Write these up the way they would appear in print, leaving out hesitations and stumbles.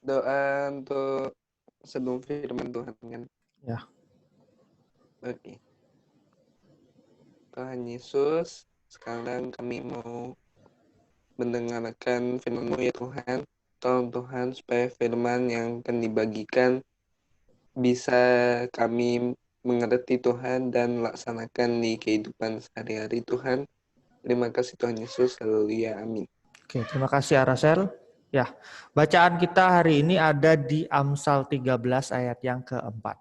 doa untuk sebelum firman Tuhan kan. Ya. Oke. Tuhan Yesus, sekarang kami mau mendengarkan firman-Mu ya Tuhan. Tolong Tuhan supaya firman yang akan dibagikan bisa kami mengerti Tuhan dan laksanakan di kehidupan sehari-hari Tuhan. Terima kasih Tuhan Yesus. Haleluya. Amin. Oke, terima kasih Arasel. Ya, bacaan kita hari ini ada di Amsal 13 ayat yang keempat.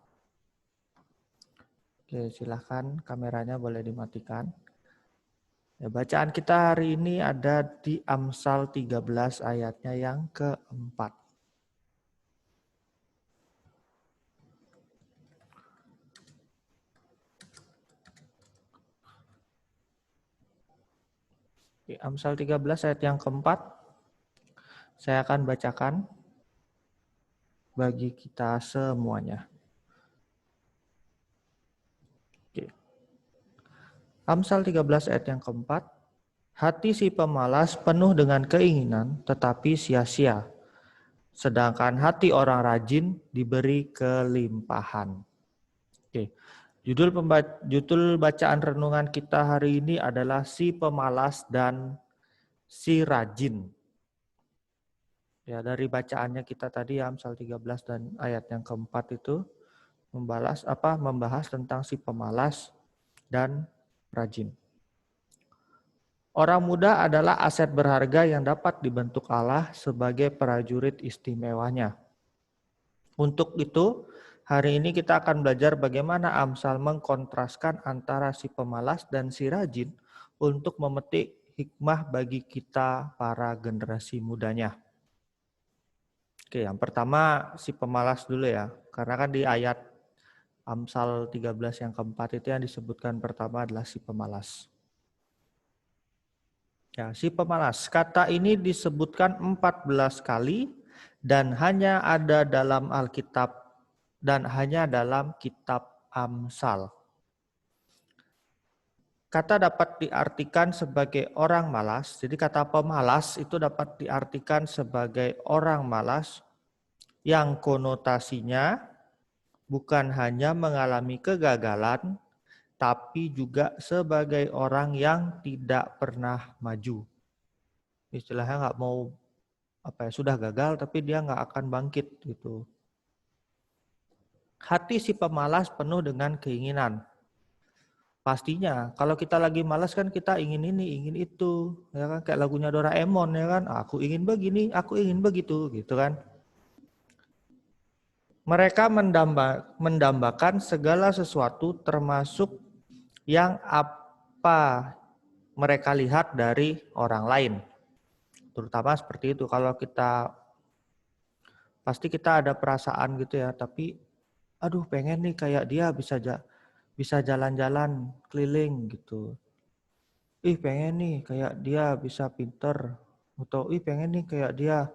Oke, silahkan kameranya boleh dimatikan. Ya, bacaan kita hari ini ada di Amsal 13 ayatnya yang keempat. Di Amsal 13 ayat yang keempat, saya akan bacakan bagi kita semuanya. Oke. Amsal 13 ayat yang keempat, hati si pemalas penuh dengan keinginan tetapi sia-sia, sedangkan hati orang rajin diberi kelimpahan. Oke. Judul bacaan renungan kita hari ini adalah si pemalas dan si rajin. Ya, dari bacaannya kita tadi Amsal 13 dan ayat yang keempat itu membahas tentang si pemalas dan rajin. Orang muda adalah aset berharga yang dapat dibentuk Allah sebagai prajurit istimewanya. Untuk itu, hari ini kita akan belajar bagaimana Amsal mengkontraskan antara si pemalas dan si rajin untuk memetik hikmah bagi kita para generasi mudanya. Oke, yang pertama si pemalas dulu ya. Karena kan di ayat Amsal 13 yang keempat itu yang disebutkan pertama adalah si pemalas. Ya, si pemalas. Kata ini disebutkan 14 kali dan hanya ada dalam Alkitab dan hanya dalam kitab Amsal. Kata dapat diartikan sebagai orang malas. Jadi kata pemalas itu dapat diartikan sebagai orang malas yang konotasinya bukan hanya mengalami kegagalan, tapi juga sebagai orang yang tidak pernah maju. Istilahnya nggak mau sudah gagal tapi dia nggak akan bangkit gitu. Hati si pemalas penuh dengan keinginan. Pastinya kalau kita lagi malas kan kita ingin ini, ingin itu, ya kan, kayak lagunya Doraemon ya kan, aku ingin begini, aku ingin begitu gitu kan. Mereka mendambakan segala sesuatu termasuk yang apa mereka lihat dari orang lain. Terutama seperti itu, kalau kita pasti kita ada perasaan gitu ya, tapi aduh pengen nih kayak dia bisa jalan-jalan keliling gitu. Ih pengen nih kayak dia bisa pinter, atau ih pengen nih kayak dia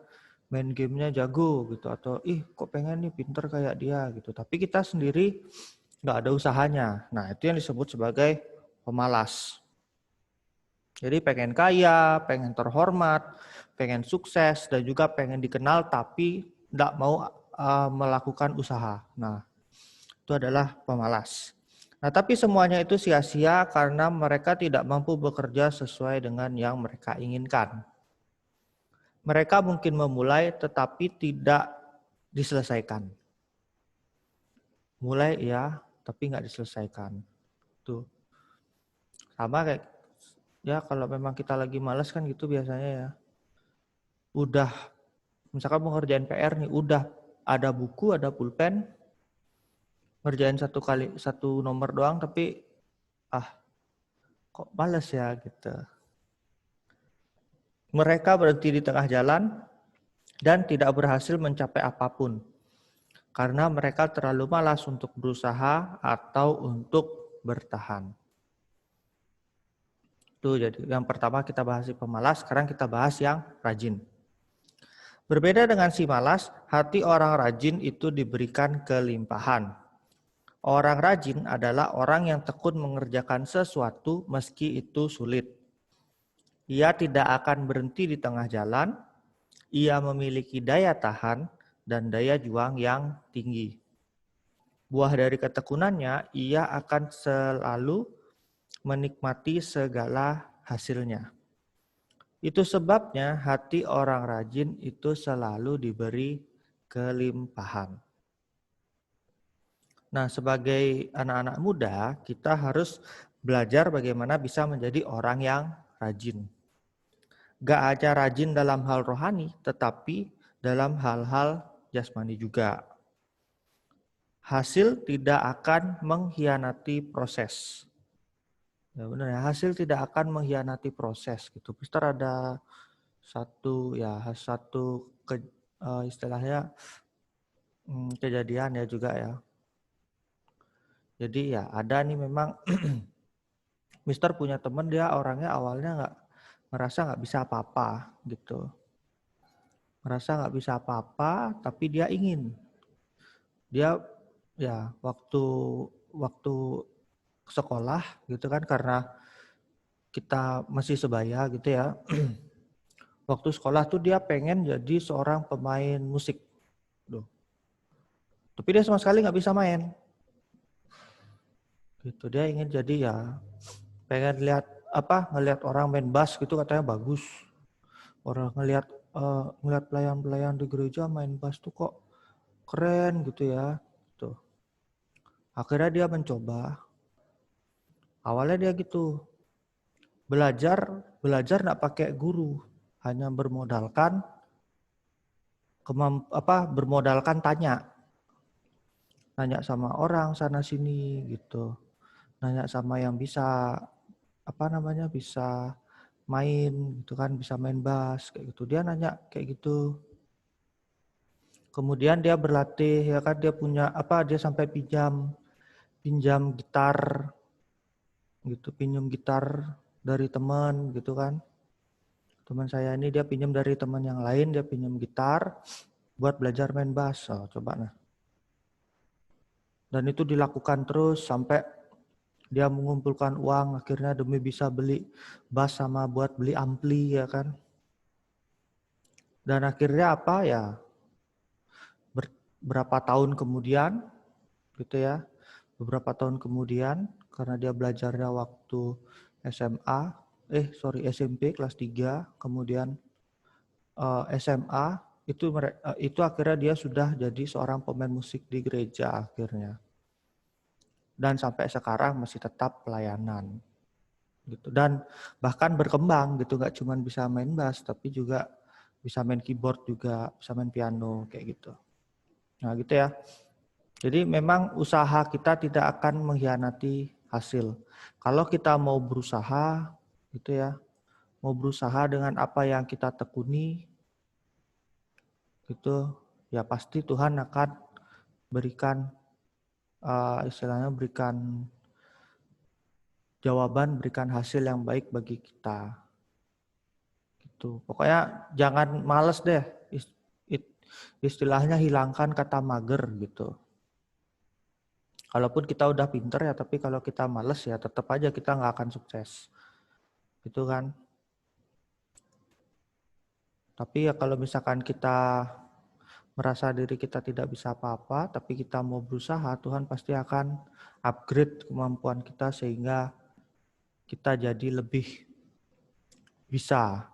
main gamenya jago gitu, atau ih kok pengen nih pinter kayak dia gitu. Tapi kita sendiri nggak ada usahanya. Nah itu yang disebut sebagai pemalas. Jadi pengen kaya, pengen terhormat, pengen sukses, dan juga pengen dikenal tapi nggak mau melakukan usaha. Nah itu adalah pemalas. Nah, tapi semuanya itu sia-sia karena mereka tidak mampu bekerja sesuai dengan yang mereka inginkan. Mereka mungkin memulai tetapi tidak diselesaikan. Mulai ya, tapi nggak diselesaikan. Tuh. Sama kayak ya kalau memang kita lagi malas kan gitu biasanya ya. Udah misalkan mau ngerjain PR nih, udah ada buku, ada pulpen, ngerjain satu nomor doang tapi kok males ya gitu. Mereka berhenti di tengah jalan dan tidak berhasil mencapai apapun karena mereka terlalu malas untuk berusaha atau untuk bertahan. Itu jadi yang pertama kita bahas si pemalas, sekarang kita bahas yang rajin. Berbeda dengan si malas, hati orang rajin itu diberikan kelimpahan. Orang rajin adalah orang yang tekun mengerjakan sesuatu meski itu sulit. Ia tidak akan berhenti di tengah jalan, ia memiliki daya tahan, dan daya juang yang tinggi. Buah dari ketekunannya, ia akan selalu menikmati segala hasilnya. Itu sebabnya hati orang rajin itu selalu diberi kelimpahan. Nah, sebagai anak-anak muda, kita harus belajar bagaimana bisa menjadi orang yang rajin. Gak aja rajin dalam hal rohani, tetapi dalam hal-hal jasmani juga. Hasil tidak akan mengkhianati proses. Ya benar ya, hasil tidak akan mengkhianati proses gitu. Mister ada satu istilahnya kejadian ya juga ya. Jadi ya ada nih memang Mister punya teman, dia orangnya awalnya merasa nggak bisa apa-apa gitu. Merasa nggak bisa apa-apa, tapi dia ingin. Dia ya waktu sekolah gitu kan, karena kita masih sebaya gitu ya. Waktu sekolah tuh dia pengen jadi seorang pemain musik. Duh. Tapi dia sama sekali nggak bisa main. Gitu, dia ingin jadi ya pengen ngelihat orang main bass gitu, katanya bagus. Orang ngelihat pelayan-pelayan di gereja main bass tuh kok keren gitu ya. Tuh. Akhirnya dia mencoba. Awalnya dia gitu. Belajar nggak pakai guru, hanya bermodalkan tanya sama orang sana sini gitu, nanya sama yang bisa bisa main gitu kan, bisa main bass kayak gitu, dia nanya kayak gitu. Kemudian dia berlatih ya kan, dia sampai pinjam gitar gitu, pinjam gitar dari teman gitu kan. Teman saya ini dia pinjam dari teman yang lain, dia pinjam gitar buat belajar main bass. Oh, coba nah. Dan itu dilakukan terus sampai dia mengumpulkan uang akhirnya demi bisa beli bass sama buat beli ampli ya kan. Dan akhirnya berapa tahun kemudian gitu ya. Beberapa tahun kemudian karena dia belajarnya waktu SMP kelas 3, kemudian SMA itu akhirnya dia sudah jadi seorang pemain musik di gereja akhirnya. Dan sampai sekarang masih tetap pelayanan. Gitu. Dan bahkan berkembang gitu, nggak cuma bisa main bass tapi juga bisa main keyboard juga, bisa main piano kayak gitu. Nah, gitu ya. Jadi memang usaha kita tidak akan mengkhianati hasil. Kalau kita mau berusaha gitu ya, mau berusaha dengan apa yang kita tekuni gitu, ya pasti Tuhan akan berikan berikan jawaban, berikan hasil yang baik bagi kita. Gitu. Pokoknya jangan males deh. Istilahnya hilangkan kata mager gitu. Kalaupun kita udah pinter ya, tapi kalau kita males ya tetap aja kita nggak akan sukses. Gitu kan. Tapi ya kalau misalkan kita merasa diri kita tidak bisa apa-apa, tapi kita mau berusaha, Tuhan pasti akan upgrade kemampuan kita sehingga kita jadi lebih bisa,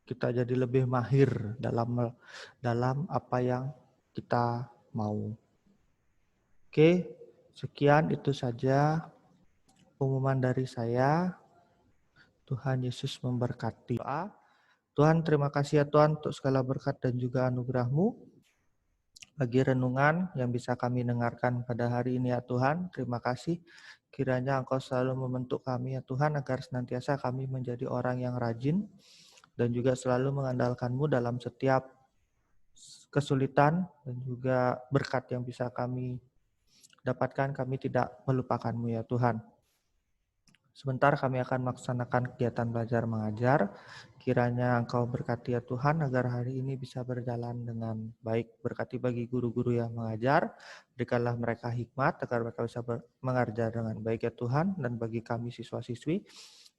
kita jadi lebih mahir dalam apa yang kita mau. Oke, sekian itu saja pengumuman dari saya. Tuhan Yesus memberkati. Doa. Tuhan, terima kasih ya Tuhan untuk segala berkat dan juga anugerah-Mu bagi renungan yang bisa kami dengarkan pada hari ini ya Tuhan. Terima kasih. Kiranya Engkau selalu membentuk kami ya Tuhan agar senantiasa kami menjadi orang yang rajin dan juga selalu mengandalkan-Mu dalam setiap kesulitan dan juga berkat yang bisa kami dapatkan. Kami tidak melupakan-Mu ya Tuhan. Sebentar kami akan melaksanakan kegiatan belajar mengajar. Kiranya Engkau berkati ya Tuhan agar hari ini bisa berjalan dengan baik. Berkati bagi guru-guru yang mengajar. Berikanlah mereka hikmat agar mereka bisa mengajar dengan baik ya Tuhan. Dan bagi kami siswa-siswi,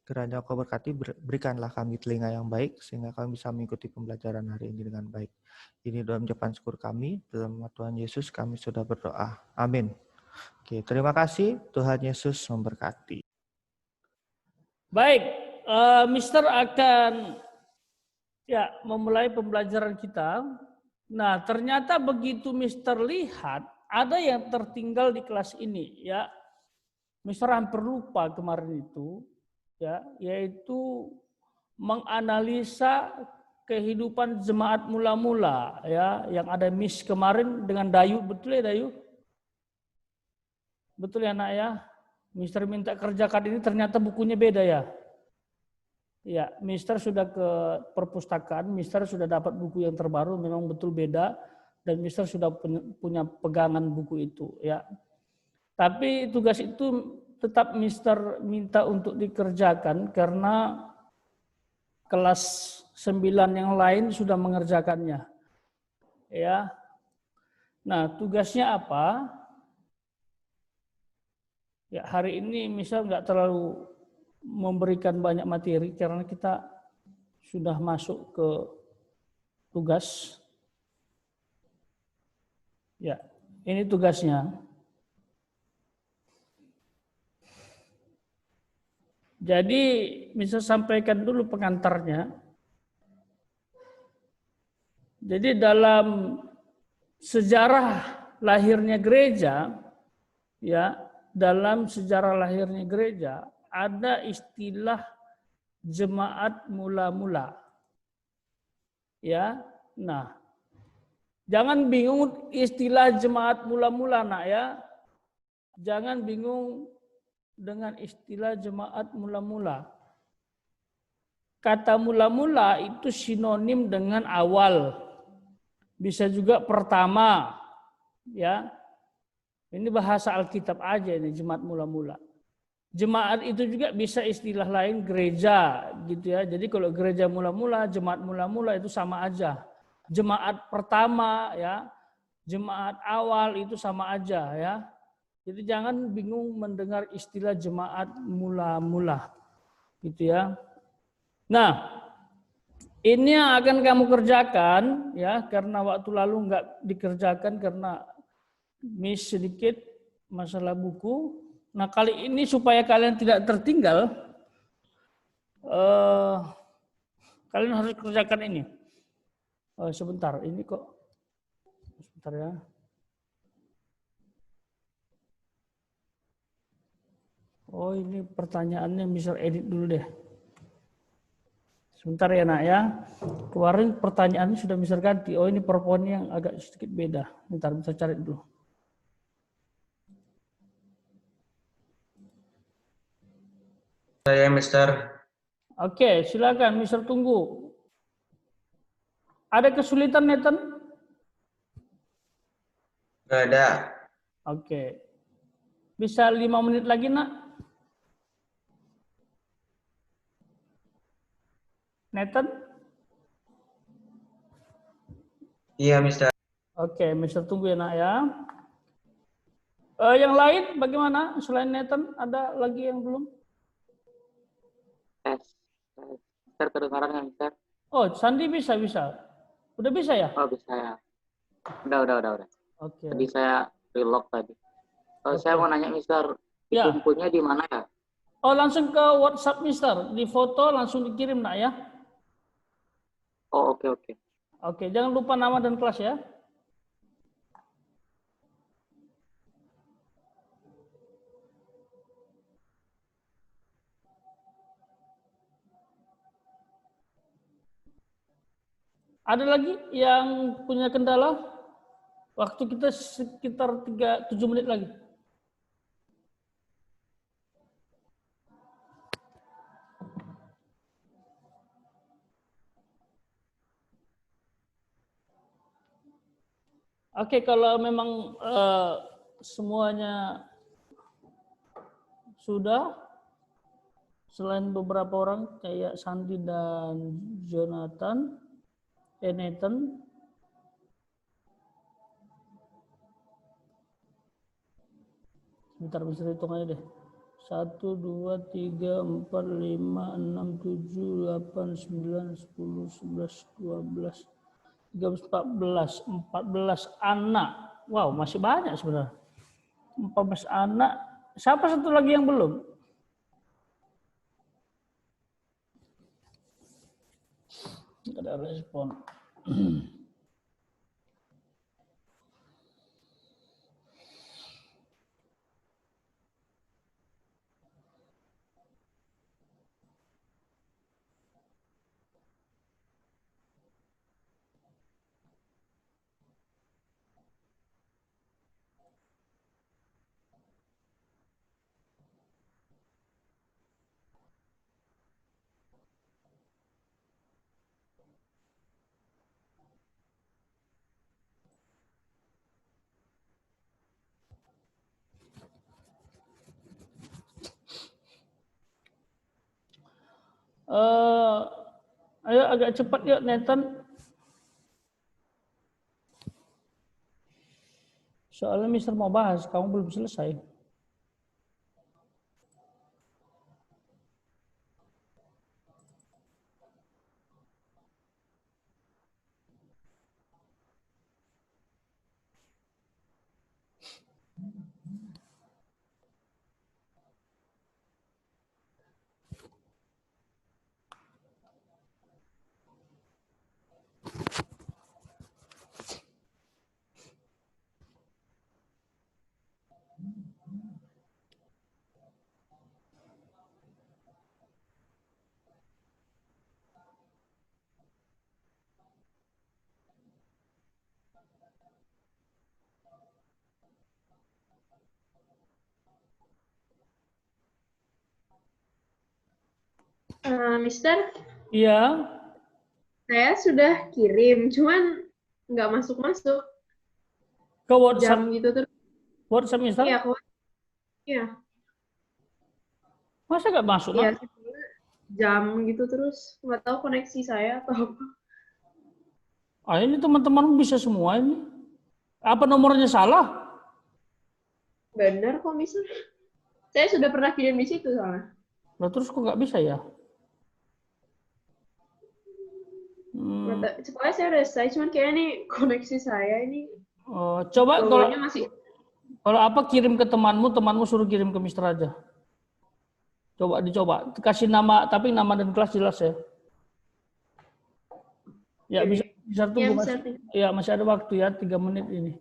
Kiranya Kau berkati, berikanlah kami telinga yang baik, sehingga kami bisa mengikuti pembelajaran hari ini dengan baik. Ini doa ucapan syukur kami, dalam nama Tuhan Yesus kami sudah berdoa. Amin. Oke, terima kasih. Tuhan Yesus memberkati. Baik, Mister akan memulai pembelajaran kita. Nah, ternyata begitu Mister lihat, ada yang tertinggal di kelas ini, ya. Mister hampir lupa kemarin itu, ya, yaitu menganalisa kehidupan jemaat mula-mula, ya, yang ada Miss kemarin dengan Dayu, betul ya Dayu? Betul ya nak ya? Mister minta kerjakan ini, ternyata bukunya beda ya. Ya, Mister sudah ke perpustakaan, Mister sudah dapat buku yang terbaru, memang betul beda, dan Mister sudah punya pegangan buku itu, ya. Tapi tugas itu tetap Mister minta untuk dikerjakan karena kelas 9 yang lain sudah mengerjakannya. Ya. Nah, tugasnya apa? Ya, hari ini Mister nggak terlalu memberikan banyak materi karena kita sudah masuk ke tugas. Ya, ini tugasnya. Jadi bisa sampaikan dulu pengantarnya. Jadi dalam sejarah lahirnya gereja, ya, dalam sejarah lahirnya gereja ada istilah jemaat mula-mula. Ya. Nah, jangan bingung istilah jemaat mula-mula, nak ya. Jangan bingung dengan istilah jemaat mula-mula. Kata mula-mula itu sinonim dengan awal. Bisa juga pertama, ya. Ini bahasa Alkitab aja ini jemaat mula-mula. Jemaat itu juga bisa istilah lain gereja gitu ya. Jadi kalau gereja mula-mula, jemaat mula-mula itu sama aja. Jemaat pertama ya, jemaat awal itu sama aja ya. Jadi jangan bingung mendengar istilah jemaat mula-mula gitu ya. Nah, ini yang akan kamu kerjakan ya, karena waktu lalu nggak dikerjakan karena miss sedikit masalah buku. Nah, kali ini supaya kalian tidak tertinggal, kalian harus kerjakan ini. Sebentar, ini kok. Sebentar ya. Oh, ini pertanyaannya bisa edit dulu deh. Sebentar ya nak ya. Kemarin pertanyaannya sudah bisa ganti. Oh, ini PowerPoint yang agak sedikit beda. Bentar, bisa cari dulu. Saya Mister. Oke, silakan Mister tunggu. Ada kesulitan Nathan? Nggak ada. Oke. Bisa 5 menit lagi nak? Nathan? Iya Mister. Oke, Mister tunggu ya nak ya. Yang lain bagaimana? Selain Nathan, ada lagi yang belum? Mister kedengaran nggak, Mister? Oh, Sandi bisa. Udah bisa ya? Oh, bisa ya. Udah. Oke. Tadi saya reload tadi. Saya mau nanya, Mister, Ya. dikumpulnya di mana ya? Oh, langsung ke WhatsApp Mister. Di foto langsung dikirim nak ya. Oh, oke. Oke, jangan lupa nama dan kelas ya. Ada lagi yang punya kendala? Waktu kita sekitar 7 menit lagi. Oke, kalau memang semuanya sudah, selain beberapa orang kayak Sandi dan Jonathan, Nathan, sebentar bisa hitung aja deh. 1, 2, 3, 4, 5, 6, 7, 8, 9, 10, 11, 12, 13, 14 anak. Wow, masih banyak sebenarnya. 14 anak. Siapa satu lagi yang belum? Tidak ada respon. Ayo agak cepat yuk Nathan. Soalnya Mister mau bahas, kamu belum selesai. Mister, Iya, saya sudah kirim, cuman nggak masuk-masuk ke WhatsApp, jam gitu terus. WhatsApp Mister. Iya, kok. Iya, Masa nggak masuk, iya, nak? jam gitu terus. Nggak tahu koneksi saya atau apa. Ah, ini teman-teman bisa semua ini. Apa nomornya salah? Bener kok, Mister. Saya sudah pernah kirim di situ soalnya. Nah, terus kok nggak bisa ya? Pokoknya saya udah selesai, cuman kayaknya nih koneksi saya ini Coba logonya masih. kalau apa kirim ke temanmu, temanmu suruh kirim ke Mister aja. Coba dicoba, kasih nama, tapi nama dan kelas jelas ya. Ya bisa tunggu Ya, masih. Ya masih ada waktu ya 3 menit ini.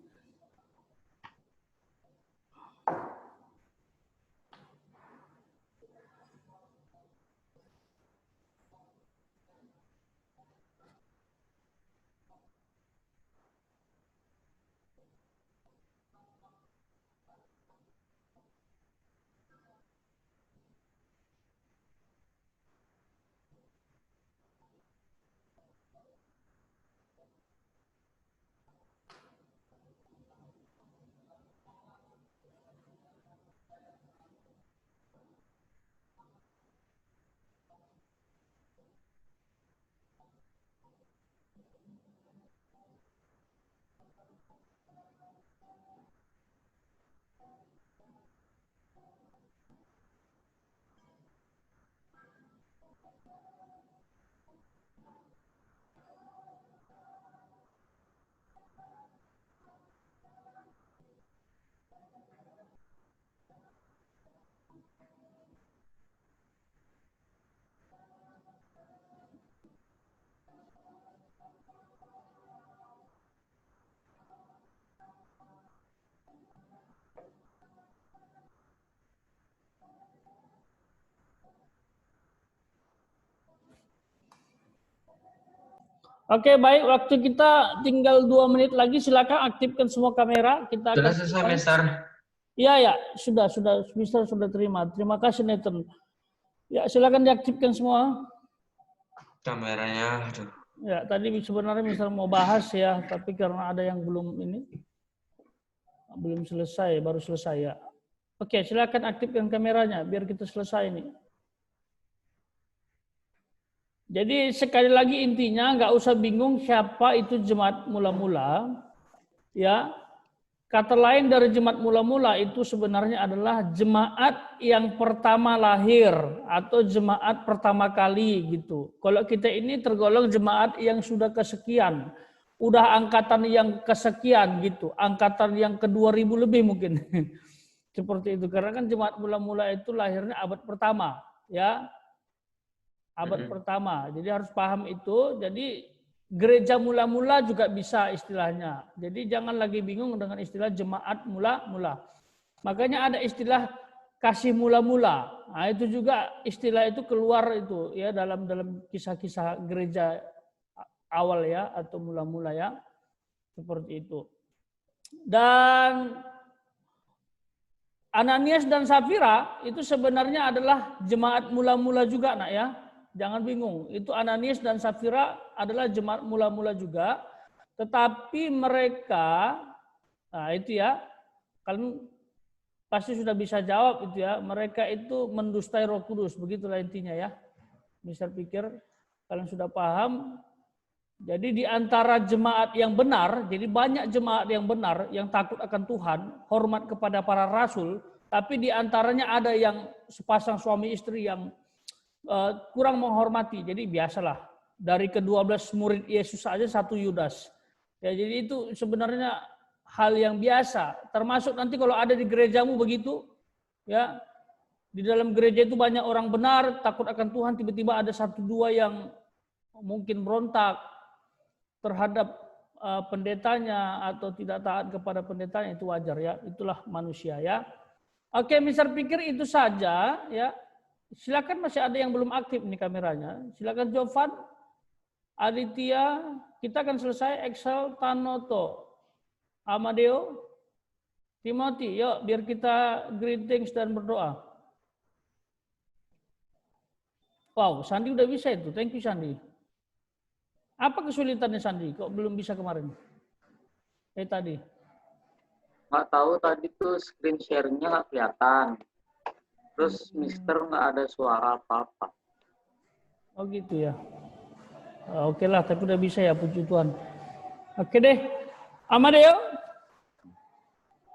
Oke, baik. Waktu kita tinggal 2 menit lagi. Silakan aktifkan semua kamera. Kita Sudah akan selesai, Mister. Iya, ya. Sudah. Mister sudah terima. Terima kasih, Nathan. Ya, silakan diaktifkan semua. Kameranya, aduh. Ya, tadi sebenarnya Mister mau bahas ya, tapi karena ada yang belum selesai, baru selesai ya. Oke, silakan aktifkan kameranya biar kita selesai nih. Jadi sekali lagi intinya nggak usah bingung siapa itu jemaat mula-mula, ya. Kata lain dari jemaat mula-mula itu sebenarnya adalah jemaat yang pertama lahir atau jemaat pertama kali gitu. Kalau kita ini tergolong jemaat yang sudah kesekian, udah angkatan yang kesekian gitu, angkatan yang ke-2000 lebih mungkin. Seperti itu, karena kan jemaat mula-mula itu lahirnya abad pertama, ya. Abad pertama. Jadi harus paham itu. Jadi gereja mula-mula juga bisa istilahnya. Jadi jangan lagi bingung dengan istilah jemaat mula-mula. Makanya ada istilah kasih mula-mula. Nah, itu juga istilah itu keluar itu ya dalam kisah-kisah gereja awal ya atau mula-mula ya. Seperti itu. Dan Ananias dan Safira itu sebenarnya adalah jemaat mula-mula juga, nak ya. Jangan bingung, itu Ananias dan Safira adalah jemaat mula-mula juga, tetapi mereka, nah itu ya, kalian pasti sudah bisa jawab itu ya, mereka itu mendustai Roh Kudus, begitulah intinya ya. Bisa pikir kalian sudah paham. Jadi di antara jemaat yang benar, jadi banyak jemaat yang benar, yang takut akan Tuhan, hormat kepada para rasul, tapi di antaranya ada yang sepasang suami istri yang kurang menghormati. Jadi biasalah, dari ke-12 murid Yesus saja satu Yudas. Ya, jadi itu sebenarnya hal yang biasa. Termasuk nanti kalau ada di gerejamu begitu, ya di dalam gereja itu banyak orang benar, takut akan Tuhan, tiba-tiba ada satu dua yang mungkin berontak terhadap pendetanya atau tidak taat kepada pendetanya, itu wajar ya, itulah manusia ya. Oke, misal pikir itu saja ya. Silakan, masih ada yang belum aktif nih kameranya. Silakan Jovan, Aditya, kita akan selesai. Excel, Tanoto, Amadeo, Timothy, yuk biar kita greetings dan berdoa. Wow, Sandi udah bisa itu. Thank you Sandi. Apa kesulitannya Sandi? Kok belum bisa kemarin? Tadi. Nggak tahu tadi tuh screen share-nya nggak kelihatan. Terus Mister nggak ada suara apa-apa. Oh gitu ya. Oke lah, tapi udah bisa ya, puji Tuhan. Oke deh. Amadeo,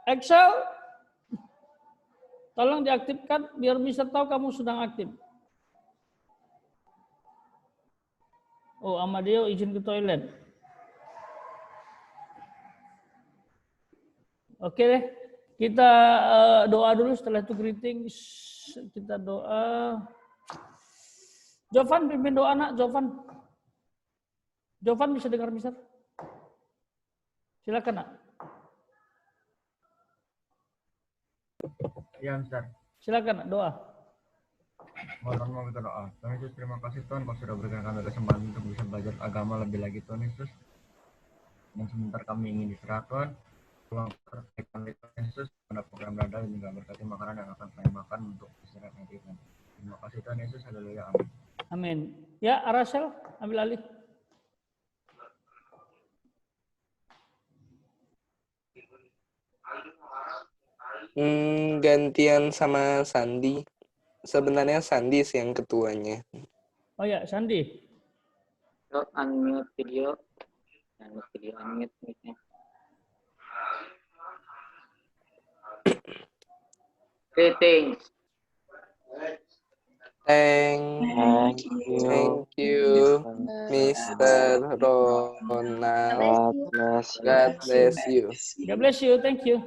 Excel, tolong diaktifkan biar Mister tahu kamu sedang aktif. Oh, Amadeo izin ke toilet. Oke deh. Kita doa dulu, setelah itu greetings. Kita doa. Jovan, pimpin doa nak, Jovan. Jovan bisa dengar Mister? Silakan nak. Ya, Mister. Silakan nak, doa. Mohon mau kita doa. Tuhan Yesus, terima kasih Tuhan kau sudah berikan kami kesempatan untuk bisa belajar agama lebih lagi Tuhan Yesus. Dan sebentar kami ingin diserah Tuhan. Tolong berkati kami Tuhan Yesus pada program berada dan juga berkati makanan yang akan kami makan untuk istirahat nanti Tuhan. Terima kasih Tuhan Yesus. Haleluya. Amin. Amin. Ya, Arasel, ambil alih. Gantian sama Sandi. Sebenarnya Sandi sih yang ketuanya. Oh ya, Sandi. Yuk, unmute video. Unmute mic-nya. Greetings. Thank you, Mr. Ronald. God bless you. God bless you. Thank you.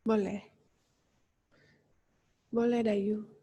Boleh. Boleh, Dayu.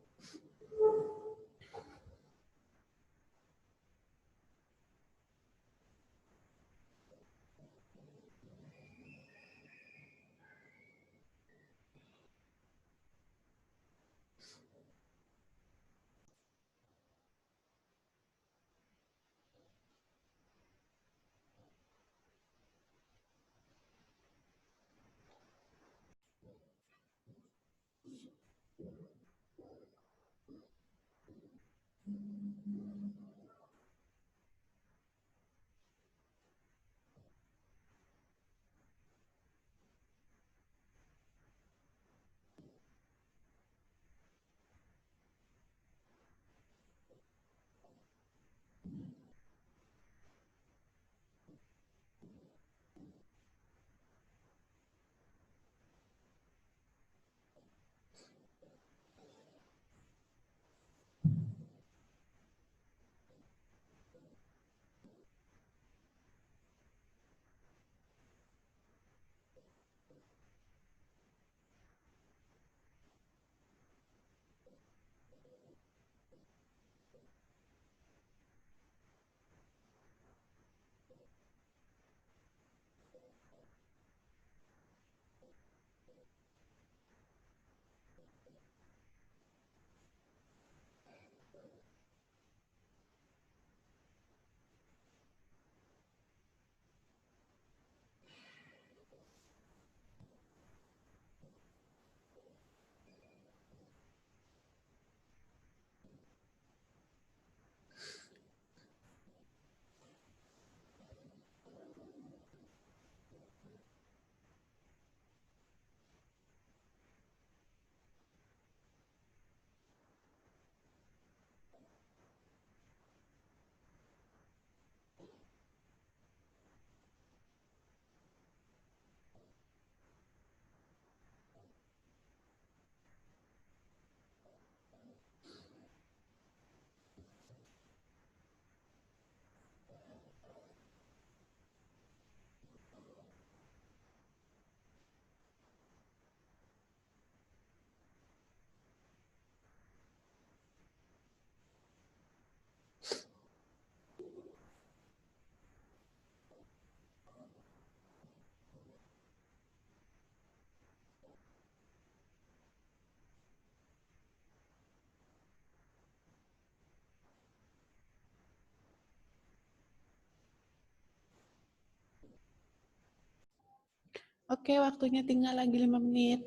Oke, waktunya tinggal lagi 5 menit.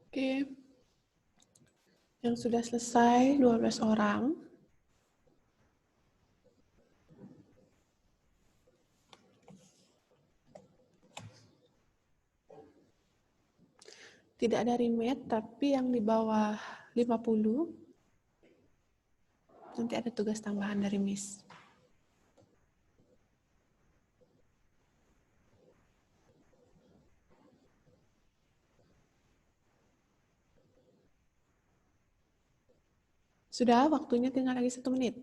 Oke. Yang sudah selesai 12 orang. Tidak ada remit, tapi yang di bawah 50 nanti ada tugas tambahan dari Miss. Sudah, waktunya tinggal lagi 1 menit.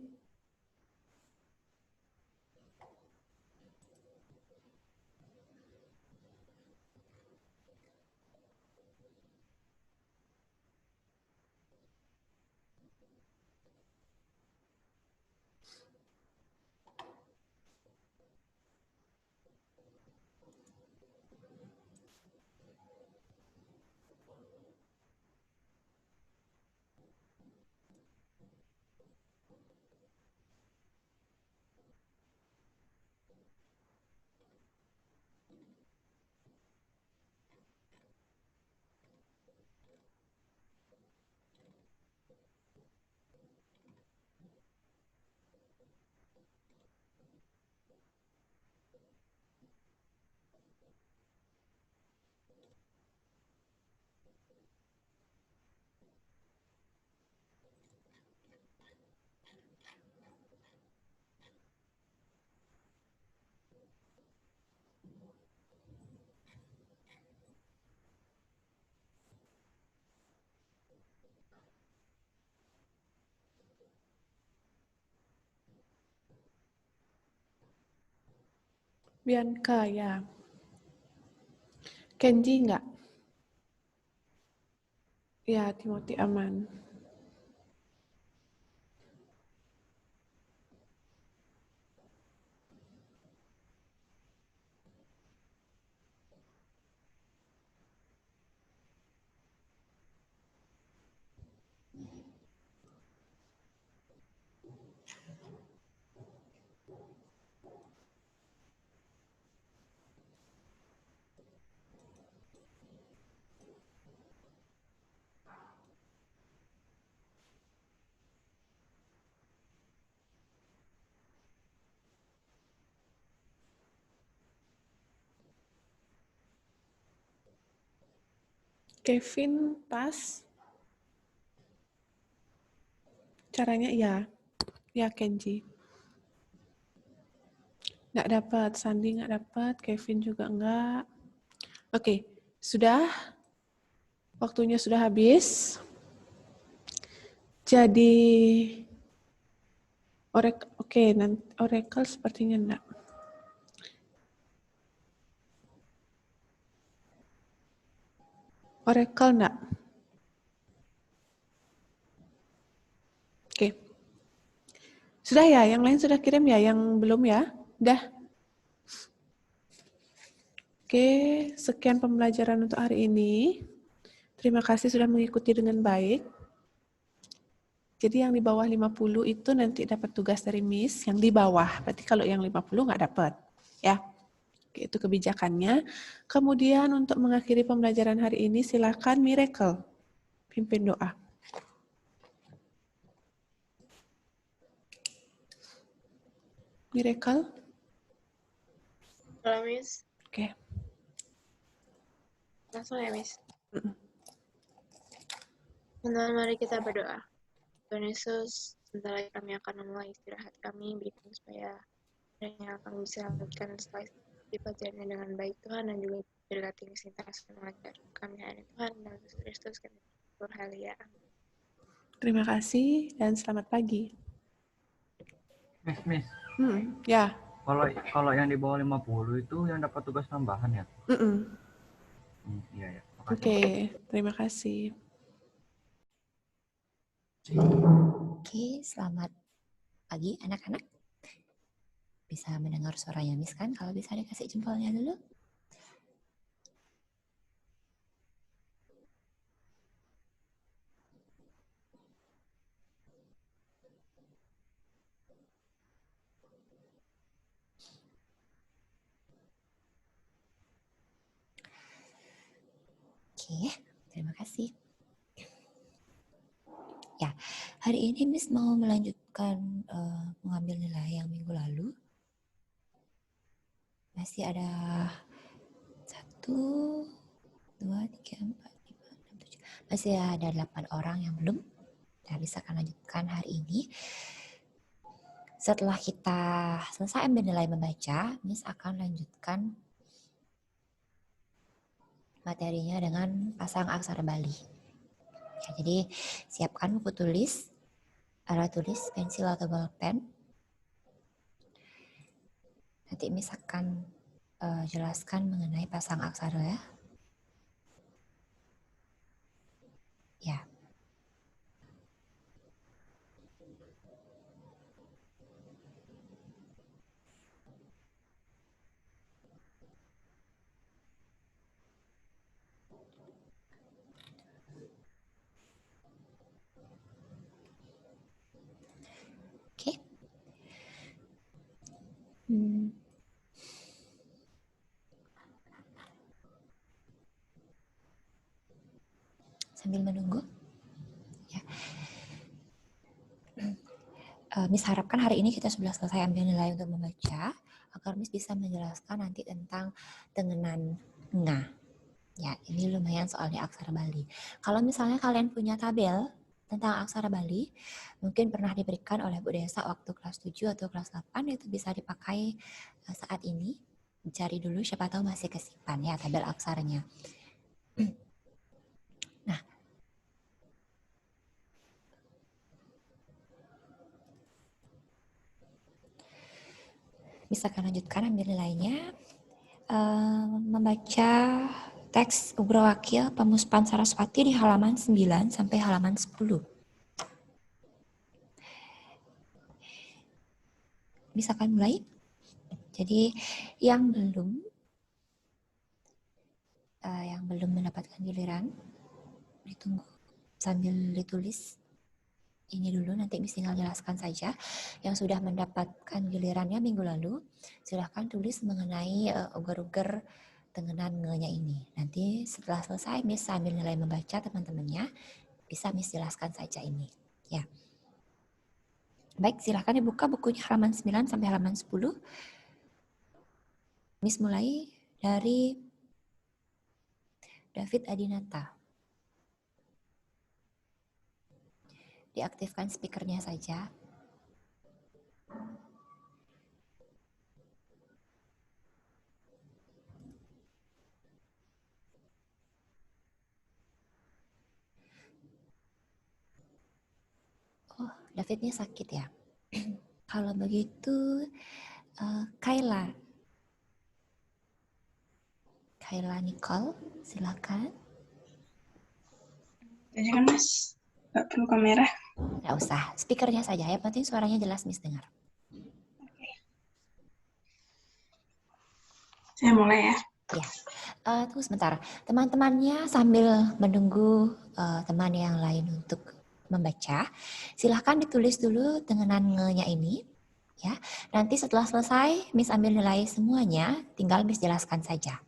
Bianca, ya. Kenji enggak? Ya, Timothy aman. Kevin pas. Caranya ya. Ya, Kenji. Nggak dapat. Sandi nggak dapat. Kevin juga nggak. Oke. Sudah. Waktunya sudah habis. Jadi Oracle sepertinya enggak. Oracle enggak. Oke. Sudah ya, yang lain sudah kirim ya, yang belum ya? Udah. Oke, sekian pembelajaran untuk hari ini. Terima kasih sudah mengikuti dengan baik. Jadi yang di bawah 50 itu nanti dapat tugas dari Miss, yang di bawah. Berarti kalau yang 50 nggak dapat. Ya, oke, itu kebijakannya. Kemudian untuk mengakhiri pembelajaran hari ini, silakan Miracle, pimpin doa. Miracle? Halo, Miss. Oke. Langsung ya, Miss. Teman-teman, mari kita berdoa. Tuhan Yesus, sebentar lagi kami akan memulai istirahat kami, berikan supaya yang akan bisa lanjutkan setelah di pelajarannya dengan baik Tuhan, dan juga berkati kesintaran mengajar kami hari Tuhan, dan Yesus Kristus kami berhalia. Terima kasih dan selamat pagi. Miss. Ya. Kalau yang di bawah 50 itu yang dapat tugas tambahan ya? Iya ya. Oke, terima kasih. Oke, selamat pagi anak-anak. Bisa mendengar suaranya Miss kan? Kalau bisa dikasih jempolnya dulu. Oke, Terima kasih. Ya, hari ini Miss mau melanjutkan mengambil nilai yang minggu lalu. Masih ada 1, 2, 3, 4, 5, 6, 7. Masih ada 8 orang yang belum. Nah, bisa akan lanjutkan hari ini. Setelah kita selesai ambil nilai membaca, Miss akan lanjutkan materinya dengan pasang aksara Bali. Ya, jadi siapkan buku tulis, alat tulis, pensil atau bolpen. Nanti Miss akan jelaskan mengenai pasang aksara ya. Ya. Oke. Sambil menunggu. Ya. Miss harapkan hari ini kita sudah selesai ambil nilai untuk membaca, agar Miss bisa menjelaskan nanti tentang tengenan nga. Ya, ini lumayan soalnya aksara Bali. Kalau misalnya kalian punya tabel tentang aksara Bali, mungkin pernah diberikan oleh Bu Desa waktu kelas 7 atau kelas 8, itu bisa dipakai saat ini. Cari dulu, siapa tahu masih kesimpan ya tabel aksaranya. Nah, bisa akan lanjutkan ambil nilainya. Membaca teks Ugrawakya Pemuspan Saraswati di halaman 9 sampai halaman 10. Bisa akan mulai. Jadi yang belum mendapatkan giliran, ditunggu sambil ditulis ini dulu, nanti Miss tinggal jelaskan saja. Yang sudah mendapatkan gilirannya minggu lalu, silahkan tulis mengenai ugar-ugar tengenan nge-nya ini. Nanti setelah selesai Miss sambil nilai membaca teman-temannya, bisa Miss jelaskan saja ini. Ya. Baik, silahkan dibuka bukunya halaman 9 sampai halaman 10. Miss mulai dari David Adinata. Diaktifkan speakernya saja. Oh, Davidnya sakit ya? Kalau begitu, Kayla Nicole, silakan. Jangan Mas, nggak perlu kamera. Nggak usah, speakernya saja. Yang penting suaranya jelas Miss dengar. Saya mulai ya. Ya, tunggu sebentar. Teman-temannya sambil menunggu teman yang lain untuk membaca, silahkan ditulis dulu tengenan nge-nya ini. Ya, nanti setelah selesai, Miss ambil nilai semuanya, tinggal Miss jelaskan saja.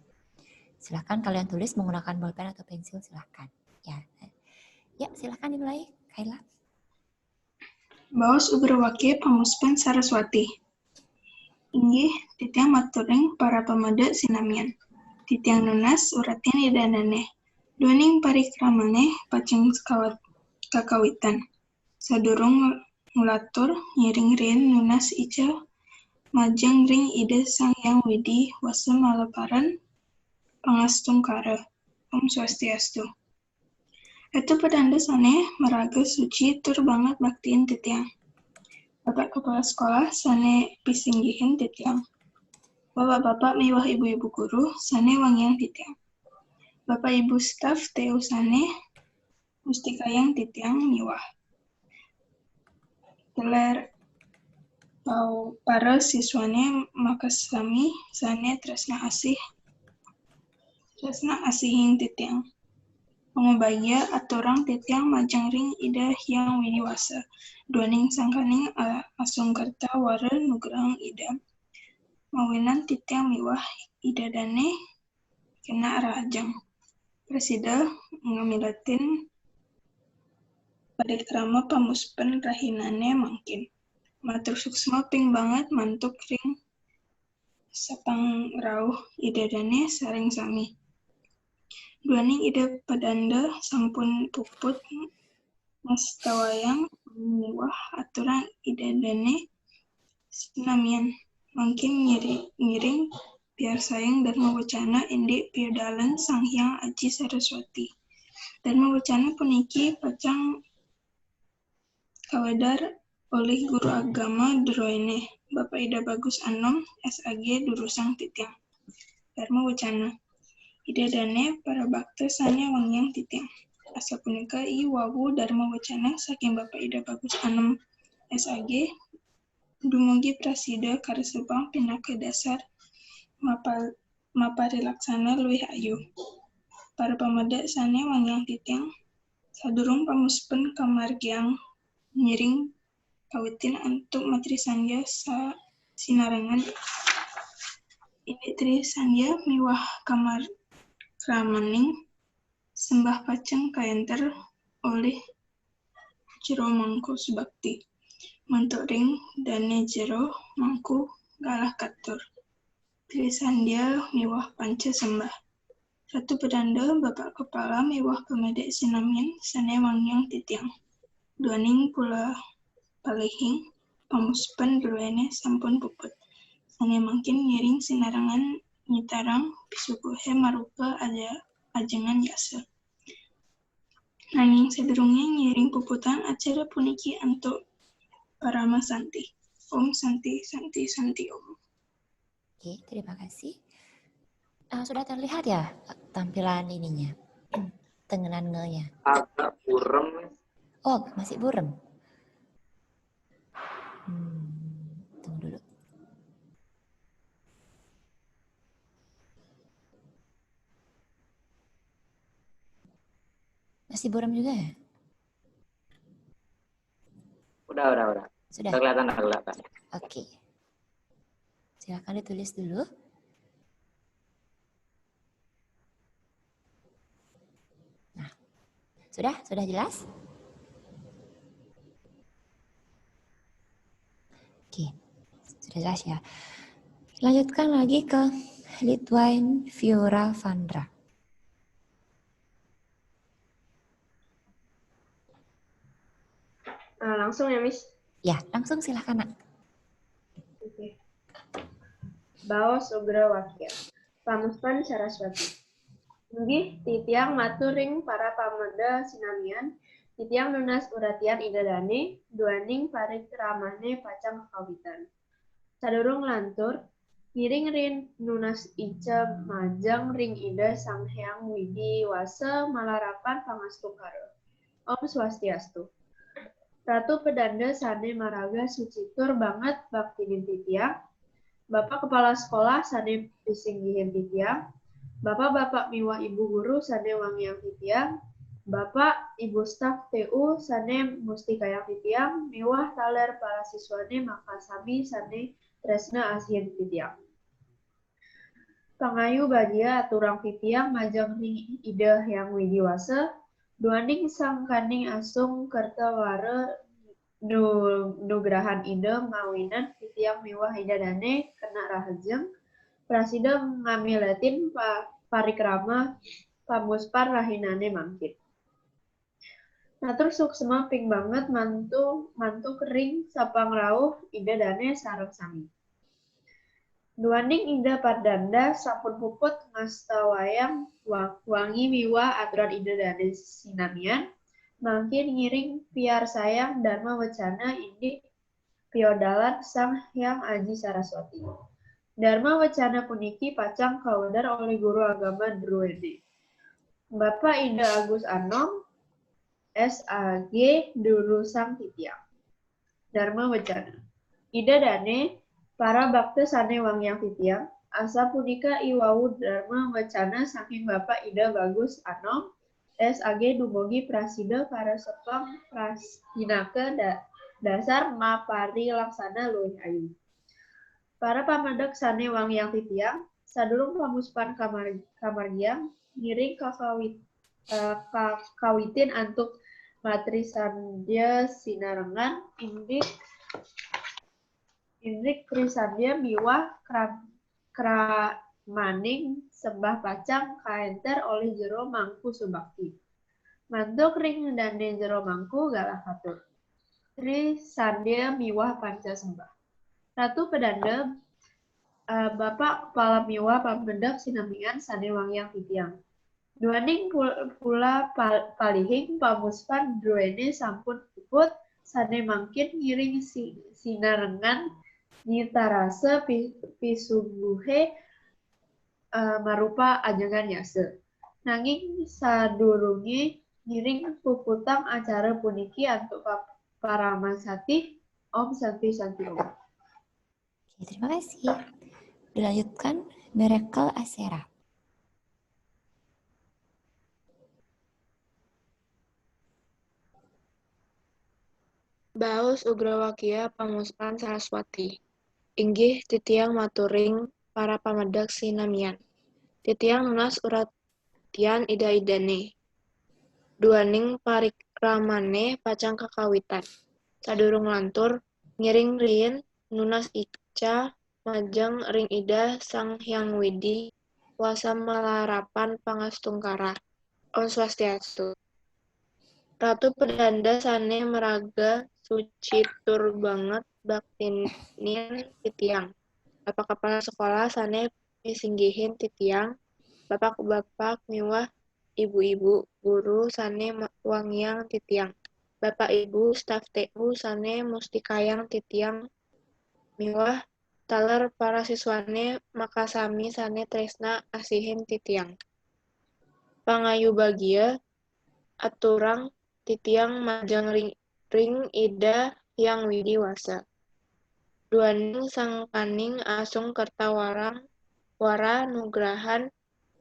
Silahkan kalian tulis menggunakan bolpen atau pensil, silahkan. Ya, silahkan dimulai, Kayla. Baos Ugrawakya Pemuspan Saraswati. Inggih, titiang maturing para pemada sinamian. Titiang nunas uratian idanane. Duaning parikramane paceng kakawitan. Sadurung ngulatur nyiring rin nunas ica majeng ring ide sang yang widi wasa malaparan pangastungkara. Om Swastiastu. Itu pedanda sane meraga suci tur banget baktiin titiang. Bapak kepala sekolah sane pisinggihin titiang. Bapak-bapak miwah ibu-ibu guru sane wangiang titiang. Bapak ibu staf teu sane mustikayang titiang miwah. Teler para siswane makasami sane tresna asihing titiang. Pengubaya aturang titiang majeng ring ida hyang widiwasa. Duaning sangkaning asungkerta wara nugrang ida. Mawinan titiang miwah ida dane kena rajang. Presida ngamilatin parikrama pamuspen rahinane mangkin. Matur suksma ping banget mantuk ring sapang rauh idadane saring sami. Duaning ida padanda sampun puput mastawayang miwah aturan idadane sinamian. Mangkin ngiring biar sayang Dharma Wacana indi piodalan Sang Hyang Aji Saraswati. Dharma Wacana puniki pacang kawadar oleh guru agama Droene, Bapak Ida Bagus Anom, SAG Durusang Titiang. Dharma Wacana. Idadane para bakta sane wangyang titiang. Asa punika I wawu Dharma Wacana saking Bapak Ida Bagus Anom, SAG dumugi prasida karesepang pinaka dasar maparilaksana luwih ayu. Para pameda sane wangyang titiang sadurung pamuspen kamargiang nyiring kawitin antuk matri sandya sa sinarengan ini tri sandya miwah kamar kramaning sembah paceng kaenter oleh jero mangku subakti mantuk ring dane jero mangku galah katur tri sandya miwah panca sembah Ratu Pedanda Bapak Kepala miwah pemedek sinamian sane wangyang titiang duaning pula palihing pamuspen duluene sampun puput sane mangkin ngiring sinarangan nyitarang pisukuhe marupa ajengan yasa. Nanging sadurunge ngiring puputan acara puniki antuk Parama Santi. Om Santi Santi Santi Om. Oke, terima kasih. Sudah terlihat ya tampilan ininya, tengenan nge-nya. Agak burem. Oh, masih burem. Tunggu dulu. Masih burem juga ya? Udah. Sudah. Udah kelihatan. Oke. Silakan ditulis dulu. Nah, sudah jelas? Oke, sudah jelas ya. Lanjutkan lagi ke Litwine Fiora Vandra. Langsung ya, Miss? Ya, langsung silakan, Nak. Oke. Bao Sugra Wakya. Pamuspan Saraswati. Inggih titiang maturing para pameda sinamian, titiang nunas uratian idadane, duaning parikramane pacang kawitan. Sadurung lantur, ngiring rin nunas ica majang ring ida Sang Hyang Widi Wasa malarapan pangastungkara. Om Swastiastu. Ratu Pedanda sane maraga sucitur banget baktinin titiang, Bapak Kepala Sekolah sane pisinggihin titiang, Bapak-bapak miwah ibu guru sane wangyang titiang, Bapak Ibu staf TU sane mustikayang titiang, miwah taler para siswane makasami sane tresna asien titiang. Pangayu badia aturang titiang majang ring ida yang widiwasa, duaning sangkaning asung kertawara nugrahan ida mawinan titiang miwah idadane kena rahajeng, prasida ngamilatin parikrama pamuspar rahinane mangkin. Natur suksema ping banget mantu kering sapang rauh ida dane sareng sami. Duaning ida padanda sampun puput ngasta wayang wangi miwa aturan ida dane sinamian, mangkin ngiring piar sayang Dharma Wacana indi piodalan Sang Hyang Aji Saraswati. Dharma Wacana puniki pacang kawadar oleh guru agama Droene. Bapak Ida Agus Anom, SAG Durusang Titiang. Dharma Wacana. Ida dane para bakta sane wangyang titiang, asa punika iwawu Dharma Wacana saking Bapak Ida Bagus Anom, SAG dumugi prasida para sepang prastinake dasar mapari laksana luwih ayu. Para pamadak sane wangyang titiang, Sadurung pamuspan kamargiang ngiring kawitin antuk matrisandia sinarengan indrik krisandia miwah kramaning sembah pacang kaenter oleh jero mangku subakti. Mantuk ring dane jero mangku galah katur. Tri sandia miwah panca sembah. Ratu pedanda Bapak kepala miwah pamendak sinamian sane wangyang titiang. Duaning pula palihing pamuspan druene sampun puput sane mangkin ngiring sinarengan nyitarase pisungguhe marupa ajengan yase. Nanging sadurunge ngiring puputang acara puniki antuk paramasati Om Santi Santi Om. Oke, terima kasih. Dilanjutkan, Miracle Asera. Baos Ugrawakia Pamuspan Saraswati. Inggih titiang maturing para pamedak sinamian. Titiang nunas uratian ida-idane. Duaning parikramane pacang kakawitan. Sadurung lantur, ngiring rien, nunas ica, majeng ring ida sang hyang widi, wasa malarapan pangastungkara. Om Swastiastu. Ratu pedanda sane meraga suci tur banget baktinin titiang. Bapak kepala sekolah sane pisinggihin titiang. Bapak-bapak miwah ibu-ibu guru sane wangyang titiang. Bapak ibu staf TU sane mustikayang titiang miwah taler para siswane makasami sane tresna asihin titiang. Pangayu bagia aturang titiang majang ring ida yang widi wasa. Duaning sangkaning asung kertawarang wara nugrahan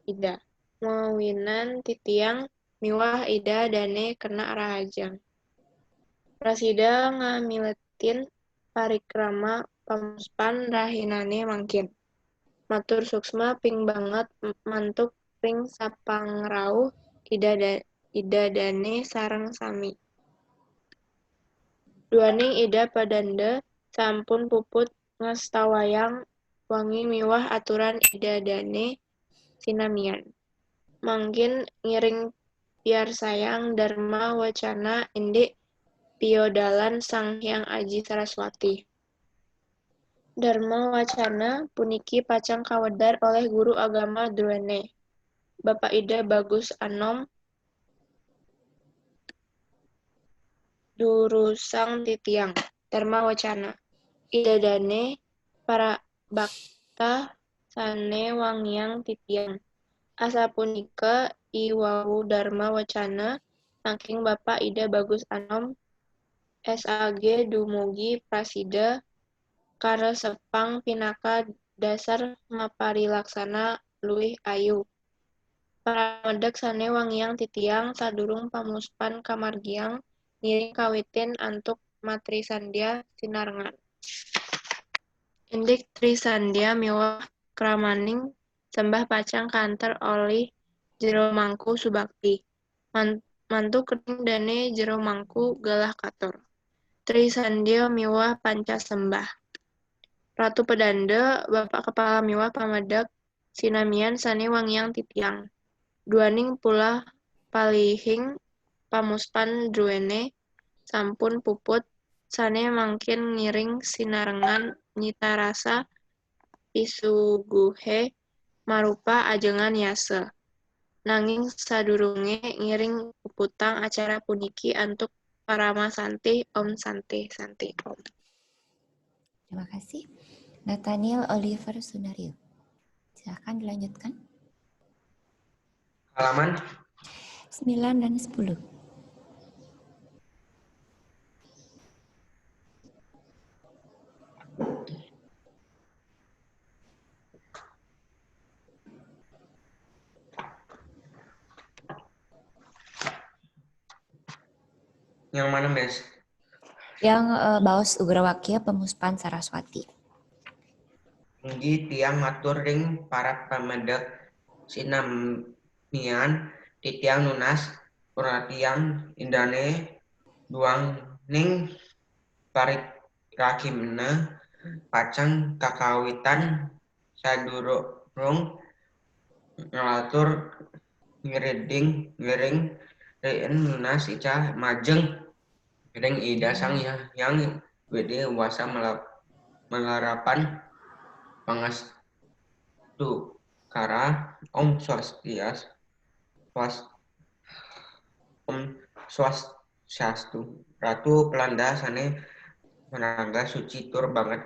ida. Mawinan titiang miwah ida dane kena rahajang. Prasida ngamiletin parikrama pamuspan rahinane mangkin. Matur suksma ping banget mantuk ring sapangrauh ida dane sareng sami. Duaning ida padanda sampun puput ngastawayang wangi miwah aturan ida dane sinamian. Mangkin ngiring piar sayang dharma wacana indik piodalan sang hyang aji Saraswati. Dharma wacana puniki pacang kawedar oleh guru agama Druene. Bapak Ida Bagus Anom Durusang titiang. Dharma wacana. Ida dane para bakta sane wangyang titiang. Asa punika iwawu dharma wacana saking Bapak Ida Bagus Anom SAG dumugi prasida karesepang pinaka dasar maparilaksana luwih ayu. Para medek sane wangyang titiang sadurung pamuspan kamargiang ngiring kawitin antuk matrisandia sinarengan. Indik trisandia miwah kramaning sembah pacang kanter oleh jero mangku subakti. Mantuk ring dane jero mangku galah katur. Trisandia miwah panca sembah. Ratu pedanda, bapak kepala miwah pamedak sinamian sane wangyang titiang. Duaning pula palihing pamuspan druene sampun puput sane mangkin ngiring sinarengan nyitarasa pisuguhe marupa ajengan yase. Nanging sadurunge ngiring puputang acara puniki antuk parama santi Om Santi Santi Om. Terima kasih. Nathaniel Oliver Sunario. Silakan dilanjutkan. Halaman 9 dan 10. yang mana, Mes? Yang Baos Ugrawakya Pemuspan Saraswati. Inggih tiang matur ring para pamedek sinamian titiang nunas perhatian indane duang ning parik rakimna pacang kakawitan sadurung ngalatur ngiring rein nunas ica majeng ring ida sang yang wede wasa melarapan pangastu kara Om Swastiastu Ratu Pelanda sane menangga suci tur banget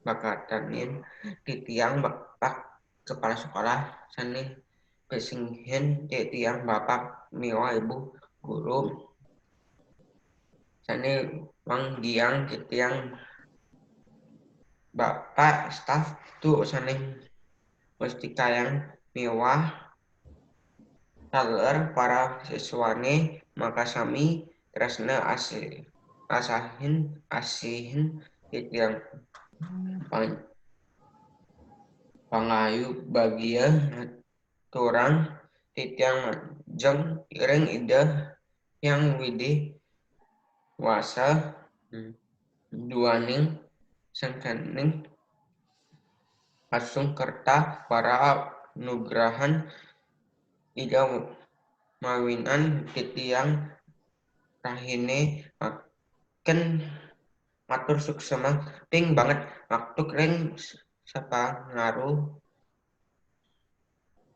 bakatanin titiang bapak kepala sekolah sane pesinghen titiang bapak miwa ibu guru sane wanggiang titiang bapak staf tu sane mustika yang mewah taler para siswane maka sami tresna asihin titiang pangayu bagia turang titiang jeng iring ida yang widih wasa duaning sangkaning asung kerta para nugrahan ida mawinan titiang rahine makin matur suksema ping banget waktu ring sapa ngaruh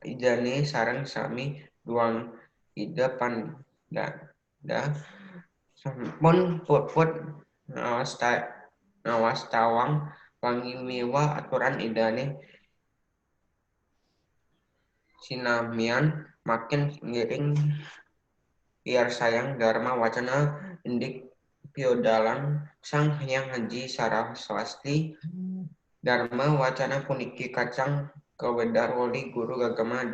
idane sareng sami duang ida panda sampun put nawas tawang wangi miwa aturan idane sinamian makin ngiring biar sayang dharma wacana indik piodalan sang hyang haji Saraswati dharma wacana puniki kacang kewedar wali guru agama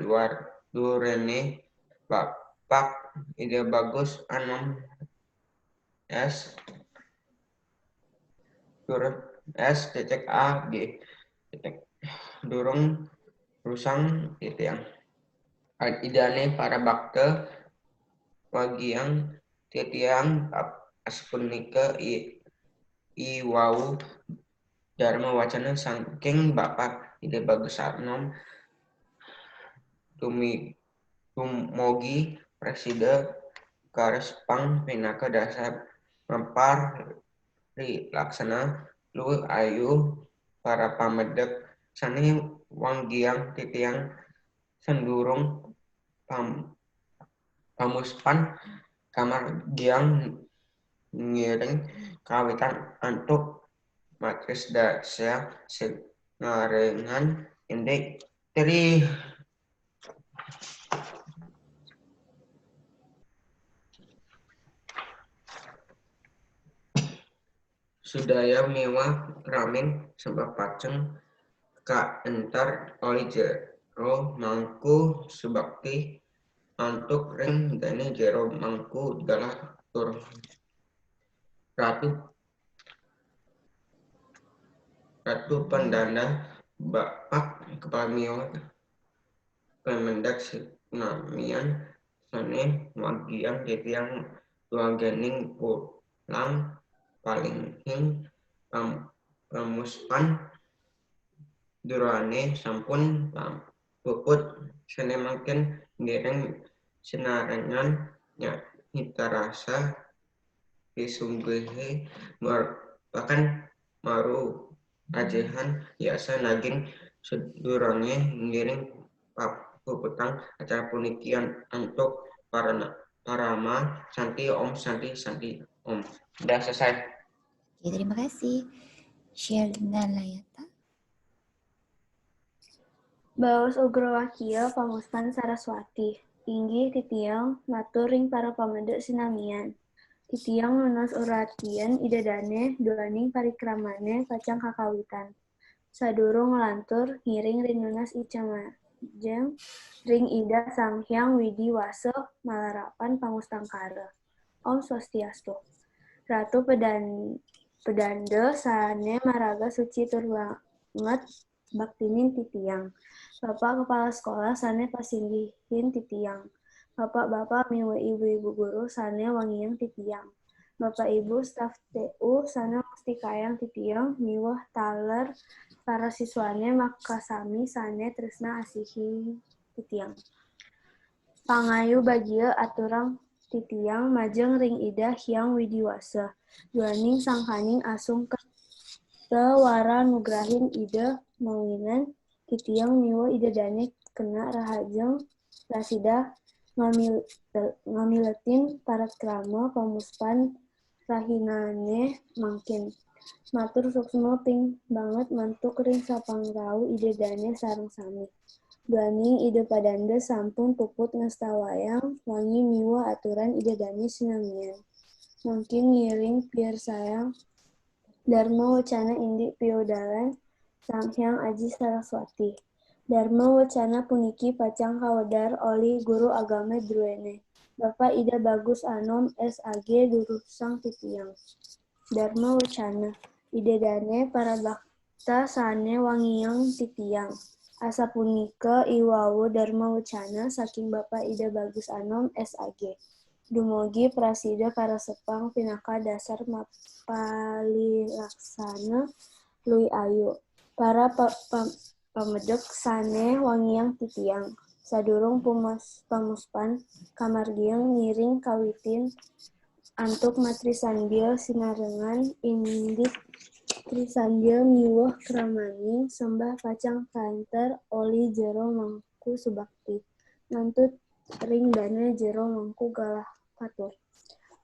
durene bapak ide bagus anom s titik a g titik durung rusang titiang idane para bakte wagiang titiang aspunika iwau dharma wacana sangking bapak ide bagus anom tumogi presida karespang pinaka dasar mempar ri laksana lu ayu para pamedek sani wanggiang titiang sendurung pamuspan kamar giang ngiring kawitan antuk matris dasya ngarengan indek dari sudaya mewah ramen sebab paceng ka entar oli jero mangku subakti antuk ring dene jero mangku galah tur ratu pendana bapak kepala mewah pemendak sinamian sane wagiang titiang duagening pulang paling hing pamuspan durane sampun puput sene makin ngiring sinarengan nya hitarasa disunggehe bahkan maru ajehan biasa naging sedurange ngiring puputang acara punikian untuk parama santi om udah selesai. Oke, terima kasih. Share dengan Layata. Baos Ugrowakia Pamuspan Saraswati. Inggih titiang matur ring para pamedek sinamian. Titiang nunas uratian idadane duaning parikramane kacang kakawitan. Sadurung ngelantur ngiring ring nunas icamajeng ring ida sanghyang widi wase malarapan pangustangkara. Om Swastiastu. Ratu pedande sane maraga suci tur banget Baktinin titiang. Bapak kepala sekolah sane pasinggihin titiang. Bapak-bapak miwe ibu-ibu guru sane wangiang titiang. Bapak ibu staf TU sana mesti kayang titiang miwah taler para siswane makasami sane tresna asihi titiang. Pangayu bagia aturang titiang majeng ring ida hyang widiwasa. Juaning sangkaning asung wara nugrahin ida mawinan titiang miwa ida dane kena rahajeng rasida ngamiletin parat krama pamuspan rahinane mangkin. Matur suksma ping banget mantuk ring sapangrau ida dane sareng sami. Duaning ida padanda sampun puput ngastawayang wangi miwa aturan ida dane sinamian. Mungkin ngiring pier sayang Dharma Wacana Indi Piodalan Samhyang Aji Saraswati. Dharma Wacana puniki pacang kawedar oli guru agama Druene. Bapak Ida Bagus Anom SAG Durusang Titiang. Dharma Wacana. Ida dane para bakta sane wangiang titiang. Asa punika iwawu Dharma Wacana saking Bapak Ida Bagus Anom SAG. Dumugi prasida karasepang pinaka dasar mapalilaksana lui ayu. Para pamedek sane wangiang titiang. Sadurung pamuspan kamargiang ngiring kawitin antuk matri sambil sinarengan indik trisambil miwah kramaning sembah pacang kanter oli jero mangku subakti. Nantut ring dana jero mangku galah patur.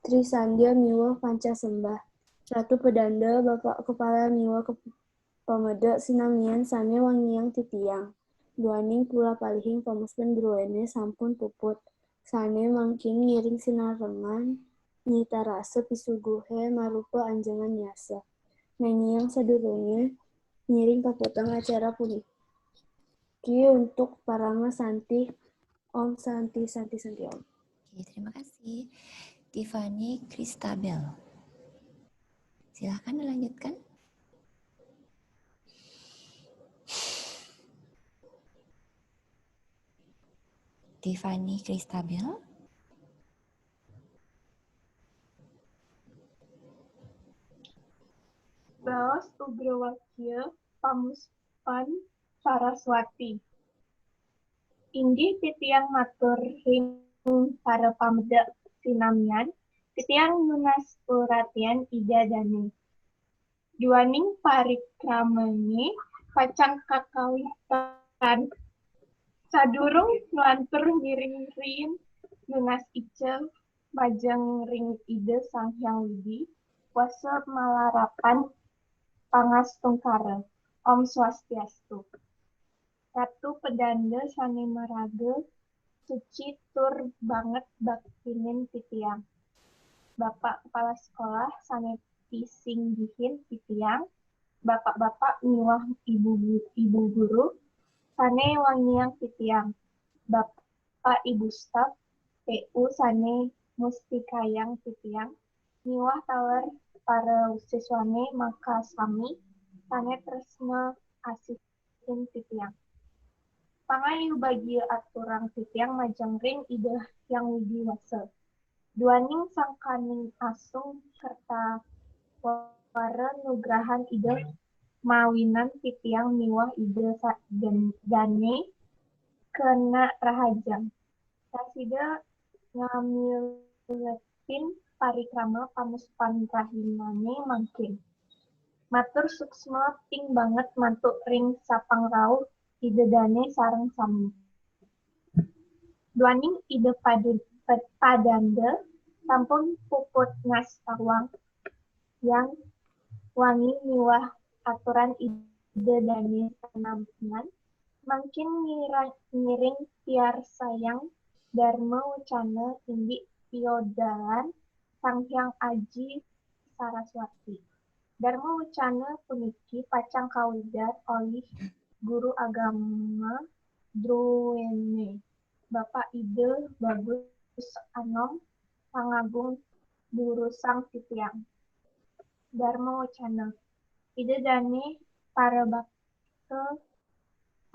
Trisandya miwah panca sembah. Ratu pedanda bapak kepala miwah pameda sinamian sane wangiang titiang. Duaning pula palihing pamuspen druene sampun puput. Sane mangkin ngiring sinarengan nyita rasa pisuguhe marupa anjangan yasa. Menyiang sadurunge ngiring paputang acara puniki untuk parama santi Om Santi Santi Santi Om. Oke, terima kasih. Tiffany Christabel. Silahkan dilanjutkan. Tiffany Christabel. Baos Ugrawakya Pamuspan Saraswati. Indi titiang matur ring para pameda sinamian, titiang nunas uratian ida dane. Duaning parikramane pacang kakawitan. Sadurung nuantur ngiring-ring nunas icel majeng ring ide Sanghyang Widi wasa malarapan pangastungkara. Om Swastiastu. Ratu pedanda sane maraga suci tur banget baktinin titiang. Bapak kepala sekolah sane pisinggihin titiang. Bapak-bapak miwah ibu guru sane wangiang titiang. Bapak ibu staf TU sane mustikayang titiang. Miwah taler para siswane maka sami sane tresna asihin titiang. Pangayu bagi aturang titiang majeng ring ida yang widiwasa. Duaning sangkaning asung serta wara nugrahan ida mawinan titiang miwah ida dane kena rahajang. Rasida ngamiletin parikrama pamuspan rahinane mangkin. Matur suksma ping banget mantuk ring sapangrau ide dane sareng sami. Duaning ide padanda sampun puput ngastawang yang wangi miwah aturan ide dane senampian mangkin ngiring tiar sayang Dharma Wacana Indi Piodalan Sanghyang Aji Saraswati. Dharma Wacana puniki pacang kawedar oleh guru agama Druene. Bapak Ide Bagus Anom Pangagung Durusang Titiang. Dharma Wacana. Ide dane para bakta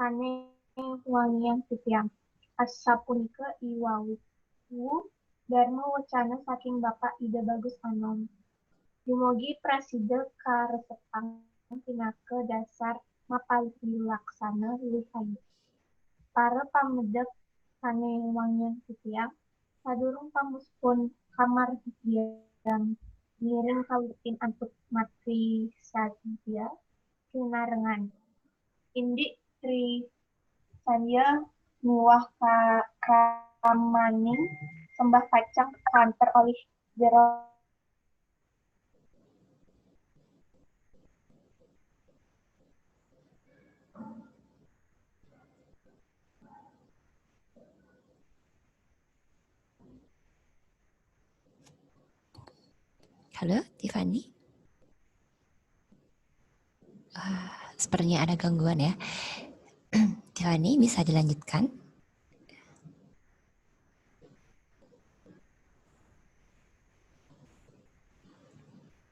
sane wangian titiang. Asapunika iwawu dharma wacana saking Bapak Ida Bagus Anom. Dumugi prasida karesepang pinake dasar mapawilaksana luhayu. Para pamedek sane wangian titiang sadurung pamuspun kamar titiang miring kawitin antuk matri satya kinarengan. Indi Tri saya miwah kamaning sembah kacang kantor oleh jero. Halo, Tiffany? Sepertinya ada gangguan ya. Tiffany, bisa dilanjutkan?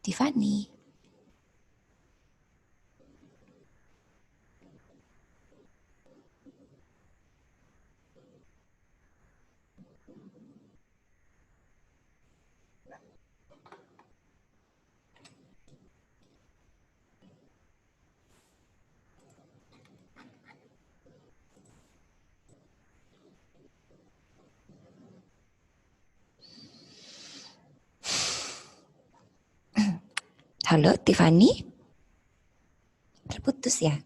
Tiffany? Halo, Tiffany? Terputus ya?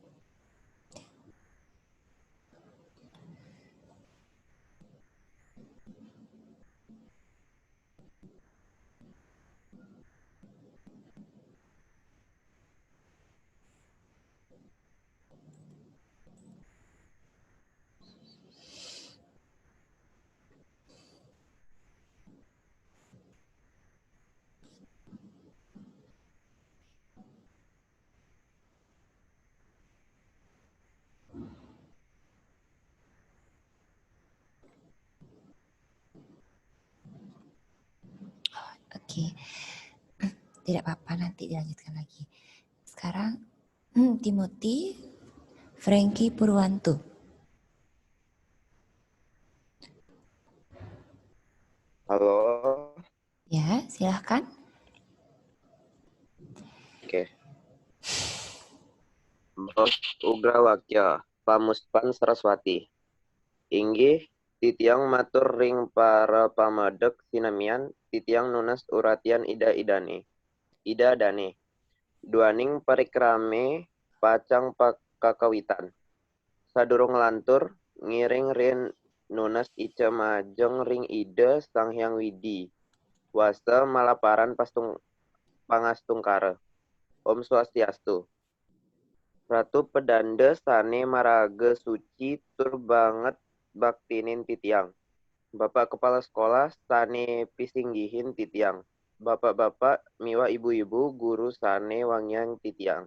Oke, tidak apa-apa, nanti dilanjutkan lagi. Sekarang Timothy Frankie Purwanto. Halo. Ya, silahkan. Oke. Bos Ugrawakya, Pamuspan Saraswati. Inggih titiang matur ring para pamadek sinamian titiang nunas uratian ida dane. Duaning parikrame pacang pakakawitan. Sadurung lantur ngiring rin nunas ica majeng ring ida sang hyang widi. Wasta malaparan pangastungkara. Om Swastiastu. Ratu pedanda sane maraga suci tur banget baktinin titiang. Bapak kepala sekolah sane pisinggihin titiang. Bapak-bapak miwa ibu-ibu guru sane wangyang titiang.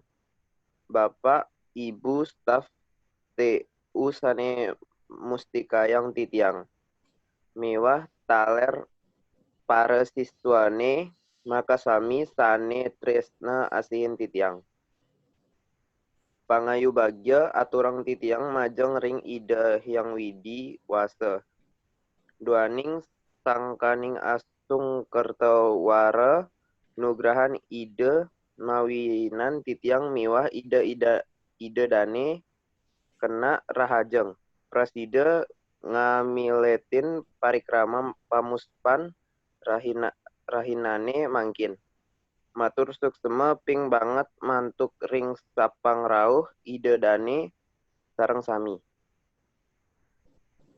Bapak ibu staf TU sane mustikayang titiang. Miwah taler para siswane maka sami sane tresna asihin titiang. Pangayu bagja aturang titiang majeng ring ida hyang widi wase. Duaning sangkaning astung kertawara nugrahan ida mawinan titiang miwah ida dane kena rahajeng. Prasida ngamiletin parikrama pamuspan rahinane mangkin. Matur suksema ping banget mantuk ring sapang rauh ide dane sareng sami.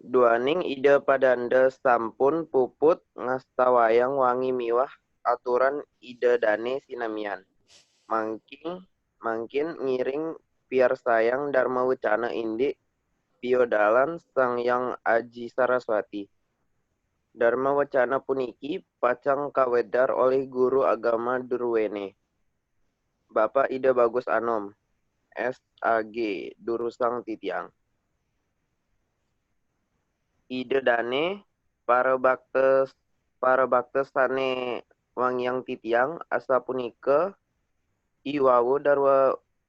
Duaning ide padanda sampun puput ngastawayang wangi miwah aturan ide dane sinamian. Mangkin ngiring piar sayang dharma wacana indi piodalan sang yang aji Saraswati. Dharma wacana puniki pacang kawedar oleh guru agama Durwene. Bapak Ida Bagus Anom, SAG, Durusang Titiang. Ide dane para baktes sane wangyang titiang asa punika iwawu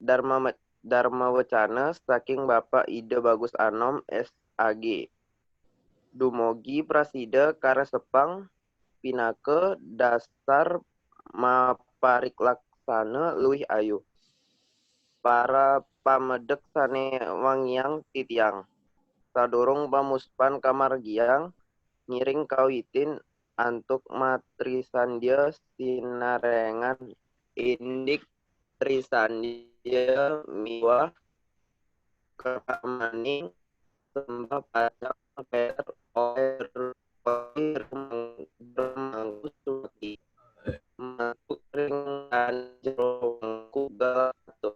dharma Dharma Wacana saking Bapak Ida Bagus Anom SAG. Dumugi prasida karesepang pinake dasar maparik laksana luwih ayu. Para pamedek sane wangiang titiang. Sadurung pamuspan kamargiang ngiring kawitin antuk matrisandya sinarengan indik trisandya miwa kamaning sembah pajak per oir bermangku suci matuk ringan jerongku gato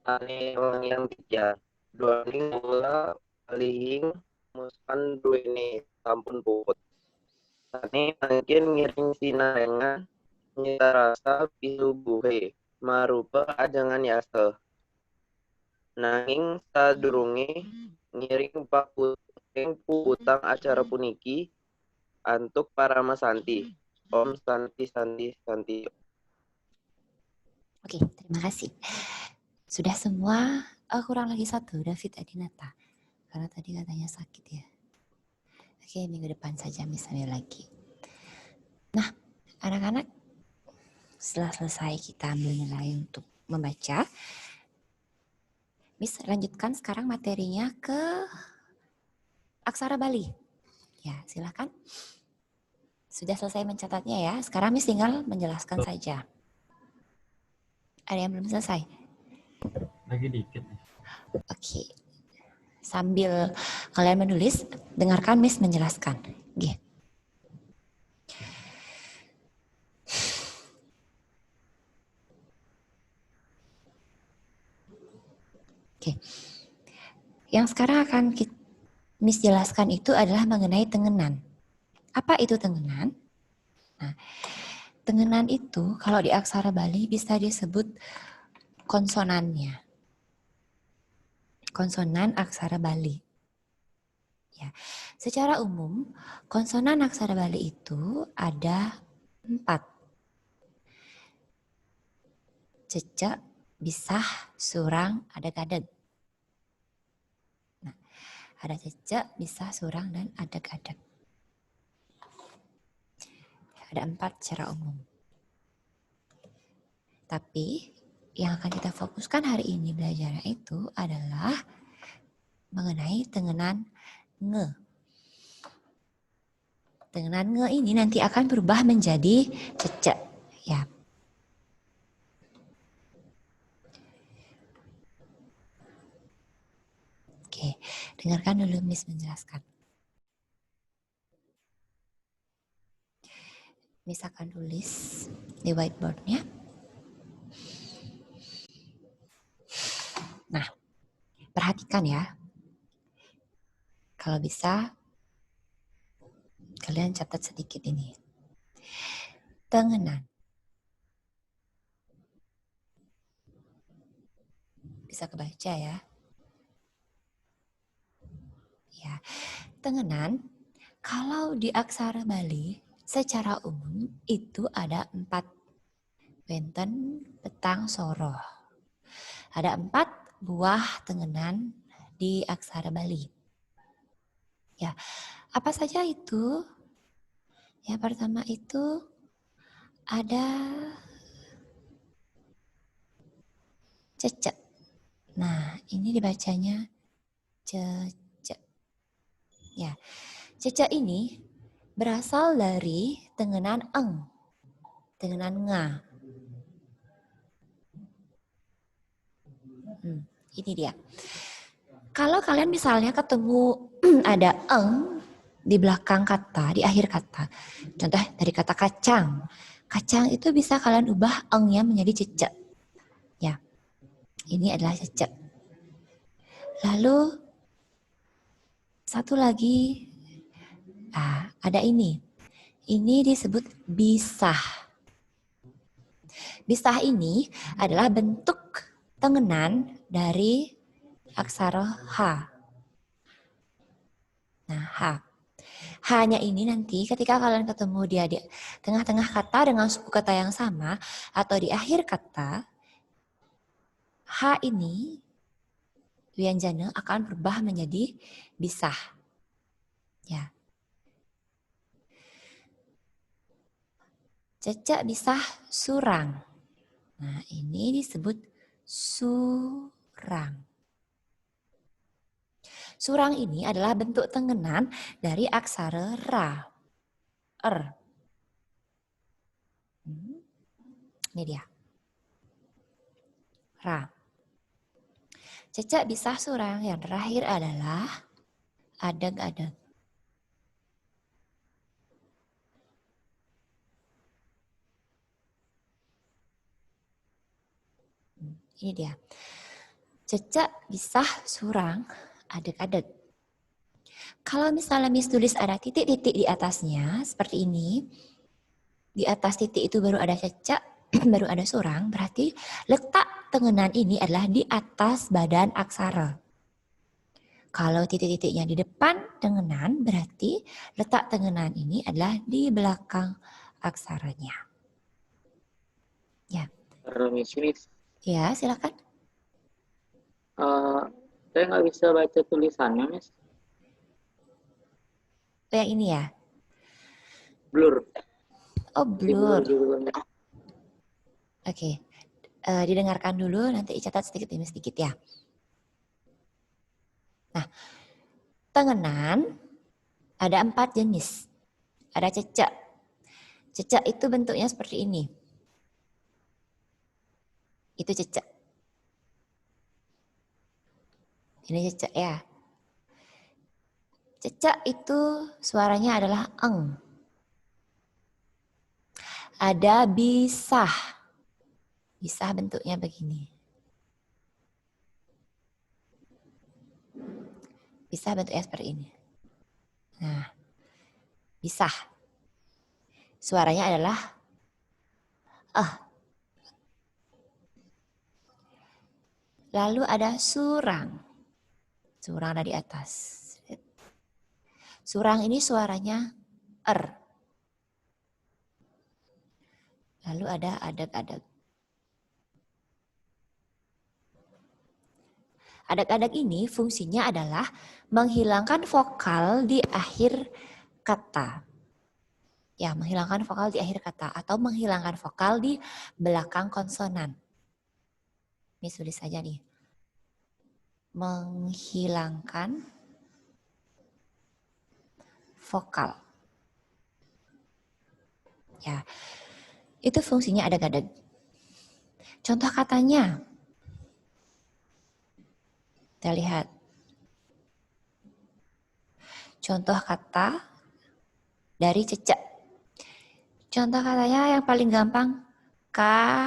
ane yang tiga dua mula lihing muskan duene sampun puput ane mungkin ngiring sinarengan nyita rasa pisu buhe marupa ajangan yasa nanging sadurunge ngiring puputang acara puniki antuk para masanti Om Santi Santi Santi. Oke, terima kasih. Sudah semua? Kurang lagi satu, David Adinata. Karena tadi katanya sakit ya. Oke, minggu depan saja misalnya lagi. Nah, anak-anak, setelah selesai kita ambil nilai untuk membaca, Miss lanjutkan sekarang materinya ke aksara Bali. Ya, silakan. Sudah selesai mencatatnya ya. Sekarang Miss tinggal menjelaskan saja. Ada yang belum selesai? Lagi dikit. Oke. Sambil kalian menulis, dengarkan Miss menjelaskan. Oke. Oke. Yang sekarang akan Miss jelaskan itu adalah mengenai tengenan. Apa itu tengenan? Nah, tengenan itu kalau di aksara Bali bisa disebut konsonannya. Konsonan aksara Bali. Ya. Secara umum, konsonan aksara Bali itu ada 4. Cecek, bisah, surang, ada gadeg. Nah, ada cecek, bisah, surang, dan ada gadeg. Ada 4 secara umum. Tapi yang akan kita fokuskan hari ini belajarnya itu adalah mengenai tengenan nge. Tengenan nge ini nanti akan berubah menjadi cecek. Ya. Oke, dengarkan dulu Miss menjelaskan. Miss akan tulis di whiteboard-nya. Nah, perhatikan ya. Kalau bisa, kalian catat sedikit ini. Tengenan. Bisa kebaca ya. Ya, tengenan, kalau di aksara Bali, secara umum itu ada 4. Benten, petang, soroh. Ada 4 buah tengenan di aksara Bali. Ya, apa saja itu? Yang pertama itu ada cecek. Nah, ini dibacanya cecek. Ya, cecek ini berasal dari tengenan eng, tengenan nga. Ini dia. Kalau kalian misalnya ketemu ada eng di belakang kata, di akhir kata. Contoh dari kata kacang. Kacang itu bisa kalian ubah engnya menjadi cecek. Ya. Ini adalah cecek. Lalu satu lagi ada ini. Ini disebut bisah. Bisah ini adalah bentuk tengenan dari aksara H. Nah, H. Hanya ini nanti ketika kalian ketemu dia di tengah-tengah kata dengan suku kata yang sama atau di akhir kata, H ini Wyanjana akan berubah menjadi bisah. Ya. Cecak bisah surang. Nah, ini disebut surang. Surang ini adalah bentuk tengenan dari aksara ra. Ini dia. Ra. Cecak bisah surang yang terakhir adalah adeg-adeg. Ini dia. Cecak bisah surang adeg-adeg. Kalau misalnya Miss tulis ada titik-titik di atasnya seperti ini, di atas titik itu baru ada cecak, baru ada surang, berarti letak tengenan ini adalah di atas badan aksara. Kalau titik-titiknya di depan tengenan, berarti letak tengenan ini adalah di belakang aksaranya. Ya. Miss. Ya, silakan. Saya nggak bisa baca tulisannya, Miss. Yang ini ya? Blur. Oh, blur. Blur. Oke. Didengarkan dulu, nanti dicatat sedikit demi sedikit ya. Nah, tengenan ada 4 jenis. Ada cecak. Cecak itu bentuknya seperti ini. Itu cecak. Ini cecak ya. Cecak itu suaranya adalah eng. Ada bisah. Bisah bentuknya begini. Bisah bentuknya seperti ini. Nah, bisah. Suaranya adalah Lalu ada surang. Surang ada di atas. Surang ini suaranya Lalu ada adeg-adeg. Adeg-adeg ini fungsinya adalah menghilangkan vokal di akhir kata. Ya, menghilangkan vokal di akhir kata atau menghilangkan vokal di belakang konsonan. Ini tulis saja nih. Menghilangkan vokal. Ya, itu fungsinya adeg-adeg. Contoh katanya. Kita lihat. Contoh kata dari cecak. Contoh katanya yang paling gampang. Kacang.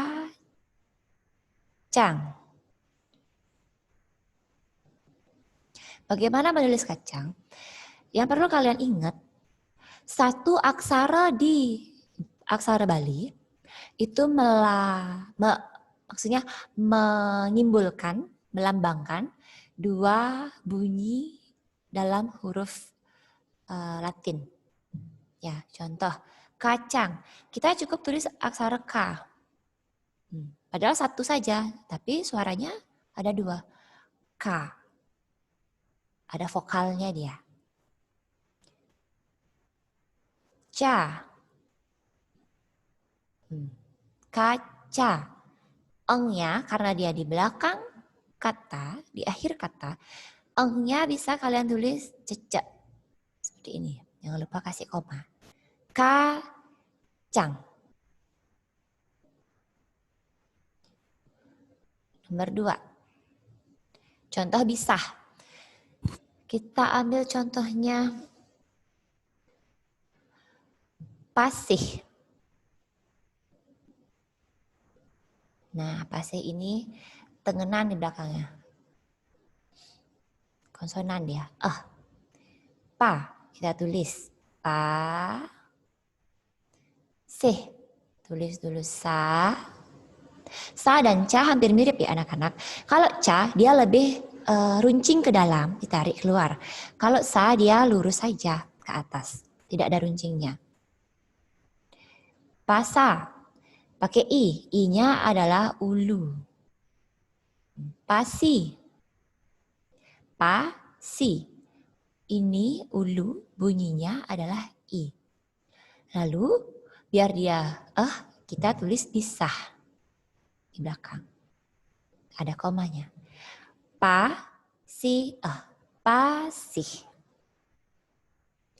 Bagaimana menulis kacang? Yang perlu kalian ingat, satu aksara di aksara Bali itu maksudnya menyimpulkan, melambangkan 2 bunyi dalam huruf Latin. Ya, contoh kacang. Kita cukup tulis aksara K. Padahal 1 saja, tapi suaranya ada 2. K. Ada vokalnya dia. Ca. Kaca. Engnya karena dia di belakang kata, di akhir kata, engnya bisa kalian tulis cecak. Seperti ini. Jangan lupa kasih koma. Kacang. Nomor 2. Contoh bisah. Kita ambil contohnya pasih. Nah, pasih ini tengenan di belakangnya. Konsonan dia. Pa. Kita tulis. Pa. Sih. Tulis dulu sa. Sa dan ca hampir mirip ya anak-anak. Kalau ca dia lebih runcing ke dalam, ditarik keluar. Kalau sa dia lurus saja ke atas. tidak ada runcingnya. Pasa, pakai i, i-nya adalah ulu. Pasi, pasi, ini ulu, bunyinya adalah i. Lalu biar dia kita tulis isah di belakang. Ada komanya. Pasih.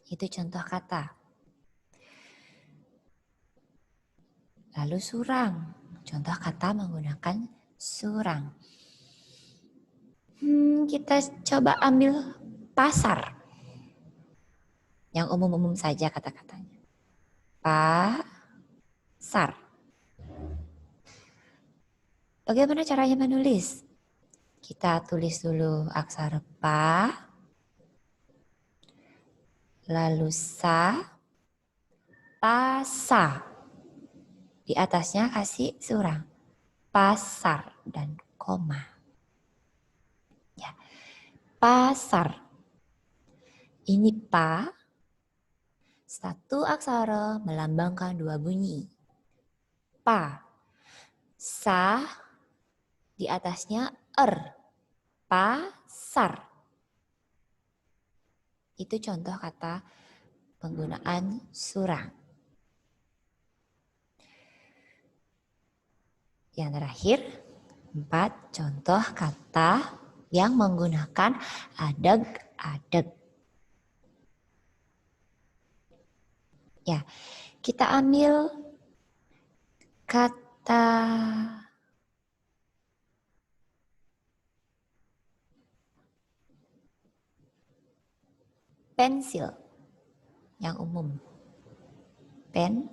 Itu contoh kata. Lalu surang. Contoh kata menggunakan surang. Kita coba ambil pasar. Yang umum-umum saja kata-katanya. Pasar. Bagaimana caranya menulis? Kita tulis dulu aksara pa, lalu sa, pasa. Di atasnya kasih surang. Pasar dan koma. Ya. Pasar. Ini pa, satu aksara melambangkan dua bunyi. Pa. Sa, di atasnya pasar. Itu contoh kata penggunaan surang. Yang terakhir, 4 contoh kata yang menggunakan adeg-adeg. Ya, kita ambil kata pensil yang umum. Pensil.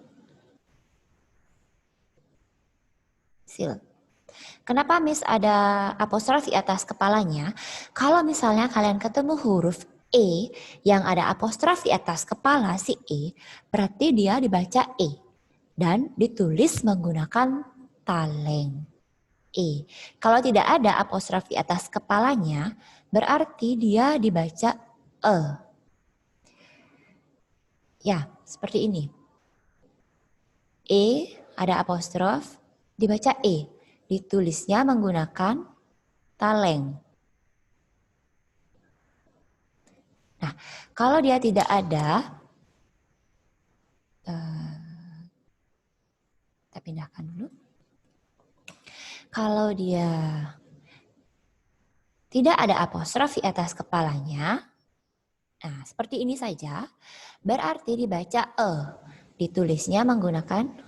Kenapa Miss ada apostrof di atas kepalanya? Kalau misalnya kalian ketemu huruf E yang ada apostrof di atas kepala si E, berarti dia dibaca E dan ditulis menggunakan taleng. E. Kalau tidak ada apostrof di atas kepalanya, berarti dia dibaca E. Ya, seperti ini. E ada apostrof, dibaca E. Ditulisnya menggunakan taleng. Nah, kalau dia tidak ada, kita pindahkan dulu. Kalau dia tidak ada apostrof di atas kepalanya, nah seperti ini saja, berarti dibaca E. Ditulisnya menggunakan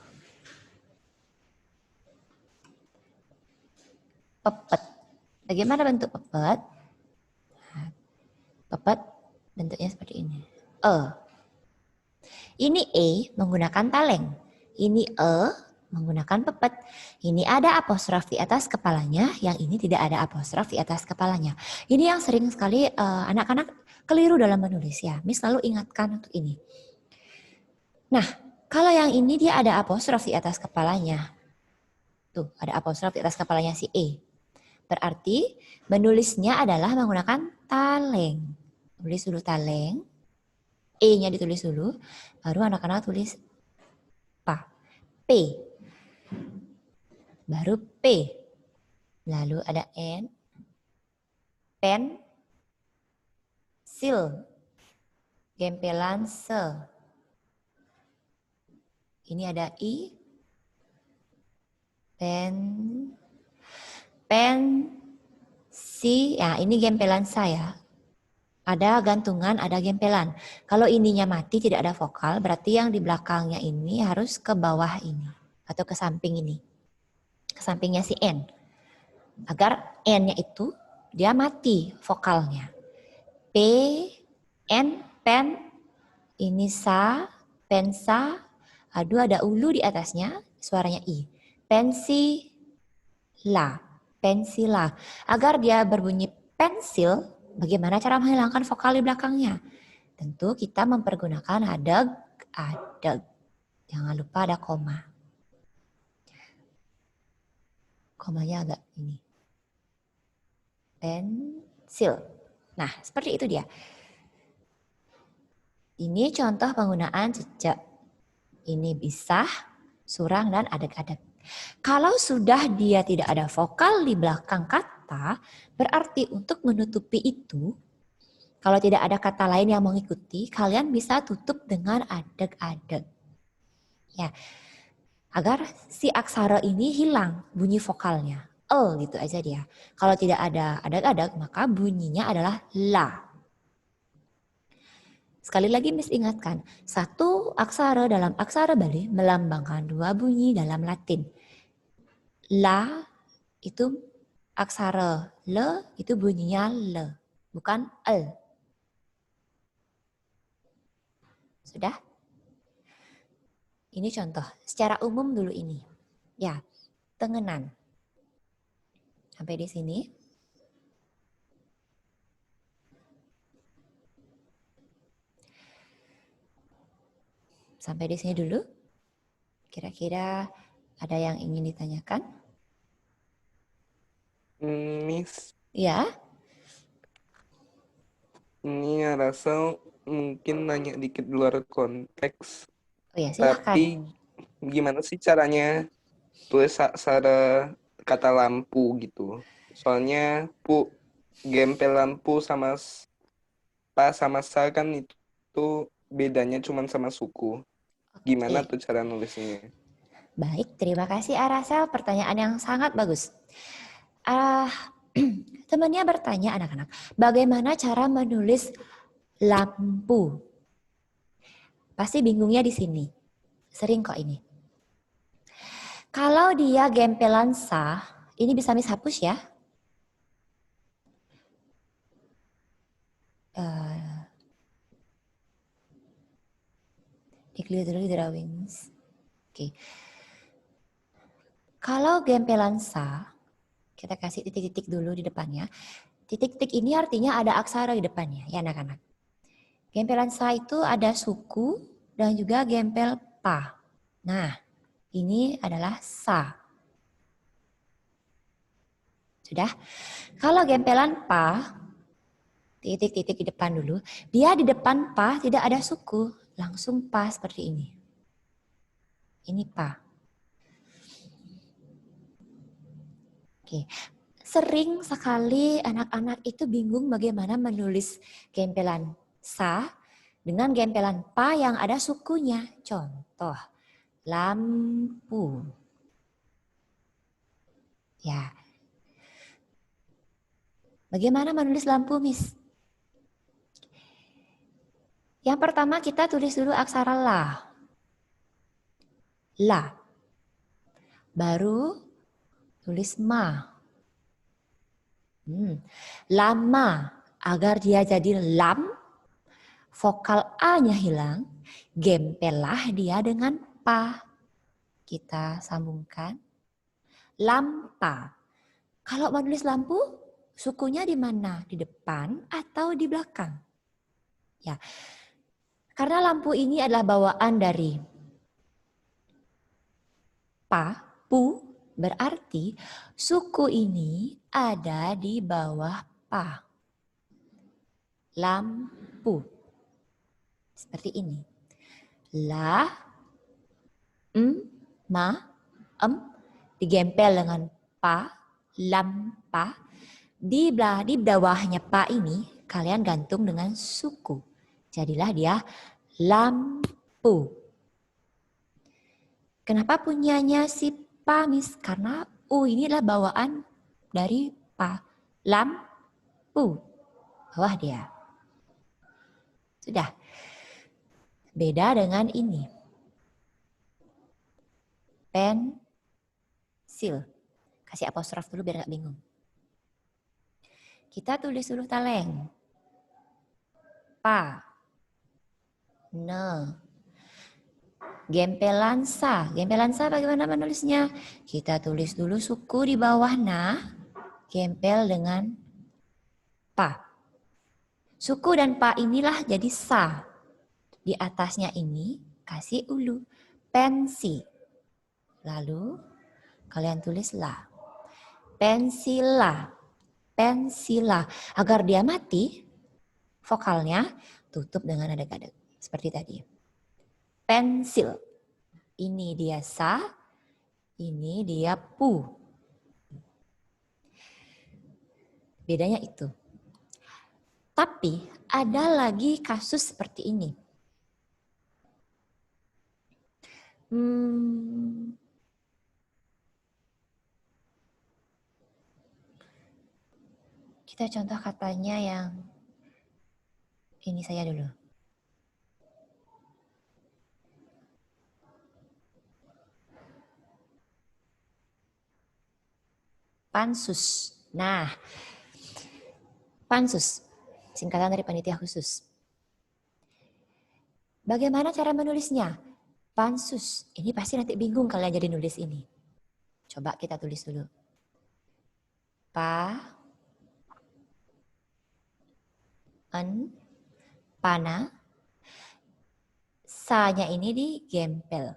pepet. Bagaimana bentuk pepet? Nah, pepet bentuknya seperti ini. E. Ini E menggunakan taleng. Ini E menggunakan pepet. Ini ada apostrof di atas kepalanya, yang ini tidak ada apostrof di atas kepalanya. Ini yang sering sekali anak-anak keliru dalam menulis ya. Miss selalu ingatkan untuk ini. Nah, kalau yang ini dia ada apostrof di atas kepalanya. Tuh, ada apostrof di atas kepalanya si E. Berarti menulisnya adalah menggunakan taleng. Tulis dulu taleng. E-nya ditulis dulu. Baru anak-anak tulis pa. P. Baru P. Lalu ada N. Pen. Sil. Gempelan se. Ini ada I. Si, ya ini gempelan saya. Ada gantungan, ada gempelan. Kalau ininya mati, tidak ada vokal, berarti yang di belakangnya ini harus ke bawah ini. Atau ke samping ini. Ke sampingnya si N. Agar N-nya itu, dia mati vokalnya. P, N, pen, ini sa, pensa, aduh ada ulu di atasnya, suaranya I. Pensila. Pensila. Agar dia berbunyi pensil, bagaimana cara menghilangkan vokal di belakangnya? Tentu kita mempergunakan adeg-adeg. Jangan lupa ada koma. Komanya agak ini. Pensil. Nah, seperti itu dia. Ini contoh penggunaan jejak. Ini bisah, surang, dan adeg-adeg. Kalau sudah dia tidak ada vokal di belakang kata, berarti untuk menutupi itu, kalau tidak ada kata lain yang mengikuti, kalian bisa tutup dengan adeg-adeg. Ya, agar si aksara ini hilang bunyi vokalnya. Gitu aja dia. Kalau tidak ada adeg-adeg, maka bunyinya adalah la. Sekali lagi Miss ingatkan, satu aksara dalam aksara Bali melambangkan dua bunyi dalam Latin. La itu aksara, le itu bunyinya le, bukan el. Sudah? Ini contoh, secara umum dulu ini. Ya, tengenan. Sampai di sini. Sampai di sini dulu. Kira-kira ada yang ingin ditanyakan? Miss, Ya. ini rasa mungkin nanya dikit luar konteks. Oh ya, silakan. Tapi gimana sih caranya tulis aksara kata lampu gitu? Soalnya gempel lampu sama pa sama sa kan itu bedanya cuma sama suku. Gimana tuh cara nulisnya? Baik, terima kasih Arasel. Pertanyaan yang sangat bagus. Temannya bertanya anak-anak, bagaimana cara menulis lampu? Pasti bingungnya di sini. Sering kok ini. Kalau dia gempelan sa, ini bisa Miss hapus ya. Clearly drawings. Oke. Kalau gempelan sa, kita kasih titik-titik dulu di depannya. Titik-titik ini artinya ada aksara di depannya, ya anak-anak. Gempelan sa itu ada suku dan juga gempel pa. Nah, ini adalah sa. Sudah? Kalau gempelan pa, titik-titik di depan dulu. Dia di depan pa tidak ada suku, langsung pa seperti ini. Ini pa. Oke. Sering sekali anak-anak itu bingung bagaimana menulis gempelan sa dengan gempelan pa yang ada sukunya. Contoh, lampu. Ya. Bagaimana menulis lampu, Miss? Yang pertama kita tulis dulu aksara la. La. Baru tulis ma. Lama. Agar dia jadi lam, vokal A-nya hilang, gempelah dia dengan pa. Kita sambungkan. Lampa. Kalau menulis lampu, sukunya di mana? Di depan atau di belakang? Ya. Karena lampu ini adalah bawaan dari pa, pu, berarti suku ini ada di bawah pa. Lampu. Seperti ini. La, ma, digempel dengan pa, lampa. Di bawahnya pa ini kalian gantung dengan suku. Jadilah dia lampu. Kenapa punyanya si pa, Miss? Karena u ini adalah bawaan dari pa. Lampu. Bawah dia. Sudah. Beda dengan ini. Pensil. Kasih apostrof dulu biar gak bingung. Kita tulis dulu taleng. Pa. Ne. Gempelan sa. Gempelan sa bagaimana menulisnya? Kita tulis dulu suku di bawah na. Gempel dengan pa. Suku dan pa inilah jadi sa. Di atasnya ini kasih ulu. Pensi. Lalu kalian tulis la. Pensila. Pensila. Agar dia mati, vokalnya tutup dengan adeg-adeg. Seperti tadi. Pensil. Ini dia sa, ini dia pu. Bedanya itu. Tapi ada lagi kasus seperti ini. Kita contoh katanya yang ini saya dulu. Pansus. Nah, pansus, singkatan dari panitia khusus. Bagaimana cara menulisnya? Pansus. Ini pasti nanti bingung kalian jadi nulis ini. Coba kita tulis dulu. Pana. Sa-nya ini digempel.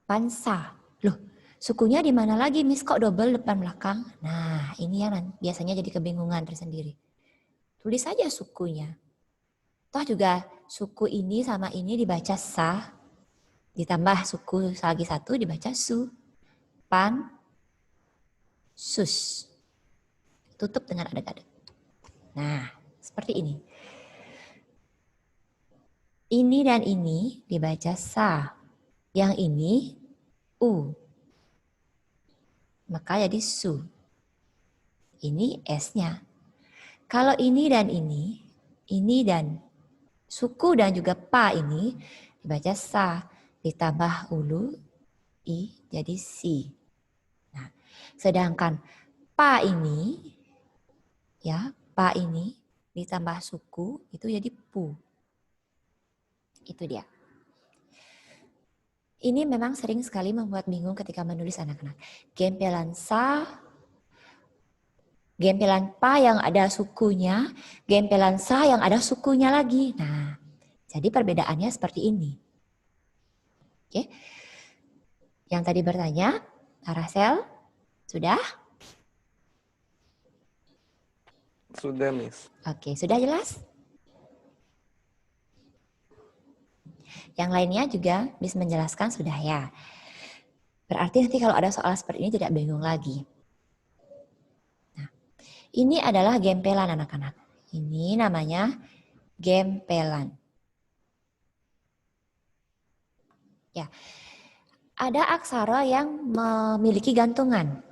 Pansa. Loh, sukunya di mana lagi, Miss? Kok double depan belakang? Nah, ini yang biasanya jadi kebingungan tersendiri. Tulis saja sukunya. Toh juga suku ini sama ini dibaca sa, ditambah suku lagi satu dibaca su. Sus. Tutup dengan adeg-adeg. Nah, seperti ini. Ini dan ini dibaca sa. Yang ini u. Maka jadi su. Ini S-nya. Kalau ini dan ini dan suku dan juga pa ini dibaca sa. Ditambah ulu, i jadi si. Nah, sedangkan pa ini, ya, pa ini ditambah suku itu jadi pu. Itu dia. Ini memang sering sekali membuat bingung ketika menulis anak-anak. Gempelan sa, gempelan pa yang ada sukunya, gempelan sa yang ada sukunya lagi. Nah, jadi perbedaannya seperti ini. Oke. Yang tadi bertanya, Aracel, sudah? Sudah, Miss. Oke, sudah jelas? Yang lainnya juga bisa menjelaskan sudah ya. Berarti nanti kalau ada soal seperti ini tidak bingung lagi. Nah, ini adalah gempelan anak-anak. Ini namanya gempelan. Ya, ada aksara yang memiliki gantungan.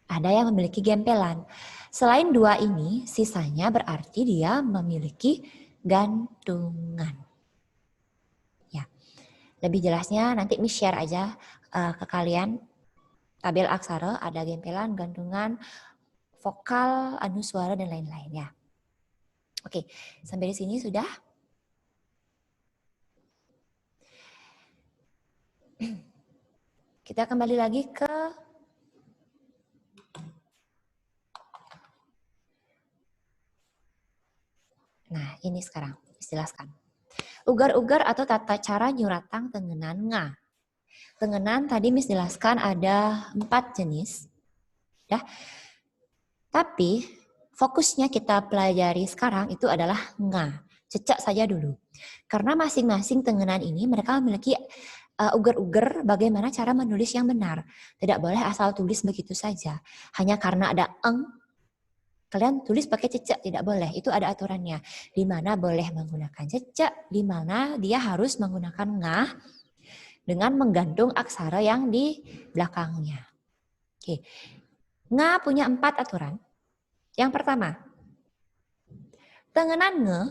Ada yang memiliki gempelan. Selain dua ini, sisanya berarti dia memiliki gantungan. Lebih jelasnya nanti Miss share aja ke kalian. Tabel aksara, ada gempelan, gantungan, vokal, anuswara, dan lain-lain ya. Oke, sampai di sini sudah? Kita kembali lagi ke nah, ini sekarang, jelaskan. Ugar-ugar atau tata cara nyuratang tengenan nga. Tengenan tadi Miss jelaskan ada 4 jenis. Ya. Tapi fokusnya kita pelajari sekarang itu adalah nga. Cecak saja dulu. Karena masing-masing tengenan ini mereka memiliki ugar-ugar bagaimana cara menulis yang benar. Tidak boleh asal tulis begitu saja. Hanya karena ada kalian tulis pakai cecak, tidak boleh. Itu ada aturannya. Di mana boleh menggunakan cecak, di mana dia harus menggunakan ngah dengan menggantung aksara yang di belakangnya. Oke. Ngah punya 4 aturan. Yang pertama, tengenan nge,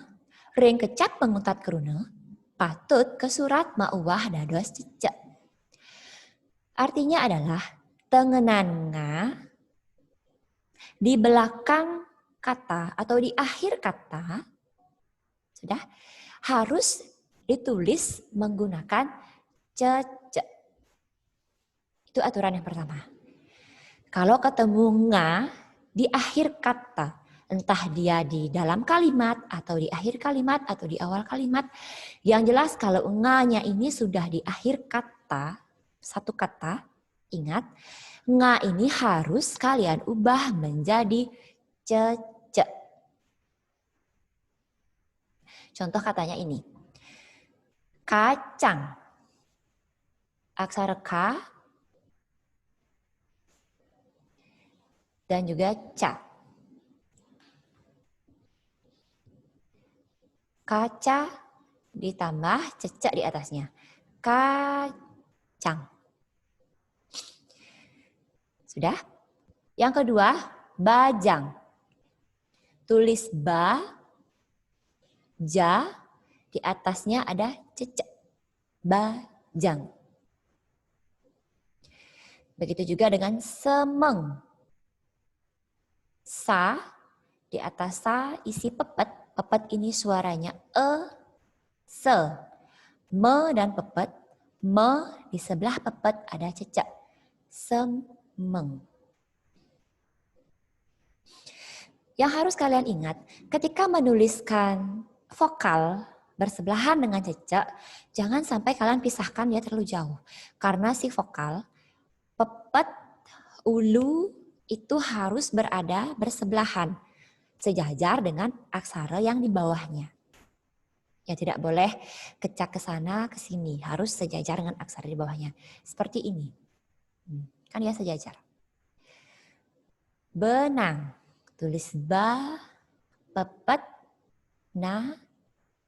ring kecap pengutat keruna, patut ke surat ma'uwah dados cecak. Artinya adalah tengenan ngah di belakang kata atau di akhir kata sudah harus ditulis menggunakan cecek. Itu aturan yang pertama. Kalau ketemu nga di akhir kata, entah dia di dalam kalimat atau di akhir kalimat atau di awal kalimat, yang jelas kalau nga-nya ini sudah di akhir kata, satu kata, ingat, nga ini harus kalian ubah menjadi cecek. Contoh katanya ini. Kacang. Aksara K dan juga ca. Kaca ditambah cecak di atasnya. Kacang. Sudah? Yang kedua, bajang. Tulis ba, ja, di atasnya ada cecak. Bajang. Begitu juga dengan semeng. Sa, di atas sa isi pepet. Pepet ini suaranya se. Me dan pepet. Me di sebelah pepet ada cecak. Semeng. Yang harus kalian ingat, ketika menuliskan vokal bersebelahan dengan cecak, jangan sampai kalian pisahkan dia terlalu jauh. Karena si vokal, pepet, ulu, itu harus berada bersebelahan. Sejajar dengan aksara yang di bawahnya. Ya tidak boleh kecak ke sana, ke sini. Harus sejajar dengan aksara di bawahnya. Seperti ini. Kan dia sejajar. Benang. Tulis ba, pepet, na,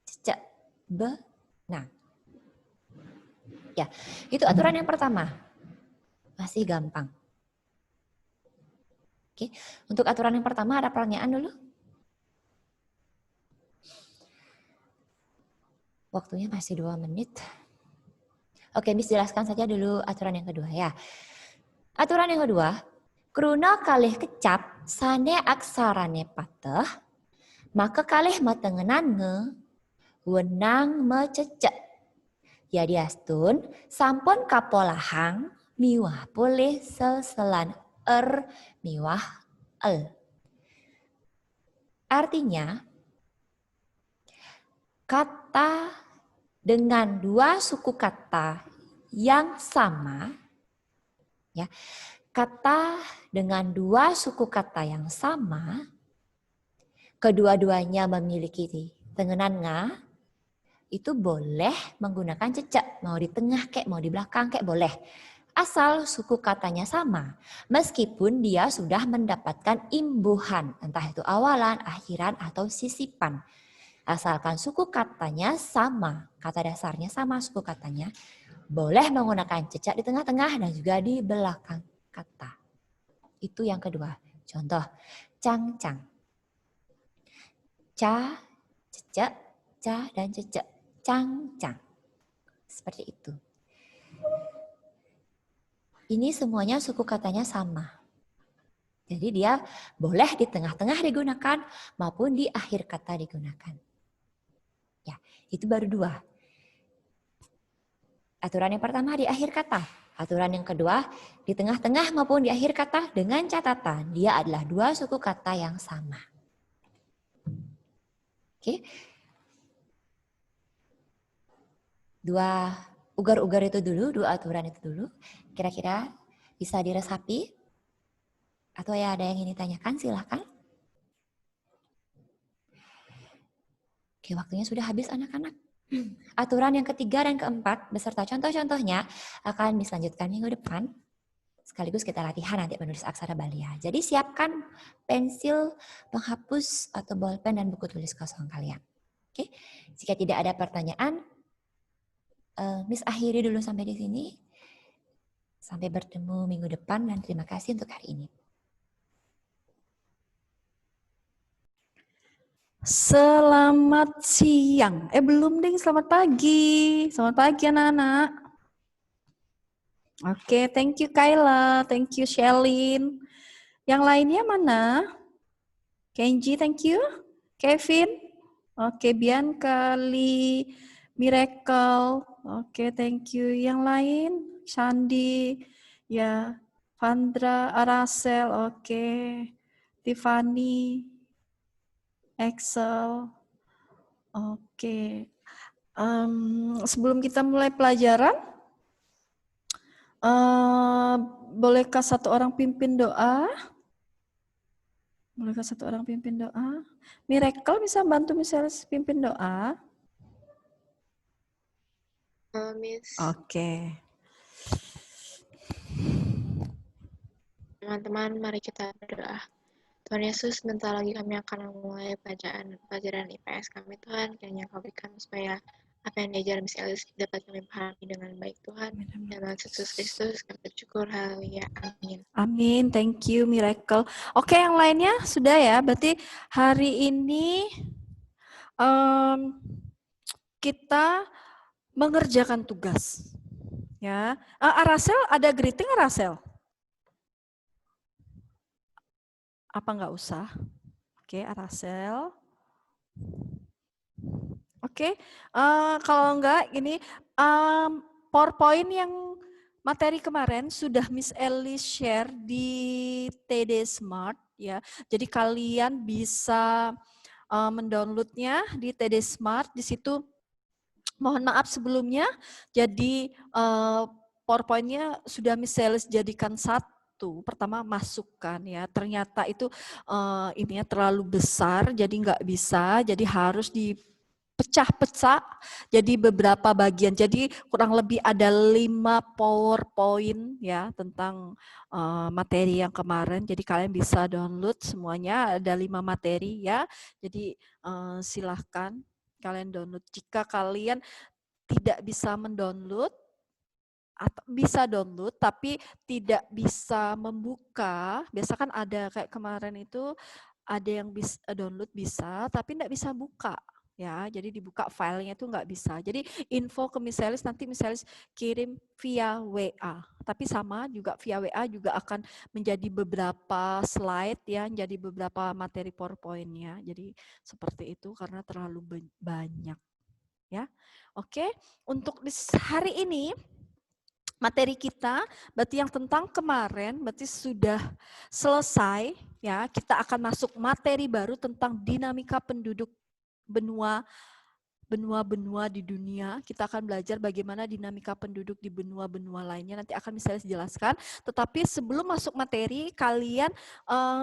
cecak, benang. Ya, itu aturan yang pertama. Masih gampang. Oke, untuk aturan yang pertama ada pertanyaan dulu. Waktunya masih 2 menit. Oke, Miss jelaskan saja dulu aturan yang kedua ya. Aturan yang kedua, kruna kalih kecap sane aksarane pateh, maka kalih matengenan nge, wenang mececek. Jadi astun, sampun kapolahang, miwah boleh seselan miwah el. Artinya, kata dengan 2 suku kata yang sama, ya, kata dengan 2 suku kata yang sama, kedua-duanya memiliki tengenan nga, itu boleh menggunakan cecak. Mau di tengah kek, mau di belakang kek, boleh. Asal suku katanya sama, meskipun dia sudah mendapatkan imbuhan, entah itu awalan, akhiran, atau sisipan. Asalkan suku katanya sama, kata dasarnya sama suku katanya, boleh menggunakan cecak di tengah-tengah dan juga di belakang kata. Itu yang kedua. Contoh, cang-cang. Ca, cecak, ca, dan cecak. Cang-cang. Seperti itu. Ini semuanya suku katanya sama. Jadi dia boleh di tengah-tengah digunakan maupun di akhir kata digunakan. Ya, itu baru 2. Aturan yang pertama di akhir kata. Aturan yang kedua di tengah-tengah maupun di akhir kata dengan catatan dia adalah 2 suku kata yang sama. Oke. 2 ugar-ugar itu dulu, 2 aturan itu dulu. Kira-kira bisa diresapi? Atau ya ada yang ingin ditanyakan? Silahkan. Oke, waktunya sudah habis anak-anak. Aturan yang ketiga dan keempat beserta contoh-contohnya akan diselanjutkan minggu depan. Sekaligus kita latihan nanti menulis aksara Balia. Jadi siapkan pensil, penghapus, atau bolpen dan buku tulis kosong kalian. Oke, jika tidak ada pertanyaan, Miss akhiri dulu sampai di sini. Sampai bertemu minggu depan dan terima kasih untuk hari ini. Selamat siang. Belum ding, selamat pagi. Selamat pagi anak-anak. Oke, thank you Kayla, thank you Shelin. Yang lainnya mana? Kenji, thank you. Kevin. Oke, Bianca, Lee, Miracle. Oke, thank you. Yang lain? Sandi, ya, Vandra, Aracel, oke. Tiffany, Excel, oke. Sebelum kita mulai pelajaran, bolehkah satu orang pimpin doa? Bolehkah satu orang pimpin doa? Miracle bisa bantu misalnya pimpin doa? Miss. Oke. Teman-teman, mari kita berdoa. Tuhan Yesus, sebentar lagi kami akan memulai pelajaran IPS kami, Tuhan. Kiranya Kau berikan supaya apa yang diajar Miss Elis dapat kami pahami dengan baik, Tuhan. Dalam Yesus Kristus, kami bersyukur. Haleluya. Amin. Amin, thank you Miracle. Oke, yang lainnya sudah ya. Berarti hari ini kita mengerjakan tugas. Ya, Aracel ada greeting Aracel? Apa nggak usah? Oke, Aracel. Oke, kalau enggak ini PowerPoint yang materi kemarin sudah Miss Ellis share di TD Smart ya. Jadi kalian bisa mendownloadnya di TD Smart. Di situ mohon maaf sebelumnya. Jadi PowerPoint-nya sudah Miss Ellis jadikan satu. Pertama masukkan ya. Ternyata itu ininya terlalu besar, jadi nggak bisa. Jadi harus dipecah-pecah jadi beberapa bagian. Jadi kurang lebih ada 5 PowerPoint ya tentang materi yang kemarin. Jadi kalian bisa download semuanya, ada 5 materi ya. Jadi silahkan kalian download. Jika kalian tidak bisa mendownload atau bisa download tapi tidak bisa membuka, biasa kan ada kayak kemarin itu ada yang bisa download bisa tapi tidak bisa buka ya, jadi dibuka filenya itu nggak bisa. Jadi info ke Miss Elis nanti Miss Elis kirim via WA, tapi sama juga via WA juga akan menjadi beberapa slide ya, menjadi beberapa materi PowerPoint-nya. Jadi seperti itu karena terlalu banyak ya. Oke, untuk hari ini materi kita berarti yang tentang kemarin berarti sudah selesai ya. Kita akan masuk materi baru tentang dinamika penduduk benua di dunia. Kita akan belajar bagaimana dinamika penduduk di benua-benua lainnya. Nanti akan misalnya dijelaskan. Tetapi sebelum masuk materi, kalian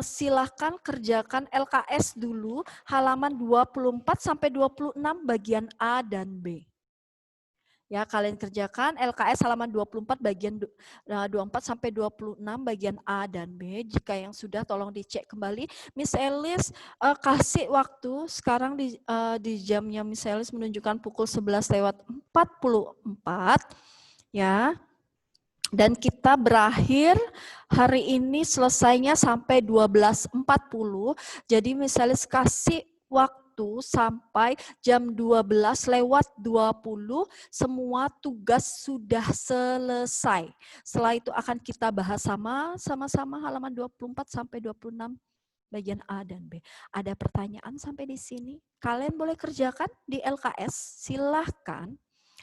silahkan kerjakan LKS dulu halaman 24 sampai 26 bagian A dan B. Ya, kalian kerjakan LKS halaman 24 bagian 24 sampai 26 bagian A dan B. Jika yang sudah tolong dicek kembali. Miss Elis kasih waktu sekarang di jamnya Miss Elis menunjukkan pukul 11:44 ya. Dan kita berakhir hari ini selesainya sampai 12:40. Jadi Miss Elis kasih waktu sampai jam 12:20 semua tugas sudah selesai. Setelah itu akan kita bahas sama-sama halaman 24 sampai 26 bagian A dan B. Ada pertanyaan sampai di sini? Kalian boleh kerjakan di LKS, silahkan.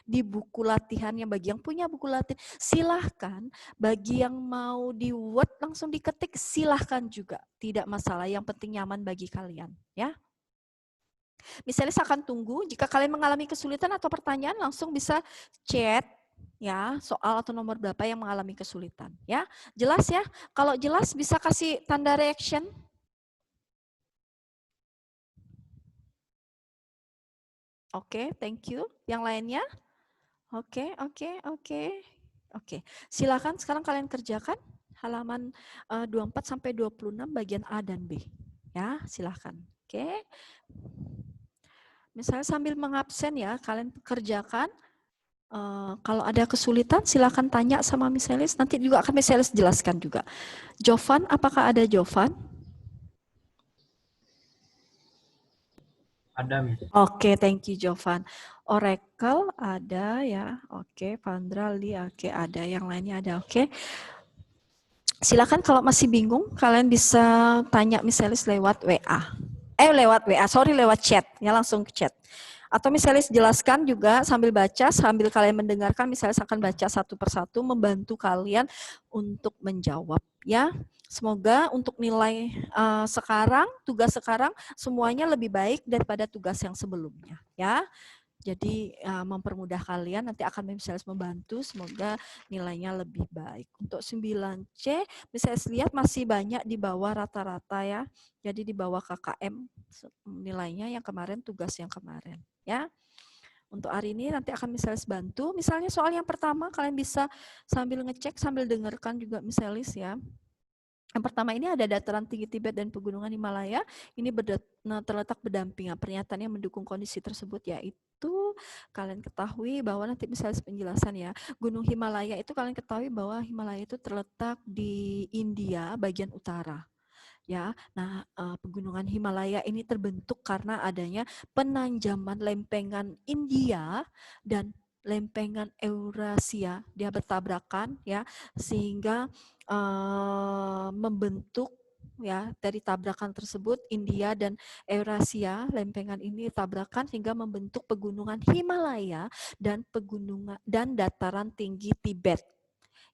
Di buku latihan yang bagi yang punya buku latihan, silahkan. Bagi yang mau di Word langsung diketik, silahkan juga. Tidak masalah, yang penting nyaman bagi kalian. Ya. Misalnya saya akan tunggu, jika kalian mengalami kesulitan atau pertanyaan langsung bisa chat ya, soal atau nomor berapa yang mengalami kesulitan ya. Jelas ya? Kalau jelas bisa kasih tanda reaction. Oke, thank you. Yang lainnya? Oke. Silakan sekarang kalian kerjakan halaman 24 sampai 26 bagian A dan B. Ya, silakan. Oke. Misalnya sambil mengabsen ya, kalian kerjakan. Kalau ada kesulitan, silakan tanya sama Miss Elis. Nanti juga akan Miss Elis jelaskan juga. Jovan, apakah ada Jovan? Ada, Miss. Oke, thank you Jovan. Oracle ada ya. Oke, Vandra, Li, oke ada. Yang lainnya ada, oke. Silakan kalau masih bingung, kalian bisa tanya Miss Elis lewat WA. Lewat chat, ya langsung ke chat. Atau misalnya jelaskan juga sambil baca, sambil kalian mendengarkan, misalnya akan baca satu persatu, membantu kalian untuk menjawab. Ya, semoga untuk nilai tugas sekarang semuanya lebih baik daripada tugas yang sebelumnya. Ya, Jadi mempermudah kalian, nanti akan Miss Elis membantu, semoga nilainya lebih baik. Untuk 9C, Miss Elis lihat masih banyak di bawah rata-rata ya. Jadi di bawah KKM nilainya yang kemarin, tugas yang kemarin ya. Untuk hari ini nanti akan Miss Elis bantu. Misalnya soal yang pertama kalian bisa sambil ngecek, sambil dengarkan juga Miss Elis ya. Yang pertama ini ada dataran tinggi Tibet dan pegunungan Himalaya. Ini terletak berdampingan. Pernyataan yang mendukung kondisi tersebut yaitu kalian ketahui bahwa nanti misalnya penjelasan ya. Gunung Himalaya itu kalian ketahui bahwa Himalaya itu terletak di India bagian utara. Ya, nah pegunungan Himalaya ini terbentuk karena adanya penanjaman lempengan India dan lempengan Eurasia, dia bertabrakan ya, sehingga membentuk ya dari tabrakan tersebut India dan Eurasia, lempengan ini tabrakan hingga membentuk pegunungan Himalaya dan dataran tinggi Tibet.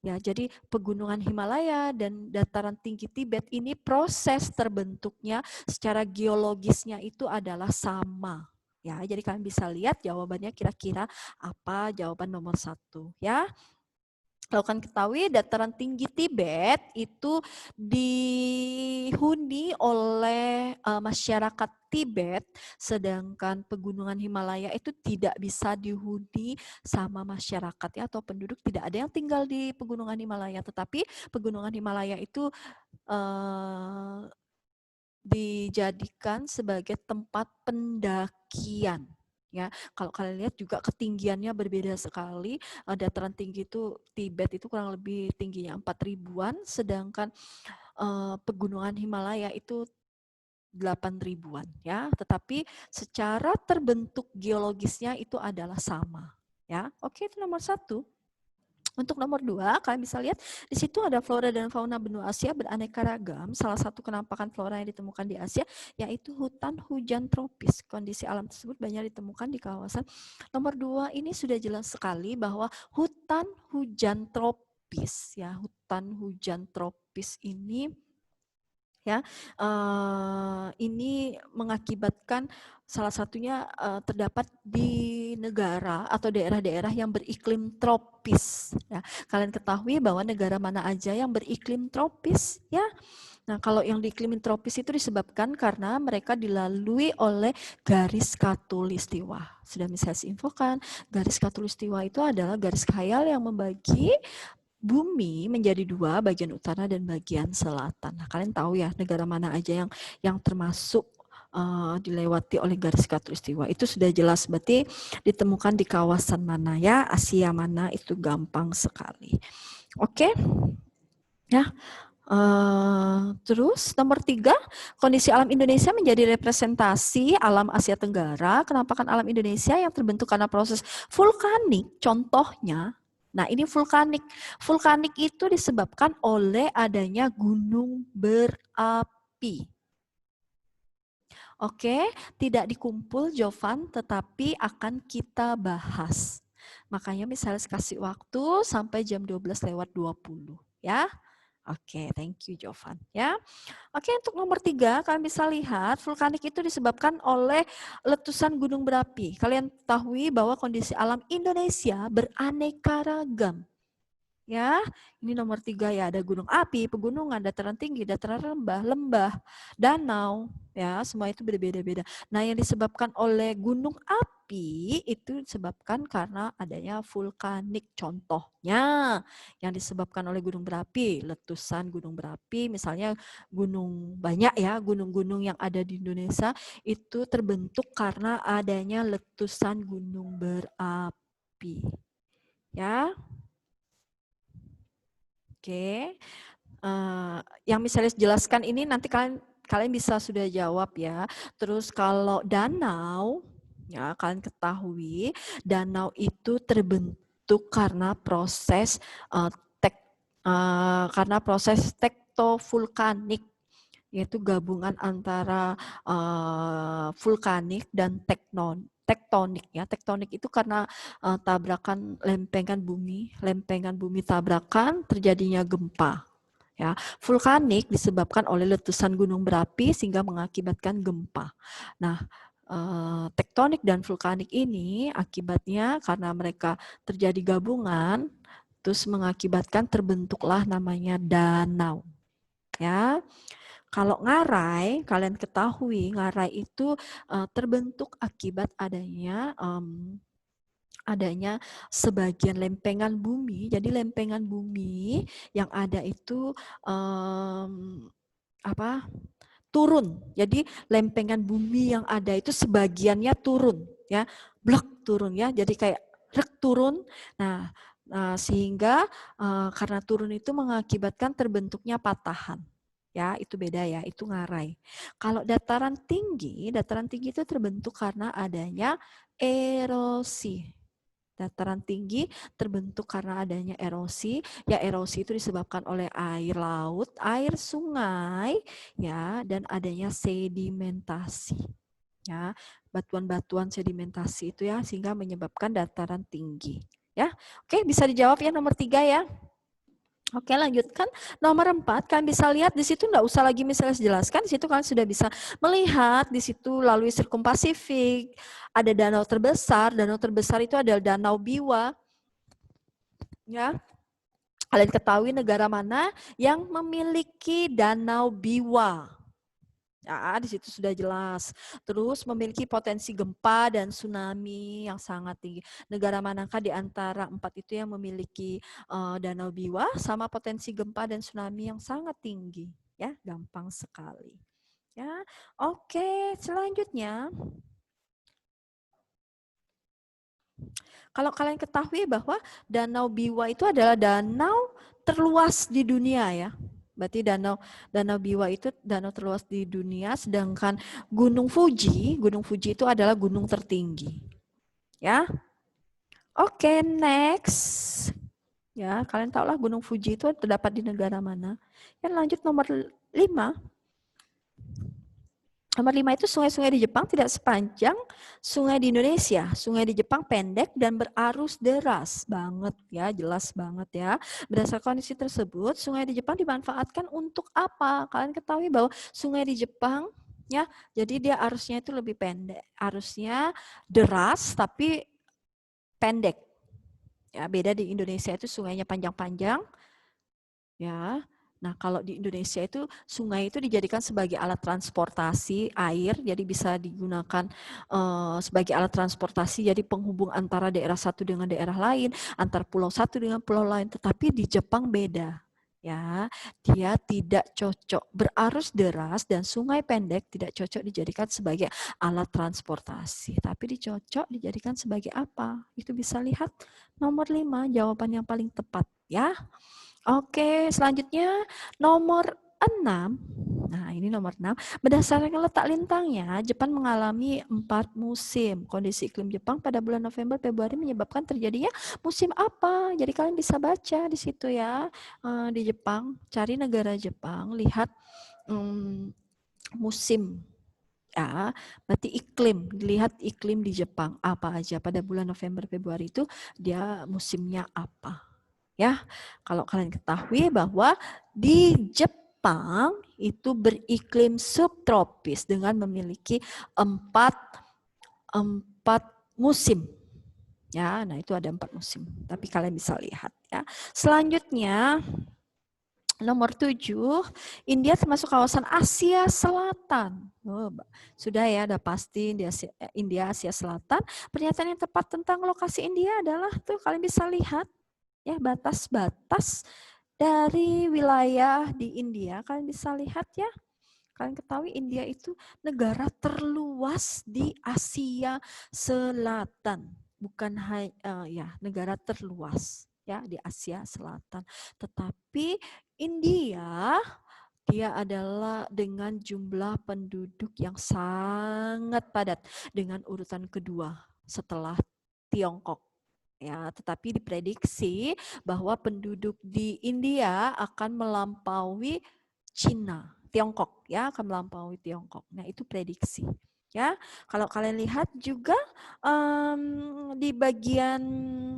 Ya, jadi pegunungan Himalaya dan dataran tinggi Tibet ini proses terbentuknya secara geologisnya itu adalah sama. Ya, jadi kalian bisa lihat jawabannya kira-kira apa jawaban nomor 1 ya. Kalau kan ketahui dataran tinggi Tibet itu dihuni oleh masyarakat Tibet, sedangkan pegunungan Himalaya itu tidak bisa dihuni sama masyarakat ya, atau penduduk, tidak ada yang tinggal di pegunungan Himalaya, tetapi pegunungan Himalaya itu dijadikan sebagai tempat pendakian. Ya, kalau kalian lihat juga ketinggiannya berbeda sekali. Dataran tinggi itu Tibet itu kurang lebih tingginya 4.000-an, sedangkan pegunungan Himalaya itu 8.000-an ya. Tetapi secara terbentuk geologisnya itu adalah sama. Ya, oke, itu nomor 1. Untuk nomor 2, kalian bisa lihat di situ ada flora dan fauna benua Asia beraneka ragam. Salah satu kenampakan flora yang ditemukan di Asia yaitu hutan hujan tropis. Kondisi alam tersebut banyak ditemukan di kawasan. Nomor 2 ini sudah jelas sekali bahwa hutan hujan tropis ya, hutan hujan tropis ini ya, ini mengakibatkan salah satunya terdapat di negara atau daerah-daerah yang beriklim tropis. Ya. Kalian ketahui bahwa negara mana aja yang beriklim tropis ya. Nah, kalau yang diiklim tropis itu disebabkan karena mereka dilalui oleh garis khatulistiwa. Sudah saya infokan, garis khatulistiwa itu adalah garis khayal yang membagi bumi menjadi 2, bagian utara dan bagian selatan. Nah, kalian tahu ya negara mana aja yang termasuk dilewati oleh garis khatulistiwa. Itu sudah jelas, berarti ditemukan di kawasan mana ya, Asia mana, itu gampang sekali. Oke, ya. Terus nomor 3, kondisi alam Indonesia menjadi representasi alam Asia Tenggara. Kenampakan alam Indonesia yang terbentuk karena proses vulkanik, contohnya. Nah, ini vulkanik. Vulkanik itu disebabkan oleh adanya gunung berapi. Oke, tidak dikumpul Jovan, tetapi akan kita bahas. Makanya misalnya kasih waktu sampai jam 12:20 ya. Oke, thank you Jovan ya. Oke, untuk nomor 3 kalian bisa lihat vulkanik itu disebabkan oleh letusan gunung berapi. Kalian ketahui bahwa kondisi alam Indonesia beraneka ragam. Ya, ini nomor 3 ya, ada gunung api, pegunungan, dataran tinggi, dataran rendah, lembah, danau, ya, semua itu berbeda-beda. Nah, yang disebabkan oleh gunung api itu disebabkan karena adanya vulkanik. Contohnya, yang disebabkan oleh gunung berapi, letusan gunung berapi, misalnya gunung banyak ya, gunung-gunung yang ada di Indonesia itu terbentuk karena adanya letusan gunung berapi. Ya. Oke, yang misalnya jelaskan ini nanti kalian bisa sudah jawab ya. Terus kalau danau, ya kalian ketahui danau itu terbentuk karena proses tektovulkanik, yaitu gabungan antara vulkanik dan tektonik ya. Tektonik itu karena tabrakan lempengan bumi tabrakan terjadinya gempa. Ya, vulkanik disebabkan oleh letusan gunung berapi sehingga mengakibatkan gempa. Nah, tektonik dan vulkanik ini akibatnya karena mereka terjadi gabungan, terus mengakibatkan terbentuklah namanya danau. Ya, kalau ngarai, kalian ketahui ngarai itu terbentuk akibat adanya sebagian lempengan bumi. Jadi lempengan bumi yang ada itu turun. Jadi lempengan bumi yang ada itu sebagiannya turun, ya, blok turun ya. Jadi kayak rek turun. Nah, sehingga karena turun itu mengakibatkan terbentuknya patahan. Ya, itu beda ya, itu ngarai. Kalau dataran tinggi itu terbentuk karena adanya erosi. Dataran tinggi terbentuk karena adanya erosi. Ya, erosi itu disebabkan oleh air laut, air sungai, ya, dan adanya sedimentasi. Ya, batuan-batuan sedimentasi itu ya, sehingga menyebabkan dataran tinggi. Ya, oke, bisa dijawab ya nomor 3 ya. Oke, lanjutkan. Nomor 4, kalian bisa lihat di situ, nggak usah lagi misalnya jelaskan, di situ kalian sudah bisa melihat di situ lalui Sirkum Pasifik, ada danau terbesar itu adalah Danau Biwa. Ya. Kalian ketahui negara mana yang memiliki Danau Biwa? Ya, di situ sudah jelas. Terus memiliki potensi gempa dan tsunami yang sangat tinggi. Negara manakah di antara 4 itu yang memiliki Danau Biwa sama potensi gempa dan tsunami yang sangat tinggi? Ya, gampang sekali. Ya, oke. Selanjutnya, kalau kalian ketahui bahwa Danau Biwa itu adalah danau terluas di dunia ya. Berarti danau Biwa itu danau terluas di dunia, sedangkan Gunung Fuji itu adalah gunung tertinggi. Ya. Oke, next. Ya, kalian tahulah Gunung Fuji itu terdapat di negara mana. Ya, lanjut nomor 5. Nomor 5 itu sungai-sungai di Jepang tidak sepanjang sungai di Indonesia. Sungai di Jepang pendek dan berarus deras banget ya, jelas banget ya. Berdasarkan kondisi tersebut, sungai di Jepang dimanfaatkan untuk apa? Kalian ketahui bahwa sungai di Jepang ya, jadi dia arusnya itu lebih pendek. Arusnya deras tapi pendek. Ya, beda di Indonesia itu sungainya panjang-panjang. Ya. Nah, kalau di Indonesia itu sungai itu dijadikan sebagai alat transportasi air, jadi bisa digunakan sebagai alat transportasi, jadi penghubung antara daerah satu dengan daerah lain, antar pulau satu dengan pulau lain. Tetapi di Jepang beda, ya, dia tidak cocok, berarus deras dan sungai pendek tidak cocok dijadikan sebagai alat transportasi, tapi dijadikan sebagai apa? Itu bisa lihat nomor 5, jawaban yang paling tepat, ya. Oke, selanjutnya nomor 6. Nah, ini nomor 6. Berdasarkan letak lintangnya, Jepang mengalami 4 musim. Kondisi iklim Jepang pada bulan November, Februari menyebabkan terjadinya musim apa? Jadi kalian bisa baca di situ ya. Di Jepang, cari negara Jepang, lihat musim. Ya, berarti iklim. Dilihat iklim di Jepang apa aja pada bulan November, Februari itu dia musimnya apa. Ya, kalau kalian ketahui bahwa di Jepang itu beriklim subtropis dengan memiliki 4 musim. Ya, nah itu ada 4 musim. Tapi kalian bisa lihat ya. Selanjutnya nomor 7, India termasuk kawasan Asia Selatan. Oh, sudah ya, udah pasti India Asia Selatan. Pernyataan yang tepat tentang lokasi India adalah tuh kalian bisa lihat. Ya, batas-batas dari wilayah di India, kalian bisa lihat ya. Kalian ketahui India itu negara terluas di Asia Selatan, bukan ya, negara terluas ya di Asia Selatan. Tetapi India dia adalah dengan jumlah penduduk yang sangat padat dengan urutan kedua setelah Tiongkok. Ya, tetapi diprediksi bahwa penduduk di India akan melampaui Cina, Tiongkok ya, akan melampaui Tiongkok. Nah, itu prediksi. Ya, kalau kalian lihat juga di bagian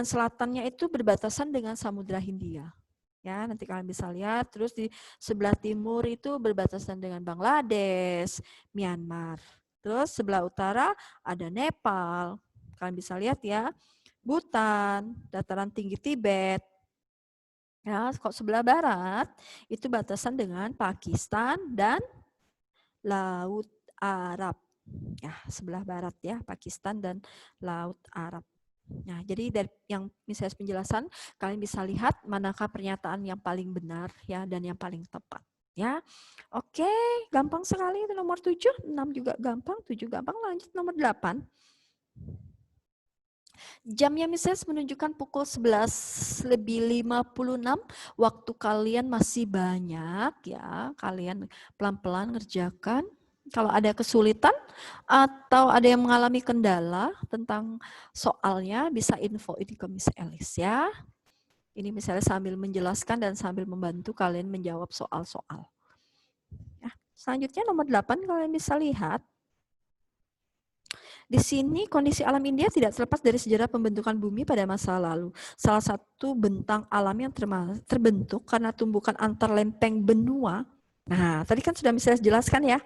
selatannya itu berbatasan dengan Samudra Hindia. Ya, nanti kalian bisa lihat. Terus di sebelah timur itu berbatasan dengan Bangladesh, Myanmar. Terus sebelah utara ada Nepal. Kalian bisa lihat ya. Bhutan, dataran tinggi Tibet. Ya, kok sebelah barat itu batasan dengan Pakistan dan Laut Arab. Ya, sebelah barat ya, Pakistan dan Laut Arab. Nah, jadi dari yang misalnya penjelasan, kalian bisa lihat manakah pernyataan yang paling benar ya dan yang paling tepat. Ya, oke, gampang sekali itu nomor 7, 6 juga gampang, 7 gampang. Lanjut nomor 8. Jamnya misalnya menunjukkan pukul 11:56, waktu kalian masih banyak ya, kalian pelan-pelan ngerjakan. Kalau ada kesulitan atau ada yang mengalami kendala tentang soalnya, bisa info ini ke Miss Elis ya. Ini misalnya sambil menjelaskan dan sambil membantu kalian menjawab soal-soal. Ya, selanjutnya nomor 8 kalian bisa lihat. Di sini kondisi alam India tidak terlepas dari sejarah pembentukan bumi pada masa lalu. Salah satu bentang alam yang terbentuk karena tumbukan antar lempeng benua. Nah, tadi kan sudah bisa jelaskan ya.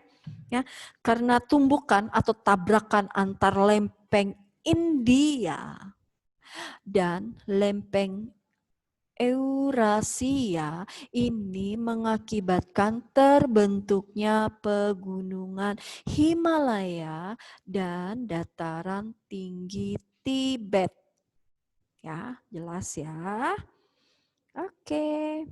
Ya, karena tumbukan atau tabrakan antar lempeng India dan lempeng Eurasia ini mengakibatkan terbentuknya pegunungan Himalaya dan dataran tinggi Tibet. Ya, jelas ya. Oke.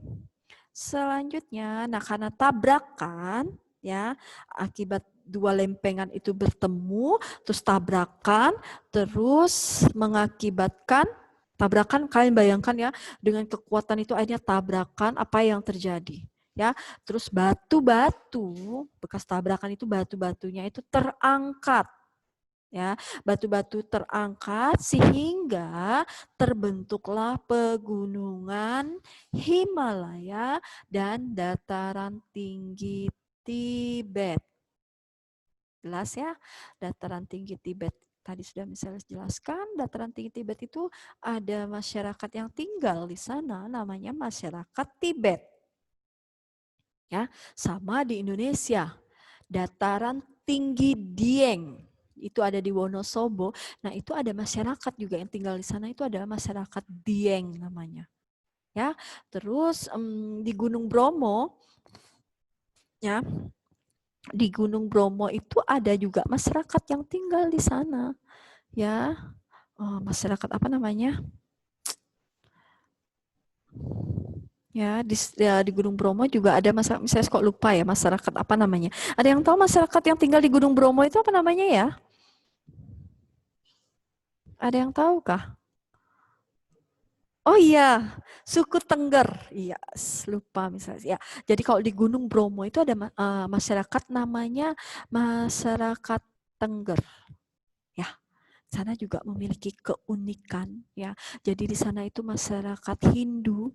Selanjutnya, nah karena tabrakan ya, akibat dua lempengan itu bertemu, terus tabrakan, terus mengakibatkan tabrakan, kalian bayangkan ya, dengan kekuatan itu akhirnya tabrakan, apa yang terjadi? Ya, terus batu-batu, bekas tabrakan itu batu-batunya itu terangkat. Ya, batu-batu terangkat sehingga terbentuklah pegunungan Himalaya dan dataran tinggi Tibet. Jelas ya, dataran tinggi Tibet. Tadi sudah misalnya jelaskan, dataran tinggi Tibet itu ada masyarakat yang tinggal di sana, namanya masyarakat Tibet. Ya, sama di Indonesia, dataran tinggi Dieng itu ada di Wonosobo. Nah, itu ada masyarakat juga yang tinggal di sana, itu adalah masyarakat Dieng namanya. Ya, terus di Gunung Bromo, ya. Di Gunung Bromo itu ada juga masyarakat yang tinggal di sana, ya, masyarakat apa namanya? Ya, di Gunung Bromo juga ada masyarakat, misalnya kok lupa ya masyarakat apa namanya? Ada yang tahu masyarakat yang tinggal di Gunung Bromo itu apa namanya ya? Ada yang tahu kah? Oh iya, suku Tengger. Iya, lupa misalnya. Ya, jadi kalau di Gunung Bromo itu ada masyarakat namanya masyarakat Tengger. Ya, sana juga memiliki keunikan ya. Jadi di sana itu masyarakat Hindu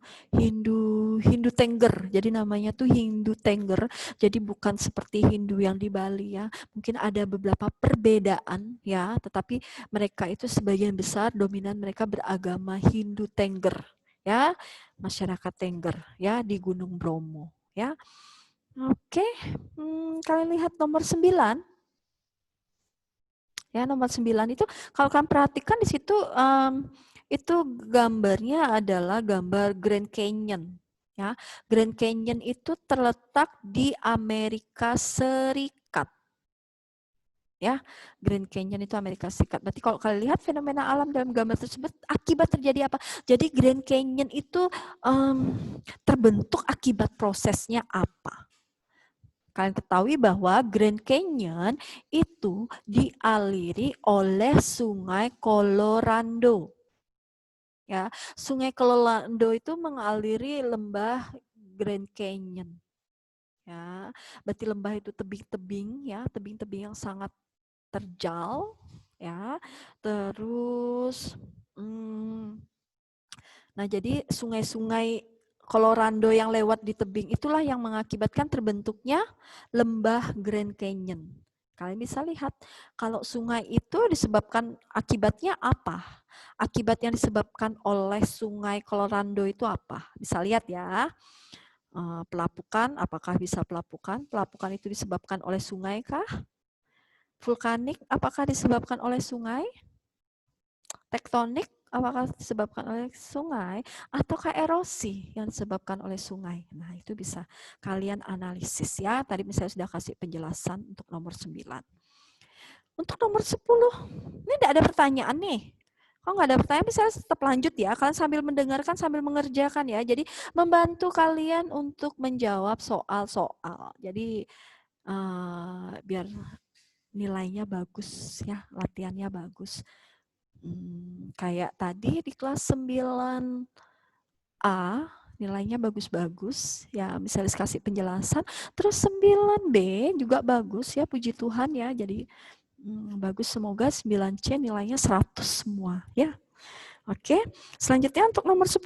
Tengger. Jadi namanya tuh Hindu Tengger. Jadi bukan seperti Hindu yang di Bali ya. Mungkin ada beberapa perbedaan ya, tetapi mereka itu sebagian besar dominan mereka beragama Hindu Tengger ya. Masyarakat Tengger ya di Gunung Bromo ya. Oke, kalian lihat nomor 9. Ya, nomor 9 itu kalau kalian perhatikan di situ itu gambarnya adalah gambar Grand Canyon. Ya, Grand Canyon itu terletak di Amerika Serikat. Ya, Grand Canyon itu Amerika Serikat. Berarti kalau kalian lihat fenomena alam dalam gambar tersebut, akibat terjadi apa? Jadi Grand Canyon itu terbentuk akibat prosesnya apa? Kalian ketahui bahwa Grand Canyon itu dialiri oleh Sungai Colorado. Ya, Sungai Colorado itu mengaliri lembah Grand Canyon. Ya, berarti lembah itu tebing-tebing ya, tebing-tebing yang sangat terjal ya. Terus nah jadi sungai-sungai Colorado yang lewat di tebing itulah yang mengakibatkan terbentuknya lembah Grand Canyon. Kalian bisa lihat kalau sungai itu disebabkan akibatnya apa? Akibat yang disebabkan oleh sungai Colorado itu apa? Bisa lihat ya. Pelapukan, apakah bisa pelapukan? Pelapukan itu disebabkan oleh sungai kah? Vulkanik apakah disebabkan oleh sungai? Tektonik apakah disebabkan oleh sungai? Ataukah erosi yang disebabkan oleh sungai? Nah, itu bisa kalian analisis ya. Tadi misalnya sudah kasih penjelasan untuk nomor 9. Untuk nomor 10, ini tidak ada pertanyaan nih. Kalau nggak ada pertanyaan, bisa tetap lanjut ya. Kalian sambil mendengarkan, sambil mengerjakan ya. Jadi membantu kalian untuk menjawab soal-soal. Jadi biar nilainya bagus ya, latihannya bagus. Kayak tadi di kelas 9A, nilainya bagus-bagus ya, misalnya kasih penjelasan. Terus 9B juga bagus ya, puji Tuhan ya. Jadi bagus, semoga 9C nilainya 100 semua ya. Oke, selanjutnya untuk nomor 10,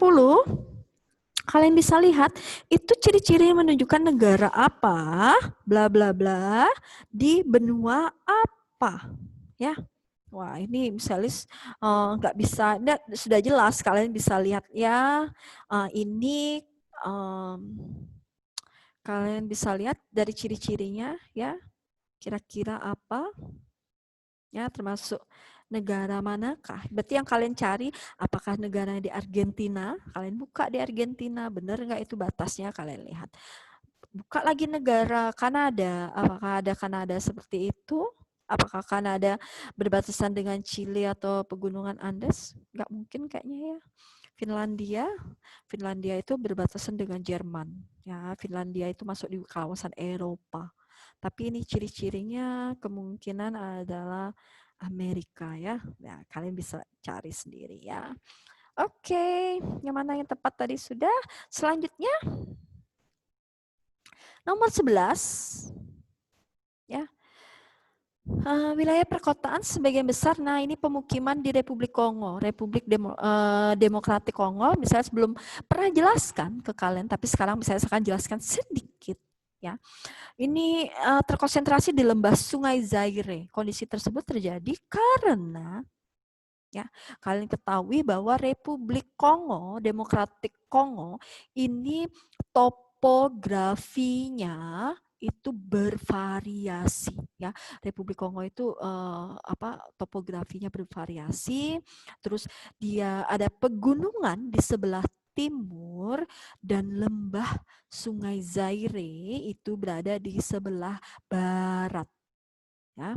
kalian bisa lihat itu ciri-ciri menunjukkan negara apa, bla bla bla, di benua apa ya. Wah, ini misalnya nggak bisa, sudah jelas kalian bisa lihat ya. Ini kalian bisa lihat dari ciri-cirinya ya, kira-kira apa ya, termasuk negara manakah. Berarti yang kalian cari apakah negara di Argentina, kalian buka di Argentina, benar nggak itu batasnya, kalian lihat. Buka lagi negara Kanada, apakah ada Kanada seperti itu? Apakah Kanada berbatasan dengan Chili atau pegunungan Andes? Nggak mungkin kayaknya ya. Finlandia itu berbatasan dengan Jerman. Ya, Finlandia itu masuk di kawasan Eropa. Tapi ini ciri-cirinya kemungkinan adalah Amerika ya. Nah, kalian bisa cari sendiri ya. Oke, yang mana yang tepat tadi sudah. Selanjutnya nomor 11 ya. Wilayah perkotaan sebagian besar, nah ini pemukiman di Republik Kongo, Demokratik Kongo, misalnya sebelum pernah jelaskan ke kalian, tapi sekarang misalnya saya akan jelaskan sedikit ya. Ini terkonsentrasi di lembah Sungai Zaire. Kondisi tersebut terjadi karena ya, kalian ketahui bahwa Republik Kongo, Demokratik Kongo ini topografinya itu bervariasi ya. Republik Kongo itu topografinya bervariasi, terus dia ada pegunungan di sebelah timur dan lembah Sungai Zaire itu berada di sebelah barat ya.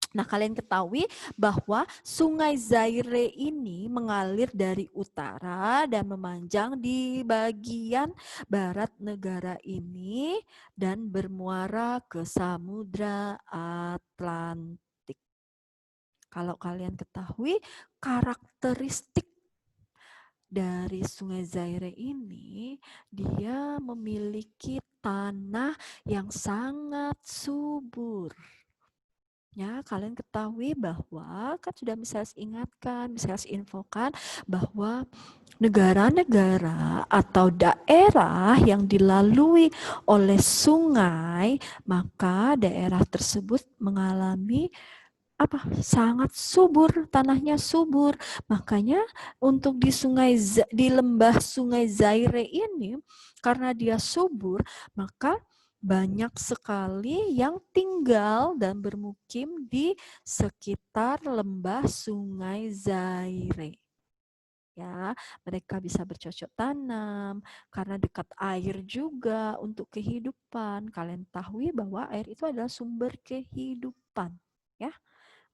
Nah, kalian ketahui bahwa Sungai Zaire ini mengalir dari utara dan memanjang di bagian barat negara ini dan bermuara ke Samudra Atlantik. Kalau kalian ketahui karakteristik dari Sungai Zaire ini, dia memiliki tanah yang sangat subur. Ya, kalian ketahui bahwa kan sudah misalnya ingatkan, misalnya infokan bahwa negara-negara atau daerah yang dilalui oleh sungai, maka daerah tersebut mengalami sangat subur, tanahnya subur. Makanya untuk di lembah Sungai Zaire ini, karena dia subur, maka banyak sekali yang tinggal dan bermukim di sekitar lembah Sungai Zaire. Ya, mereka bisa bercocok tanam karena dekat air juga untuk kehidupan. Kalian tahu bahwa air itu adalah sumber kehidupan, ya.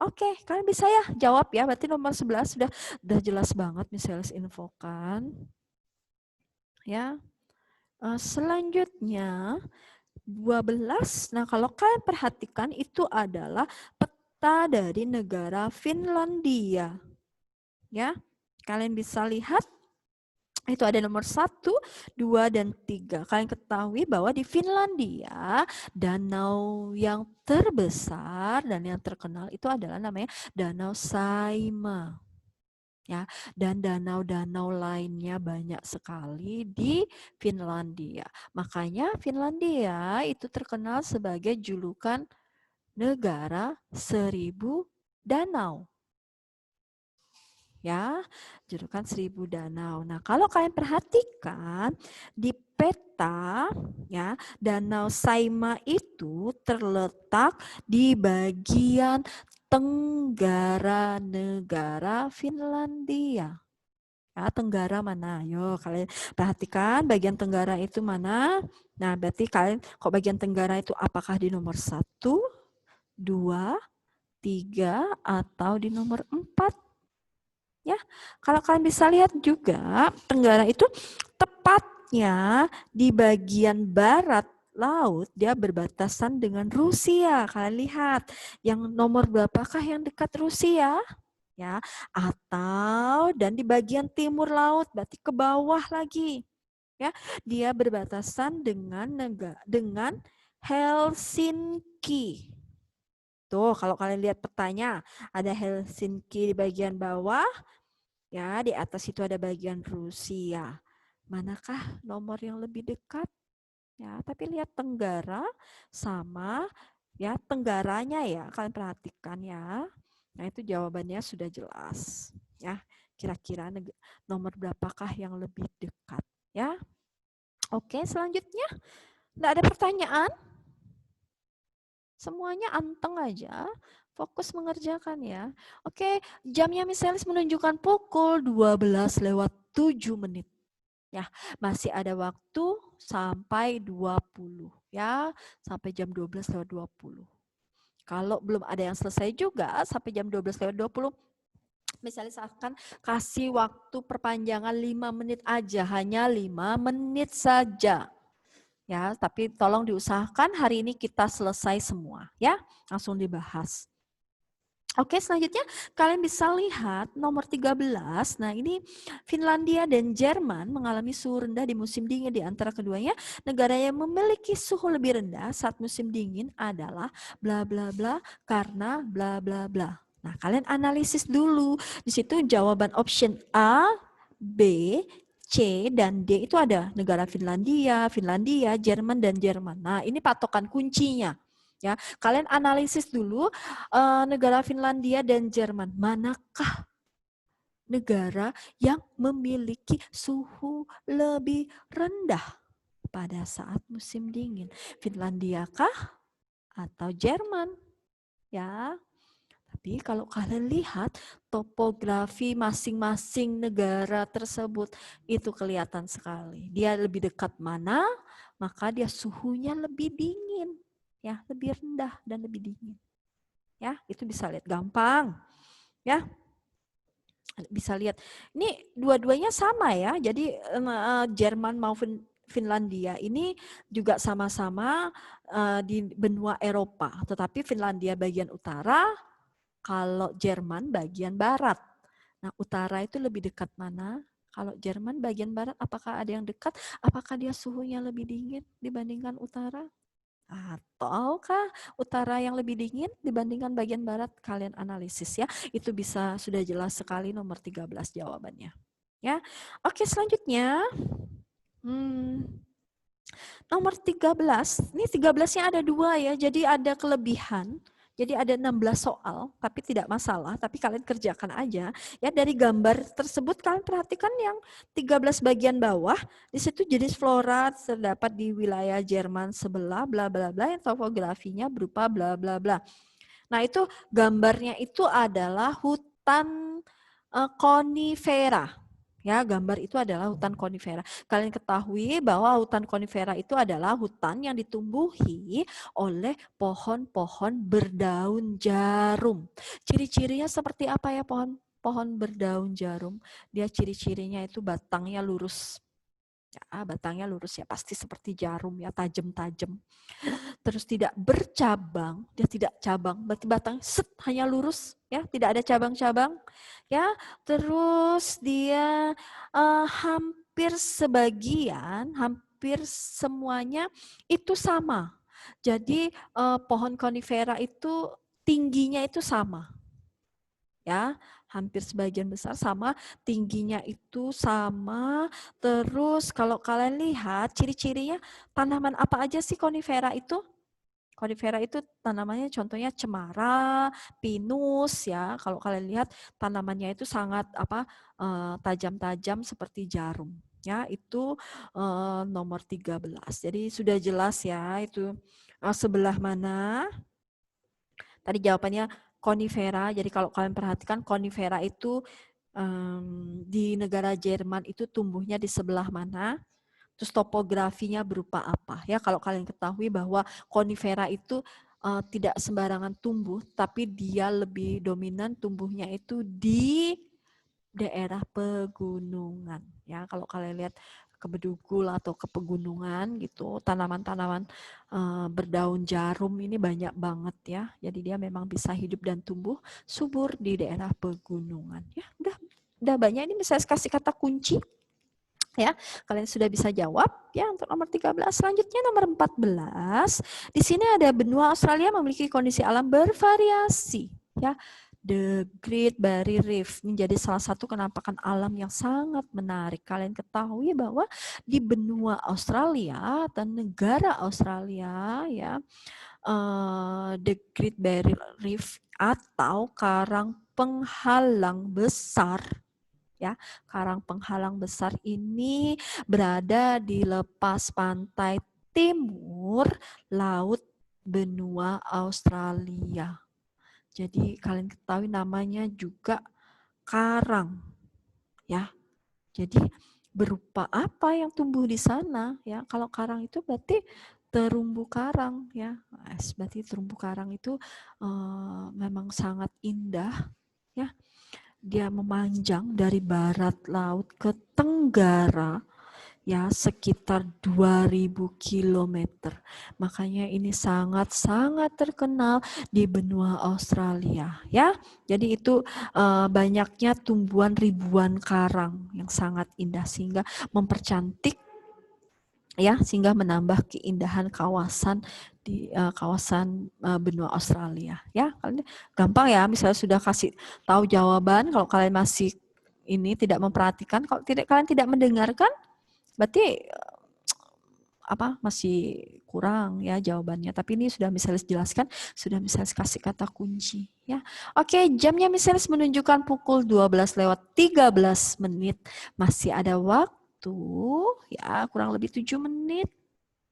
Oke, kalian bisa ya jawab ya. Berarti nomor 11 sudah jelas banget misalnya infokan. Ya. Selanjutnya 12. Nah, kalau kalian perhatikan itu adalah peta dari negara Finlandia. Ya. Kalian bisa lihat itu ada nomor 1, 2, dan 3. Kalian ketahui bahwa di Finlandia, danau yang terbesar dan yang terkenal itu adalah namanya Danau Saimaa. Ya, dan danau-danau lainnya banyak sekali di Finlandia. Makanya Finlandia itu terkenal sebagai julukan negara 1000 danau. ya, julukan 1000 danau. Nah, kalau kalian perhatikan di peta ya, Danau Saima itu terletak di bagian tenggara negara Finlandia. Ya, tenggara mana? Ayo kalian perhatikan bagian tenggara itu mana. Nah, berarti kalian kok bagian tenggara itu apakah di nomor 1, 2, 3, atau di nomor 4? Ya, kalau kalian bisa lihat juga, tenggara itu tepatnya di bagian barat laut, dia berbatasan dengan Rusia. Kalian lihat, yang nomor berapakah yang dekat Rusia? Ya, atau dan di bagian timur laut, berarti ke bawah lagi. Ya, dia berbatasan dengan Helsinki. Tuh, kalau kalian lihat petanya, ada Helsinki di bagian bawah, ya, di atas itu ada bagian Rusia. Manakah nomor yang lebih dekat? Ya, tapi lihat tenggara sama ya, tenggaranya ya, kalian perhatikan ya. Nah, itu jawabannya sudah jelas. Ya, kira-kira nomor berapakah yang lebih dekat? Ya, oke, selanjutnya. Nggak ada pertanyaan? Semuanya anteng aja, fokus mengerjakan ya. Oke, jamnya misalnya menunjukkan pukul 12:07. Ya, masih ada waktu sampai 20 ya, sampai jam 12:20. Kalau belum ada yang selesai juga sampai jam 12:20, misalnya akan kasih waktu perpanjangan 5 menit aja, hanya 5 menit saja. Ya, tapi tolong diusahakan hari ini kita selesai semua ya, langsung dibahas. Oke, selanjutnya kalian bisa lihat nomor 13. Nah, ini Finlandia dan Jerman mengalami suhu rendah di musim dingin. Di antara keduanya, negara yang memiliki suhu lebih rendah saat musim dingin adalah bla bla bla karena bla bla bla. Nah, kalian analisis dulu. Di situ jawaban option A, B, C, dan D itu ada negara Finlandia, Jerman, dan Jerman. Nah, ini patokan kuncinya. Ya, kalian analisis dulu negara Finlandia dan Jerman. Manakah negara yang memiliki suhu lebih rendah pada saat musim dingin? Finlandia kah atau Jerman? Ya. Tapi kalau kalian lihat topografi masing-masing negara tersebut itu kelihatan sekali. Dia lebih dekat mana, maka dia suhunya lebih dingin. Ya, lebih rendah dan lebih dingin. Ya, itu bisa lihat gampang. Ya. Bisa lihat. Ini dua-duanya sama ya. Jadi Jerman maupun Finlandia ini juga sama-sama di benua Eropa, tetapi Finlandia bagian utara, kalau Jerman bagian barat. Nah, utara itu lebih dekat mana? Kalau Jerman bagian barat, apakah ada yang dekat? Apakah dia suhunya lebih dingin dibandingkan utara? Ataukah utara yang lebih dingin dibandingkan bagian barat? Kalian analisis ya. Itu bisa sudah jelas sekali nomor 13 jawabannya. Ya. Oke, selanjutnya. Nomor 13. Ini 13-nya ada 2 ya. Jadi ada kelebihan. Jadi ada 16 soal, tapi tidak masalah, tapi kalian kerjakan aja. Ya, dari gambar tersebut kalian perhatikan yang 13 bagian bawah, di situ jenis flora terdapat di wilayah Jerman sebelah bla bla bla, yang topografinya berupa bla bla bla. Nah, itu gambarnya itu adalah hutan konifera. Ya, gambar itu adalah hutan konifera. Kalian ketahui bahwa hutan konifera itu adalah hutan yang ditumbuhi oleh pohon-pohon berdaun jarum. Ciri-cirinya seperti apa ya pohon berdaun jarum? Dia ciri-cirinya itu batangnya lurus. Ya, batangnya lurus ya, pasti seperti jarum ya, tajam-tajam. Terus tidak bercabang, dia tidak cabang, berarti batang hanya lurus ya, tidak ada cabang-cabang ya. Terus dia hampir semuanya itu sama. Jadi pohon konifera itu tingginya itu sama. Ya, hampir sebagian besar sama, tingginya itu sama. Terus kalau kalian lihat ciri-cirinya, tanaman apa aja sih konifera itu? Konifera itu tanamannya contohnya cemara, pinus ya. Kalau kalian lihat tanamannya itu sangat tajam-tajam seperti jarum. Ya, itu nomor 13. Jadi sudah jelas ya itu sebelah mana. Tadi jawabannya konifera. Jadi kalau kalian perhatikan konifera itu di negara Jerman itu tumbuhnya di sebelah mana. Terus topografinya berupa apa ya? Kalau kalian ketahui bahwa konifera itu tidak sembarangan tumbuh, tapi dia lebih dominan tumbuhnya itu di daerah pegunungan ya. Kalau kalian lihat ke Bedugul atau ke pegunungan gitu, tanaman-tanaman berdaun jarum ini banyak banget ya. Jadi dia memang bisa hidup dan tumbuh subur di daerah pegunungan ya. Udah banyak ini saya kasih kata kunci. Ya, kalian sudah bisa jawab ya untuk nomor 13. Selanjutnya nomor 14. Di sini ada benua Australia memiliki kondisi alam bervariasi ya. The Great Barrier Reef menjadi salah satu penampakan alam yang sangat menarik. Kalian ketahui bahwa di benua Australia dan negara Australia ya, The Great Barrier Reef atau karang penghalang besar ya, karang penghalang besar ini berada di lepas pantai timur laut benua Australia. Jadi kalian ketahui namanya juga karang ya. Jadi berupa apa yang tumbuh di sana ya? Kalau karang itu berarti terumbu karang ya. Berarti terumbu karang itu memang sangat indah ya. Dia memanjang dari barat laut ke tenggara ya sekitar 2000 km. Makanya ini sangat-sangat terkenal di benua Australia ya. Jadi itu banyaknya tumbuhan ribuan karang yang sangat indah sehingga mempercantik ya, sehingga menambah keindahan kawasan di kawasan benua Australia ya. Kalian gampang ya, misalnya sudah kasih tahu jawaban, kalau kalian masih ini tidak memperhatikan, kalau kalian tidak mendengarkan berarti masih kurang ya jawabannya. Tapi ini sudah misalnya jelaskan, sudah misalnya kasih kata kunci ya. Oke, jamnya misalnya menunjukkan pukul 12:13 menit. Masih ada waktu ya, kurang lebih 7 menit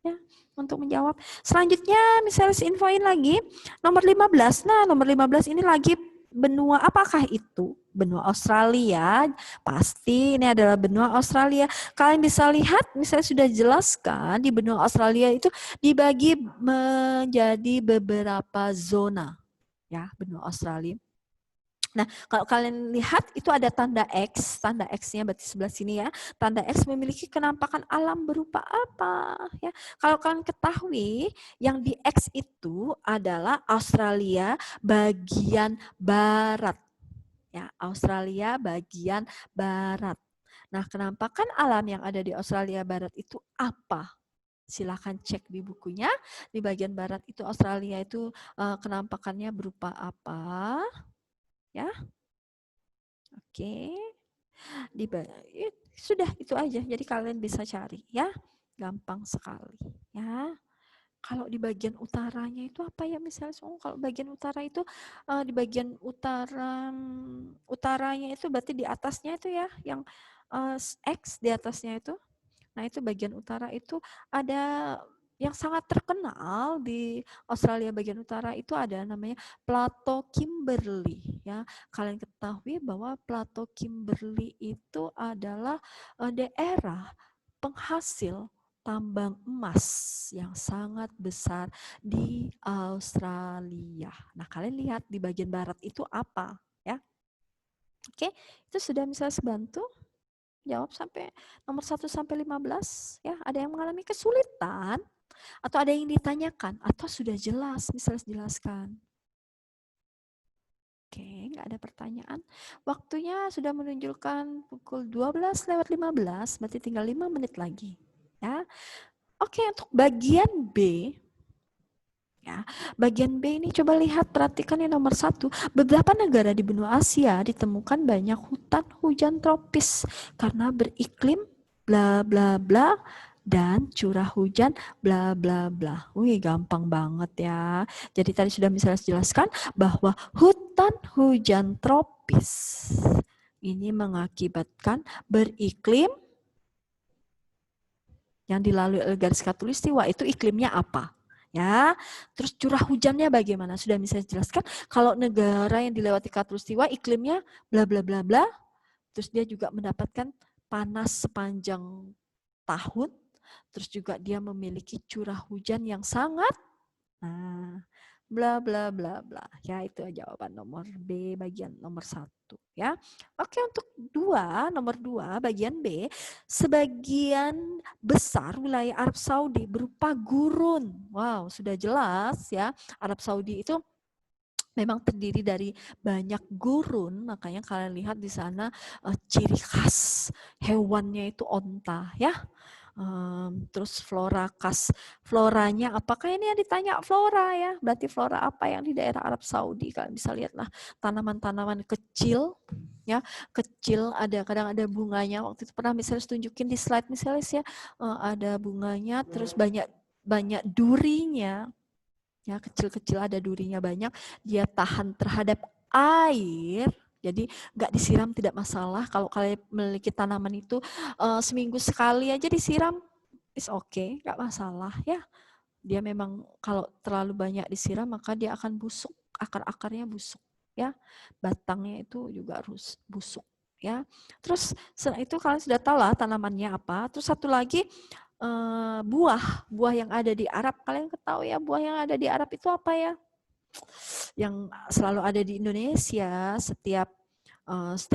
ya untuk menjawab. Selanjutnya misalnya infoin lagi nomor 15. Nah, nomor 15 ini lagi benua apakah itu? Benua Australia. Pasti ini adalah benua Australia. Kalian bisa lihat misalnya sudah jelaskan di benua Australia itu dibagi menjadi beberapa zona ya, benua Australia. Nah, kalau kalian lihat itu ada tanda X-nya berarti sebelah sini ya. Tanda X memiliki penampakan alam berupa apa ya? Kalau kalian ketahui yang di X itu adalah Australia bagian barat. Ya, Australia bagian barat. Nah, penampakan alam yang ada di Australia barat itu apa? Silakan cek di bukunya. Di bagian barat itu Australia itu penampakannya berupa apa? Ya, oke, sudah itu aja. Jadi kalian bisa cari ya, gampang sekali ya. Kalau di bagian utaranya itu apa ya misalnya? Kalau bagian utara itu di bagian utaranya itu berarti di atasnya itu ya, yang X di atasnya itu. Nah itu bagian utara itu ada yang sangat terkenal di Australia bagian utara itu ada namanya Plato Kimberley ya. Kalian ketahui bahwa Plato Kimberley itu adalah daerah penghasil tambang emas yang sangat besar di Australia. Nah, kalian lihat di bagian barat itu apa ya? Oke, itu sudah misalnya sebantu. Jawab sampai nomor 1 sampai 15 ya. Ada yang mengalami kesulitan atau ada yang ditanyakan atau sudah jelas misalnya jelaskan. Oke, nggak ada pertanyaan. Waktunya sudah menunjukkan pukul 12:15, berarti tinggal 5 menit lagi. Ya. Oke, untuk bagian B. Ya, bagian B ini coba lihat, perhatikan yang nomor 1. Beberapa negara di benua Asia ditemukan banyak hutan hujan tropis karena beriklim bla bla bla dan curah hujan bla bla bla. Wih, gampang banget ya. Jadi tadi sudah misalnya jelaskan bahwa hutan hujan tropis ini mengakibatkan beriklim yang dilalui oleh garis khatulistiwa. Itu iklimnya apa? Ya, terus curah hujannya bagaimana? Sudah misalnya jelaskan kalau negara yang dilewati khatulistiwa iklimnya bla bla bla bla. Terus dia juga mendapatkan panas sepanjang tahun. Terus juga dia memiliki curah hujan yang sangat, nah, bla bla bla bla. Ya, itu jawaban nomor B bagian nomor 1 ya. Oke, untuk nomor 2 bagian B, sebagian besar wilayah Arab Saudi berupa gurun. Wow, sudah jelas ya. Arab Saudi itu memang terdiri dari banyak gurun, makanya kalian lihat di sana ciri khas hewannya itu onta ya. Terus floranya apakah ini yang ditanya flora ya, berarti flora apa yang di daerah Arab Saudi. Kalian bisa lihatlah tanaman-tanaman kecil ya, kecil, ada kadang ada bunganya. Waktu itu pernah misalnya tunjukin di slide misalnya ya, ada bunganya, terus banyak durinya ya, kecil-kecil ada durinya banyak, dia tahan terhadap air. Jadi nggak disiram tidak masalah. Kalau kalian memiliki tanaman itu seminggu sekali aja disiram, is okay, nggak masalah ya. Dia memang kalau terlalu banyak disiram maka dia akan busuk, akar-akarnya busuk ya, batangnya itu juga harus busuk ya. Terus setelah itu kalian sudah tahu lah tanamannya apa. Terus satu lagi buah yang ada di Arab. Kalian ketahui ya buah yang ada di Arab itu apa ya? Yang selalu ada di Indonesia setiap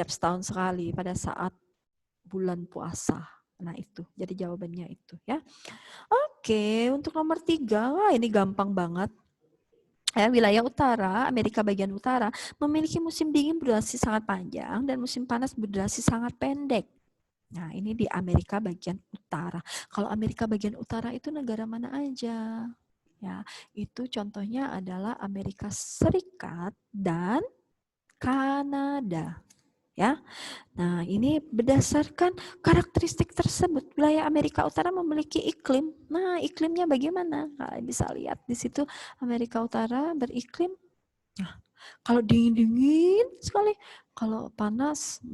setahun sekali pada saat bulan puasa. Nah itu, jadi jawabannya itu ya. Oke, untuk nomor 3, wah ini gampang banget. Ya, wilayah utara, Amerika bagian utara, memiliki musim dingin berdurasi sangat panjang dan musim panas berdurasi sangat pendek. Nah ini di Amerika bagian utara. Kalau Amerika bagian utara itu negara mana aja? Ya, itu contohnya adalah Amerika Serikat dan Kanada. Ya, nah ini berdasarkan karakteristik tersebut wilayah Amerika Utara memiliki iklim. Nah iklimnya bagaimana? Kalian bisa lihat di situ Amerika Utara beriklim. Nah, kalau dingin sekali, kalau panas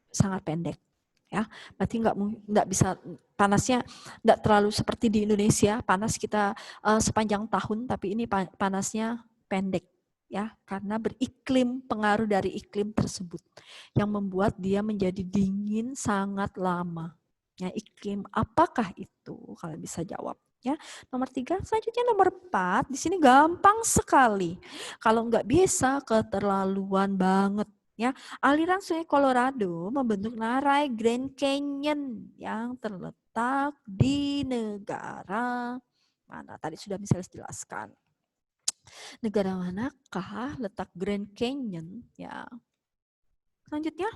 sangat pendek. Ya, berarti nggak bisa panasnya nggak terlalu seperti di Indonesia, panas kita sepanjang tahun, tapi ini panasnya pendek ya, karena beriklim, pengaruh dari iklim tersebut yang membuat dia menjadi dingin sangat lama. Ya, iklim apakah itu? Kalian bisa jawab ya. Nomor 3, selanjutnya nomor 4, di sini gampang sekali. Kalau nggak bisa keterlaluan banget. Ya, aliran Sungai Colorado membentuk narai Grand Canyon yang terletak di negara mana? Tadi sudah misalnya jelaskan. Negara manakah letak Grand Canyon? Ya. Selanjutnya.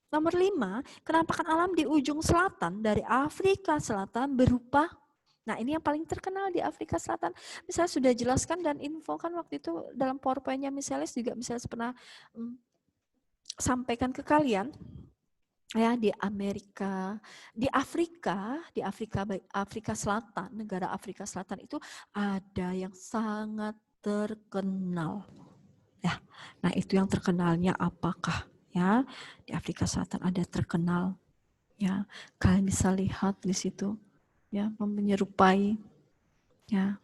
Nomor 5, kenampakan alam di ujung selatan dari Afrika Selatan berupa. Nah ini yang paling terkenal di Afrika Selatan. Misalnya sudah jelaskan dan infokan waktu itu dalam PowerPoint-nya misalnya juga misalnya pernah sampaikan ke kalian. Ya, di Afrika Selatan, negara Afrika Selatan itu ada yang sangat terkenal. Ya, nah itu yang terkenalnya apakah? Ya, di Afrika Selatan ada terkenal. Ya, kalian bisa lihat di situ. Ya, menyerupai. Ya,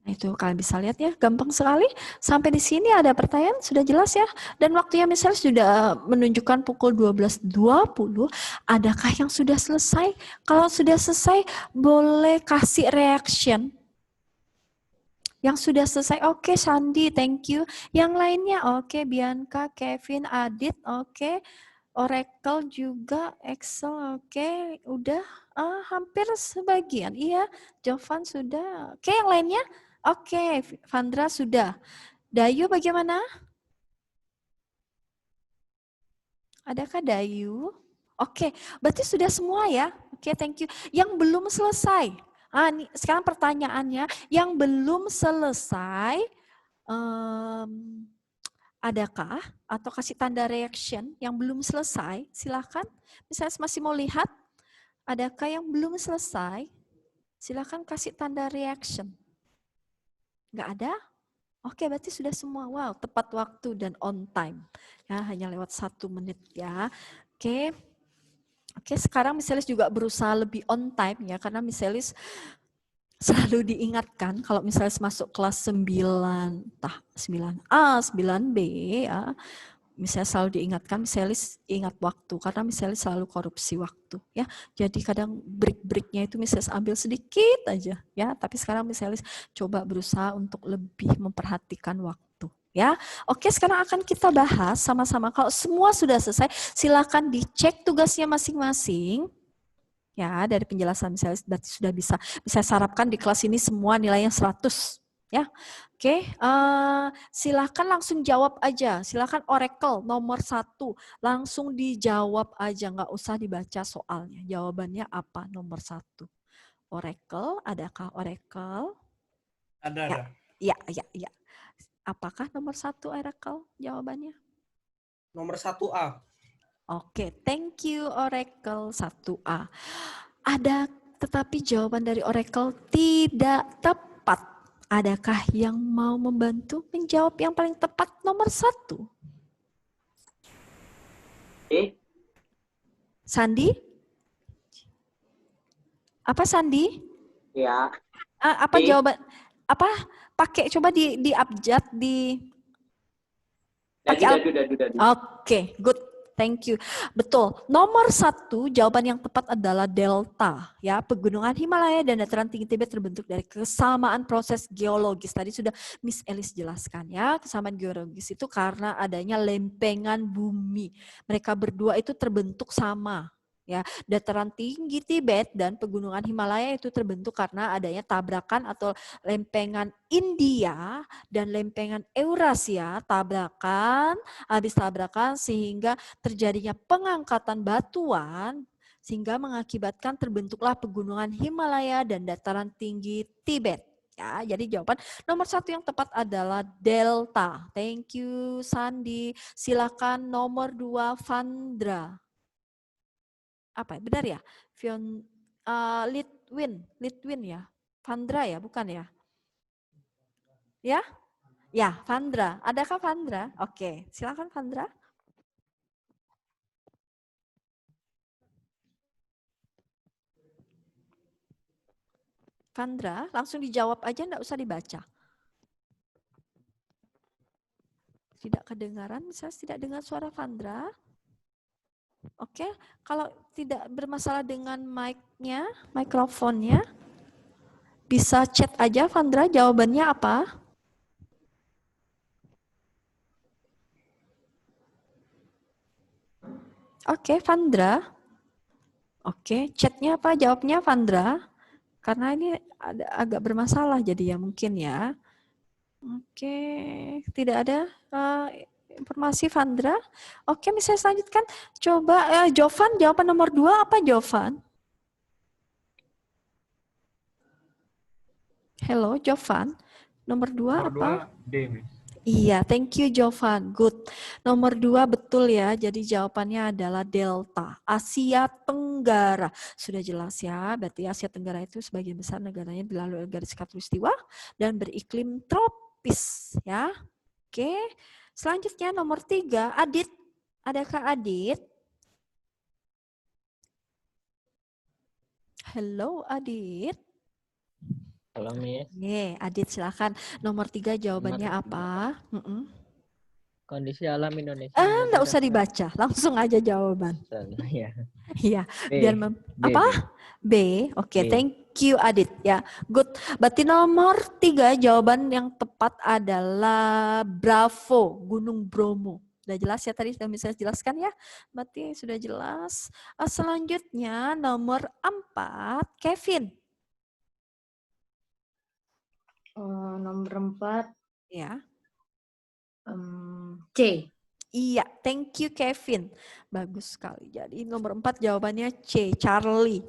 nah itu kalian bisa lihat ya, gampang sekali. Sampai di sini ada pertanyaan, sudah jelas ya. Dan waktunya misalnya sudah menunjukkan pukul 12.20, adakah yang sudah selesai? Kalau sudah selesai, boleh kasih reaction. Yang sudah selesai, oke, Sandi, thank you. Yang lainnya, oke, Bianca, Kevin, Adit, oke. Oracle juga, Excel, oke. Udah hampir sebagian. Iya, Jovan sudah. Oke, yang lainnya? Oke, Vandra sudah. Dayu bagaimana? Adakah Dayu? Oke, berarti sudah semua ya. Oke, thank you. Yang belum selesai. Nih, sekarang pertanyaannya, yang belum selesai, Adakah? Atau kasih tanda reaction yang belum selesai? Silakan. Misalnya masih mau lihat, adakah yang belum selesai? Silakan kasih tanda reaction. Nggak ada? Oke, berarti sudah semua. Wow, tepat waktu dan on time. Ya, hanya lewat 1 menit ya. Oke. Oke, sekarang Miss Elis juga berusaha lebih on time ya, karena Miss Elis selalu diingatkan kalau misalnya masuk kelas 9, entah 9A, 9B ya, misalnya selalu diingatkan Miss Elis ingat waktu, karena Miss Elis selalu korupsi waktu ya. Jadi kadang break-breaknya itu Miss Elis ambil sedikit aja ya, tapi sekarang Miss Elis coba berusaha untuk lebih memperhatikan waktu. Ya, oke, sekarang akan kita bahas sama-sama. Kalau semua sudah selesai, silakan dicek tugasnya masing-masing. Ya, dari penjelasan misalnya berarti sudah bisa sarapkan di kelas ini semua nilainya 100. Ya, oke. Silakan langsung jawab aja. Silakan Oracle nomor 1 langsung dijawab aja, nggak usah dibaca soalnya. Jawabannya apa nomor 1? Oracle, adakah Oracle? Ada. Ya. Apakah nomor 1 Oracle jawabannya? Nomor 1A. Oke, thank you Oracle 1A. Ada, tetapi jawaban dari Oracle tidak tepat. Adakah yang mau membantu menjawab yang paling tepat nomor 1? Sandi? Apa Sandi? Ya. Apa jawaban? Apa? Pakai coba di abjad di. Oke, good. Thank you. Betul. Nomor 1 jawaban yang tepat adalah delta. Ya, pegunungan Himalaya dan dataran tinggi Tibet terbentuk dari kesamaan proses geologis. Tadi sudah Miss Elis jelaskan ya. Kesamaan geologis itu karena adanya lempengan bumi. Mereka berdua itu terbentuk sama. Ya, dataran tinggi Tibet dan pegunungan Himalaya itu terbentuk karena adanya tabrakan atau lempengan India dan lempengan Eurasia, habis tabrakan sehingga terjadinya pengangkatan batuan sehingga mengakibatkan terbentuklah pegunungan Himalaya dan dataran tinggi Tibet. Ya, jadi jawaban nomor 1 yang tepat adalah delta. Thank you Sandi. Silakan nomor 2 Vandra. Apa benar ya? Litwin ya. Vandra ya, bukan ya? Ya? Ya, Vandra. Adakah Vandra? Oke, silakan Vandra. Vandra, langsung dijawab aja, enggak usah dibaca. Tidak kedengaran, misalnya tidak dengar suara Vandra. Oke, kalau tidak bermasalah dengan mic-nya, mikrofonnya, bisa chat aja Vandra jawabannya apa? Oke, Vandra. Oke, chatnya apa? Jawabnya Vandra. Karena ini agak bermasalah jadi ya mungkin ya. Oke, tidak ada informasi Vandra. Oke, misalnya selanjutkan. Coba Jovan, jawaban nomor 2 apa Jovan? Hello, Jovan. Nomor 2 apa? 2 D, Miss. Iya, thank you Jovan. Good. Nomor 2 betul ya. Jadi jawabannya adalah delta. Asia Tenggara. Sudah jelas ya. Berarti Asia Tenggara itu sebagian besar negaranya dilalui garis khatulistiwa dan beriklim tropis ya. Oke. Selanjutnya nomor 3, Adit. Adakah Adit? Hello Adit. Halo Miss. Adit silakan. Nomor 3 jawabannya apa? Kondisi alam Indonesia. Enggak usah dibaca, langsung aja jawaban. Ya. Iya, B. biar apa? B. Oke, B. thank you Adit. Ya, good. Berarti nomor 3 jawaban yang tepat adalah Bravo, Gunung Bromo. Sudah jelas ya tadi sudah bisa jelaskan ya? Berarti sudah jelas. Selanjutnya nomor 4, Kevin. Nomor 4. Ya. C. Iya, thank you Kevin. Bagus sekali. Jadi nomor 4 jawabannya C, Charlie.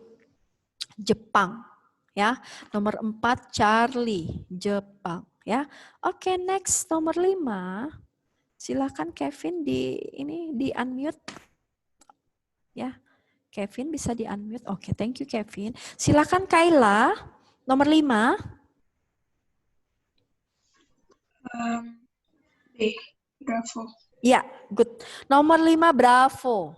Jepang. Ya. Nomor 4 Charlie, Jepang. Ya. Oke, next nomor 5. Silakan Kevin di unmute. Ya. Kevin bisa di unmute. Oke, thank you Kevin. Silakan Kayla, nomor 5. B, Bravo. Ya, good. Nomor 5 Bravo.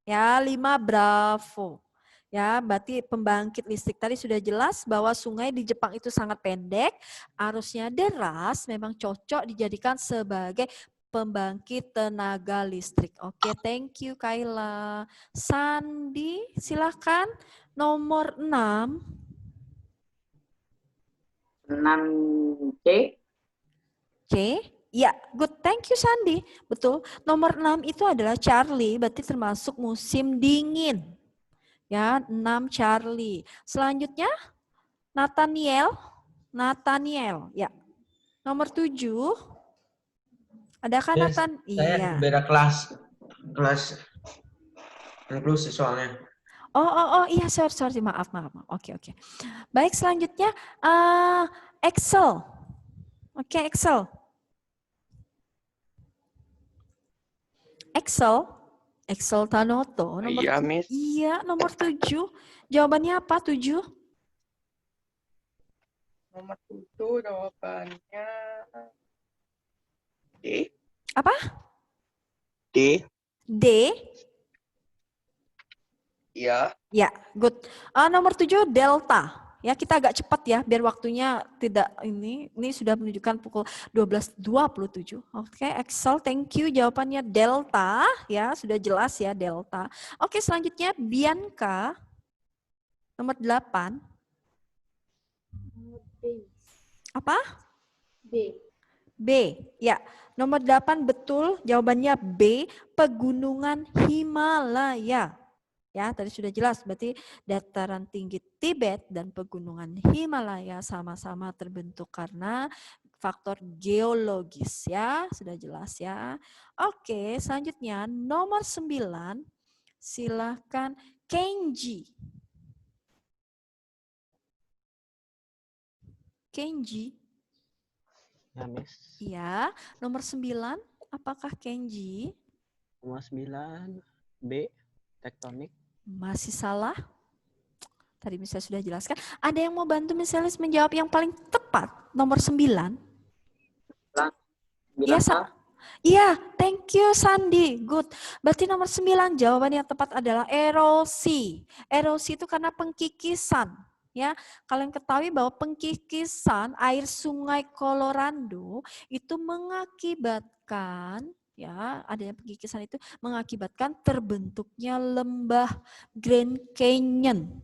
Ya, 5 Bravo. Ya, berarti pembangkit listrik tadi sudah jelas bahwa sungai di Jepang itu sangat pendek, arusnya deras, memang cocok dijadikan sebagai pembangkit tenaga listrik. Oke, thank you Kayla. Sandi, silakan nomor 6. 6C. C. Ya, good. Thank you Sandi. Betul. Nomor 6 itu adalah Charlie, berarti termasuk musim dingin. Ya, 6 Charlie. Selanjutnya Nathaniel. Ya. Nomor 7. Adakah Yes, Nathan? saya Iya. beda kelas inklusi soalnya. Oh, iya, sorry, maaf. Oke. Baik, selanjutnya Excel. Oke, Excel. Excel Tanoto. Iya, Miss. Iya, nomor 7. Jawabannya apa, 7? Nomor 7 jawabannya D. Apa? D. Iya. Ya, good. Nomor 7 Delta. Ya, kita agak cepat ya, biar waktunya tidak ini sudah menunjukkan pukul 12.27. Oke, Excel, thank you. Jawabannya Delta. Ya, sudah jelas ya, Delta. Oke, selanjutnya Bianca. Nomor 8. Apa? B. Ya, nomor 8 betul. Jawabannya B, Pegunungan Himalaya. Ya, tadi sudah jelas. Berarti dataran tinggi Tibet dan Pegunungan Himalaya sama-sama terbentuk karena faktor geologis ya. Sudah jelas ya. Oke, selanjutnya nomor 9. Silahkan Kenji. Ya, Miss. Iya, nomor 9, apakah Kenji? Nomor 9 B, tektonik. Masih salah. Tadi misalnya sudah jelaskan. Ada yang mau bantu misalnya menjawab yang paling tepat? Nomor 9. Iya, thank you Sandi. Good. Berarti nomor 9 jawaban yang tepat adalah erosi. Erosi itu karena pengkikisan. Ya, kalian ketahui bahwa pengkikisan air sungai Colorado itu mengakibatkan ya, adanya pengkikisan itu mengakibatkan terbentuknya lembah Grand Canyon.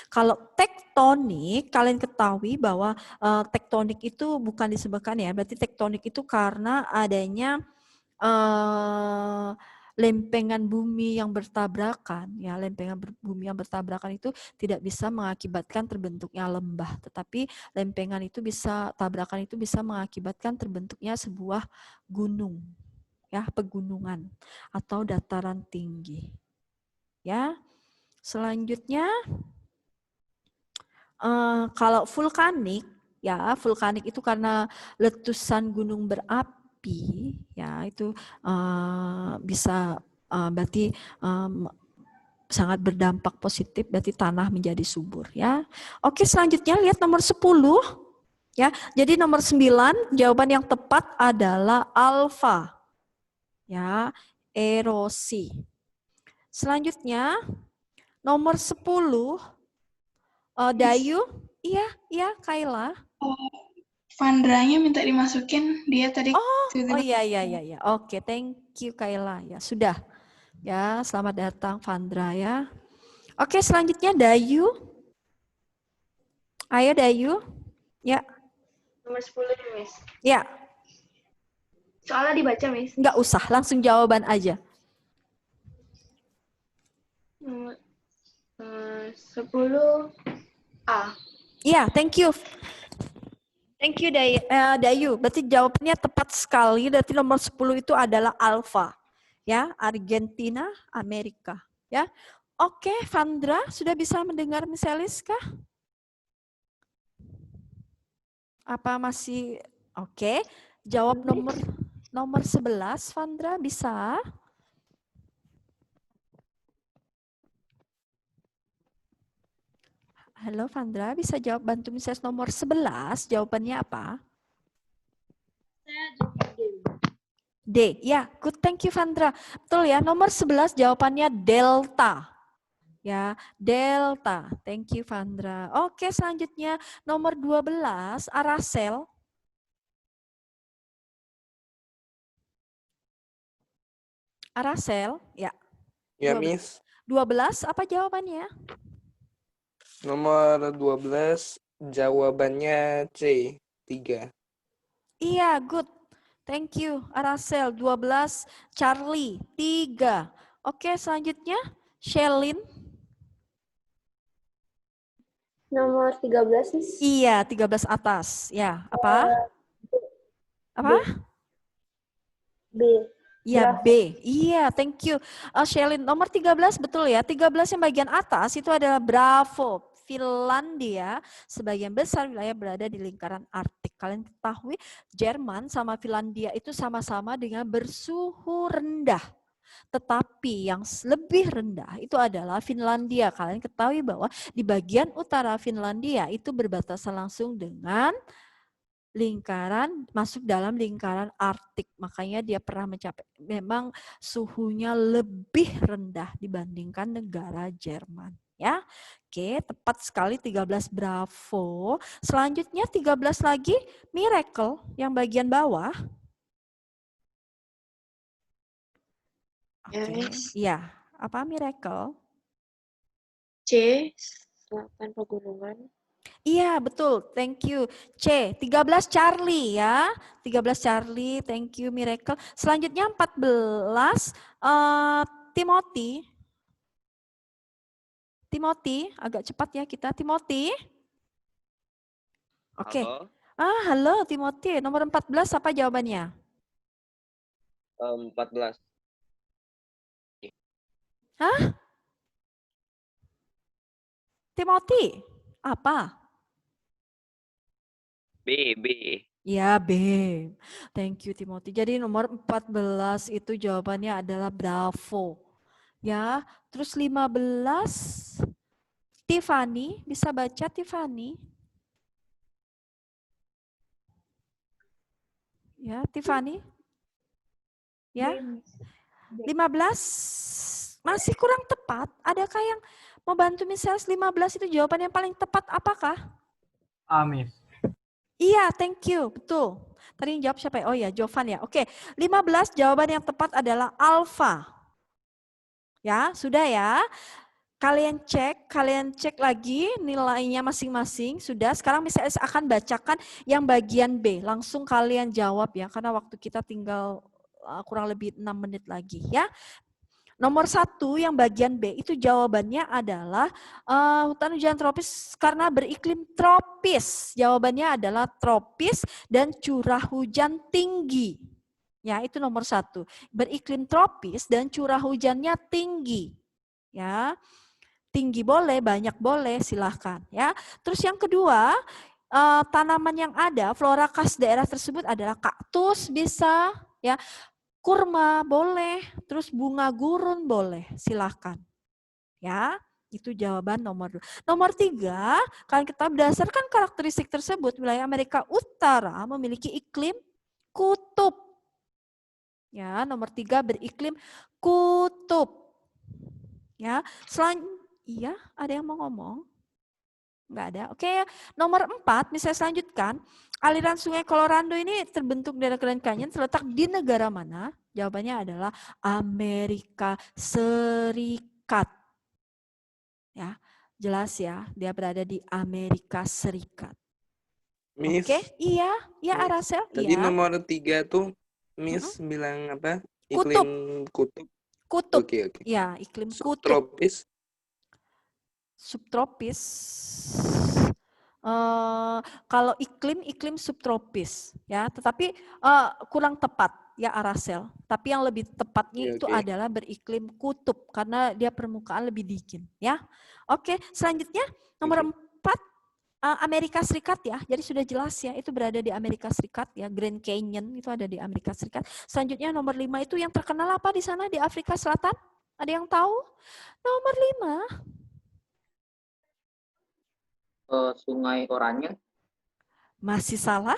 Kalau tektonik, kalian ketahui bahwa tektonik itu bukan disebabkan ya, berarti tektonik itu karena adanya lempengan bumi yang bertabrakan, ya lempengan bumi yang bertabrakan itu tidak bisa mengakibatkan terbentuknya lembah, tetapi lempengan itu tabrakan itu bisa mengakibatkan terbentuknya sebuah gunung, ya pegunungan atau dataran tinggi, ya. Selanjutnya kalau vulkanik, ya vulkanik itu karena letusan gunung berapi. Ya itu bisa berarti sangat berdampak positif, berarti tanah menjadi subur ya. Oke, selanjutnya lihat nomor 10 ya. Jadi nomor 9 jawaban yang tepat adalah alfa. Ya, erosi. Selanjutnya nomor 10 Dayu. Iya Kayla. Vandranya minta dimasukin, dia tadi. Iya. Oke, thank you Kayla. Ya, sudah. Ya, selamat datang Vandra ya. Oke, selanjutnya Dayu. Ayo Dayu. Ya. Nomor 10 nih, Miss. Ya. Soalnya dibaca, Miss. Enggak usah, langsung jawaban aja. Nomor 10 A. Iya, thank you. Thank you Dayu. Berarti jawabannya tepat sekali. Berarti nomor 10 itu adalah alfa. Ya, Argentina, Amerika. Ya. Oke, Vandra sudah bisa mendengar Miss Elis kah? Apa masih oke? Jawab nomor Nomor 11, Vandra bisa? Halo Vandra, bisa jawab bantu Miss nomor 11, jawabannya apa? D, ya, good, thank you Vandra. Betul ya, nomor 11 jawabannya delta. Ya, delta. Thank you Vandra. Oke, selanjutnya nomor 12, Aracel. Aracel, ya. Ya, 12. Miss. 12 apa jawabannya? Nomor 12 jawabannya C, 3. Iya, good. Thank you, Aracel. 12, Charlie, 3. Oke, selanjutnya, Shelin. Nomor 13, Miss. Iya, 13 atas. Ya, apa? Apa? B. Iya, Bravo. B. Iya, thank you. Shelin, nomor 13 betul ya. 13 yang bagian atas itu adalah Bravo. Finlandia, sebagian besar wilayah berada di lingkaran Arktik. Kalian ketahui Jerman sama Finlandia itu sama-sama dengan bersuhu rendah. Tetapi yang lebih rendah itu adalah Finlandia. Kalian ketahui bahwa di bagian utara Finlandia itu berbatasan langsung dengan lingkaran, masuk dalam lingkaran Arktik. Makanya dia pernah mencapai, memang suhunya lebih rendah dibandingkan negara Jerman. Ya, oke, tepat sekali 13 Bravo. Selanjutnya 13 lagi Miracle yang bagian bawah. Oke, ya, apa Miracle? C, selatan pegunungan. Iya, betul. Thank you. C, 13 Charlie ya. 13 Charlie, thank you Miracle. Selanjutnya 14 Timothy. Timothy, agak cepat ya kita. Timothy. Oke. Halo. Halo Timothy. Nomor 14 apa jawabannya? 14. Hah? Timothy, apa? B. Ya, B. Thank you Timothy. Jadi nomor 14 itu jawabannya adalah Bravo. Ya, terus 15 Tiffany, bisa baca Tiffany? Ya, Tiffany? Ya. 15 masih kurang tepat. Adakah yang mau bantu misalnya 15 itu jawaban yang paling tepat apakah? Miss. Iya, thank you. Betul. Tadi yang jawab siapa ya? Oh ya, Jovan ya. Oke, 15 jawaban yang tepat adalah alfa. Ya, sudah ya. Kalian cek lagi nilainya masing-masing. Sudah, sekarang misalnya akan bacakan yang bagian B. Langsung kalian jawab ya, karena waktu kita tinggal kurang lebih 6 menit lagi ya. Nomor 1 yang bagian B itu jawabannya adalah hutan hujan tropis karena beriklim tropis. Jawabannya adalah tropis dan curah hujan tinggi. Ya, itu nomor 1. Beriklim tropis dan curah hujannya tinggi. Ya. Tinggi boleh, banyak boleh, silahkan ya. Terus yang kedua, tanaman yang ada, flora khas daerah tersebut adalah kaktus bisa ya. Kurma boleh, terus bunga gurun boleh, silahkan. Ya, itu jawaban nomor 2. Nomor 3, kalian ketahui berdasarkan karakteristik tersebut, wilayah Amerika Utara memiliki iklim kutub. Ya, nomor 3 beriklim kutub. Ya, iya, ada yang mau ngomong? Enggak ada. Oke, nomor 4, misalnya selanjutkan. Aliran sungai Colorado ini terbentuk dari Grand Canyon terletak di negara mana? Jawabannya adalah Amerika Serikat. Ya, jelas ya, dia berada di Amerika Serikat. Miss. Oke, iya, Aracel. Tadi iya. nomor 3 tuh Miss bilang apa? Iklim kutub. Kutub. Oke. Ya, iklim kutub. Subtropis. Subtropis. Kalau iklim subtropis ya, tetapi kurang tepat ya Aracel. Tapi yang lebih tepatnya itu adalah beriklim kutub karena dia permukaan lebih dingin ya. Oke, selanjutnya nomor 4 Amerika Serikat ya, jadi sudah jelas ya, itu berada di Amerika Serikat ya, Grand Canyon itu ada di Amerika Serikat. Selanjutnya nomor 5 itu yang terkenal apa di sana di Afrika Selatan? Ada yang tahu? Nomor 5. Sungai Oranye. Masih salah.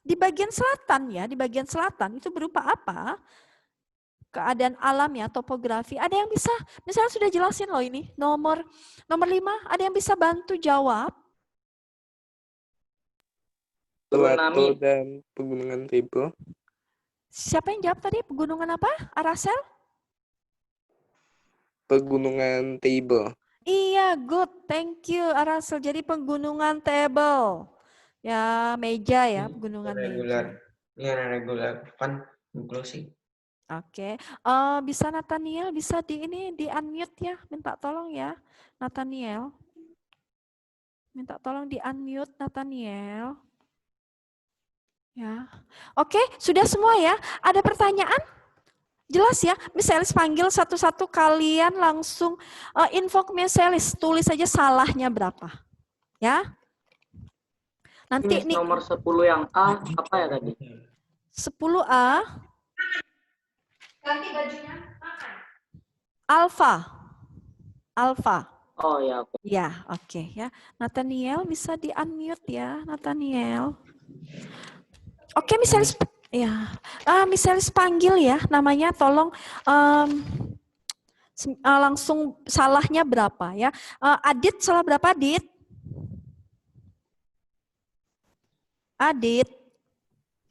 Di bagian selatan ya, di bagian selatan itu berupa apa? Keadaan alam ya, topografi. Ada yang bisa, misalnya sudah jelasin loh ini, nomor 5, ada yang bisa bantu jawab? Plato dan pegunungan Table. Siapa yang jawab tadi? Pegunungan apa? Arasel? Pegunungan Table. Iya, good. Thank you, Arasel. Jadi pegunungan Table. Ya, meja ya, pegunungan meja. Iya, regular. Kan inklusif. Oke. Bisa Nathaniel, bisa di unmute ya. Minta tolong ya, Nathaniel. Minta tolong di unmute, Nathaniel. Ya. Oke, sudah semua ya. Ada pertanyaan? Jelas ya, Miss Elis panggil satu-satu, kalian langsung info ke Miss Elis, tulis saja salahnya berapa. Ya. Nanti Ini nomor 10 yang A, apa ya tadi? 10A. Ganti bajunya. Alfa. Alfa. Oh ya, oke. Ya, oke ya. Nathaniel bisa di-unmute ya, Nathaniel. Oke, Miss Elis. Ya, Miss Elis panggil ya, namanya tolong langsung salahnya berapa ya. Adit salah berapa, Adit? Adit.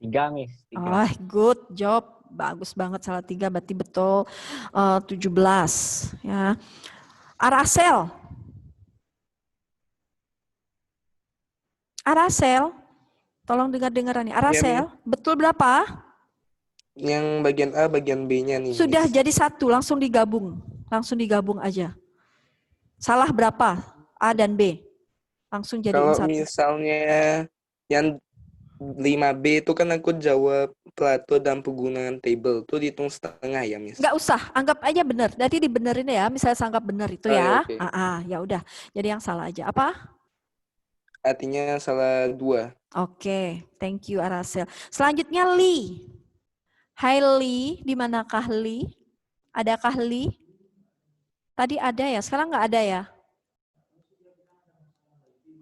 3, Miss. 3. Oh, good job. Bagus banget, salah 3 berarti betul 17 ya. Arasel. Arasel. Tolong dengar-dengaran nih. Arasel, Ya, betul berapa? Yang bagian A, bagian B-nya nih. Sudah Miss. jadi satu, langsung digabung. Langsung digabung aja. Salah berapa? A dan B. Langsung jadiin Kalau satu. misalnya yang 5B itu kan aku jawab Plato dan pegunungan Table. Itu dihitung setengah ya, Miss? Nggak usah, anggap aja benar. Jadi dibenerin ya, misalnya anggap benar itu ya. Oke. Ya udah. Jadi yang salah aja. Apa? Artinya salah 2. Oke, thank you Arasel. Selanjutnya Lee. Hai Lee, di manakah Lee? Adakah Lee? Tadi ada ya, sekarang nggak ada ya?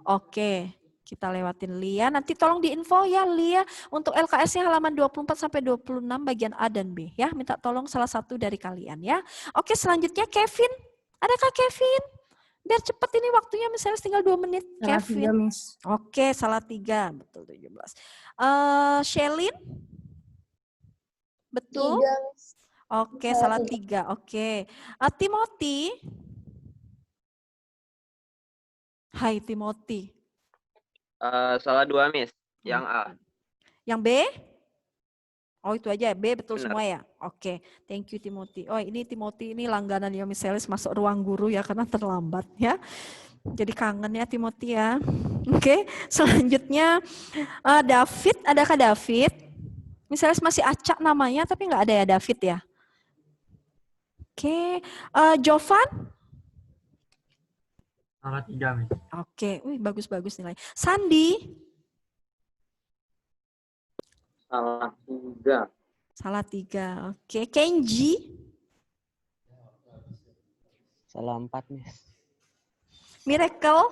Oke, kita lewatin Lia. Nanti tolong diinfo ya Lia untuk LKS-nya halaman 24 sampai 26 bagian A dan B ya. Minta tolong salah satu dari kalian ya. Oke, selanjutnya Kevin. Adakah Kevin? Biar cepat ini waktunya, misalnya tinggal 2 menit. Salah Kevin. 3, Miss. Oke, salah 3. Betul, 17. Shelin? Betul? 3, Miss. Oke, salah 3. Oke. Timothy? Hai Timothy. Salah 2, Miss. Yang A. Yang B? Oh itu aja, B betul Benar. semua ya? Oke, thank you Timothy. Oh ini Timothy ini langganan Yomiselis masuk ruang guru ya karena terlambat ya. Jadi kangen ya Timothy ya. Oke, selanjutnya David, adakah David? Misalnya masih acak namanya tapi nggak ada ya David ya? Oke, Jovan? Salah 3, Miss. Oke, wih bagus-bagus nilai. Sandi? Salah 3. Salah 3. Oke, Kenji? Salah 4, Miss. Miracle?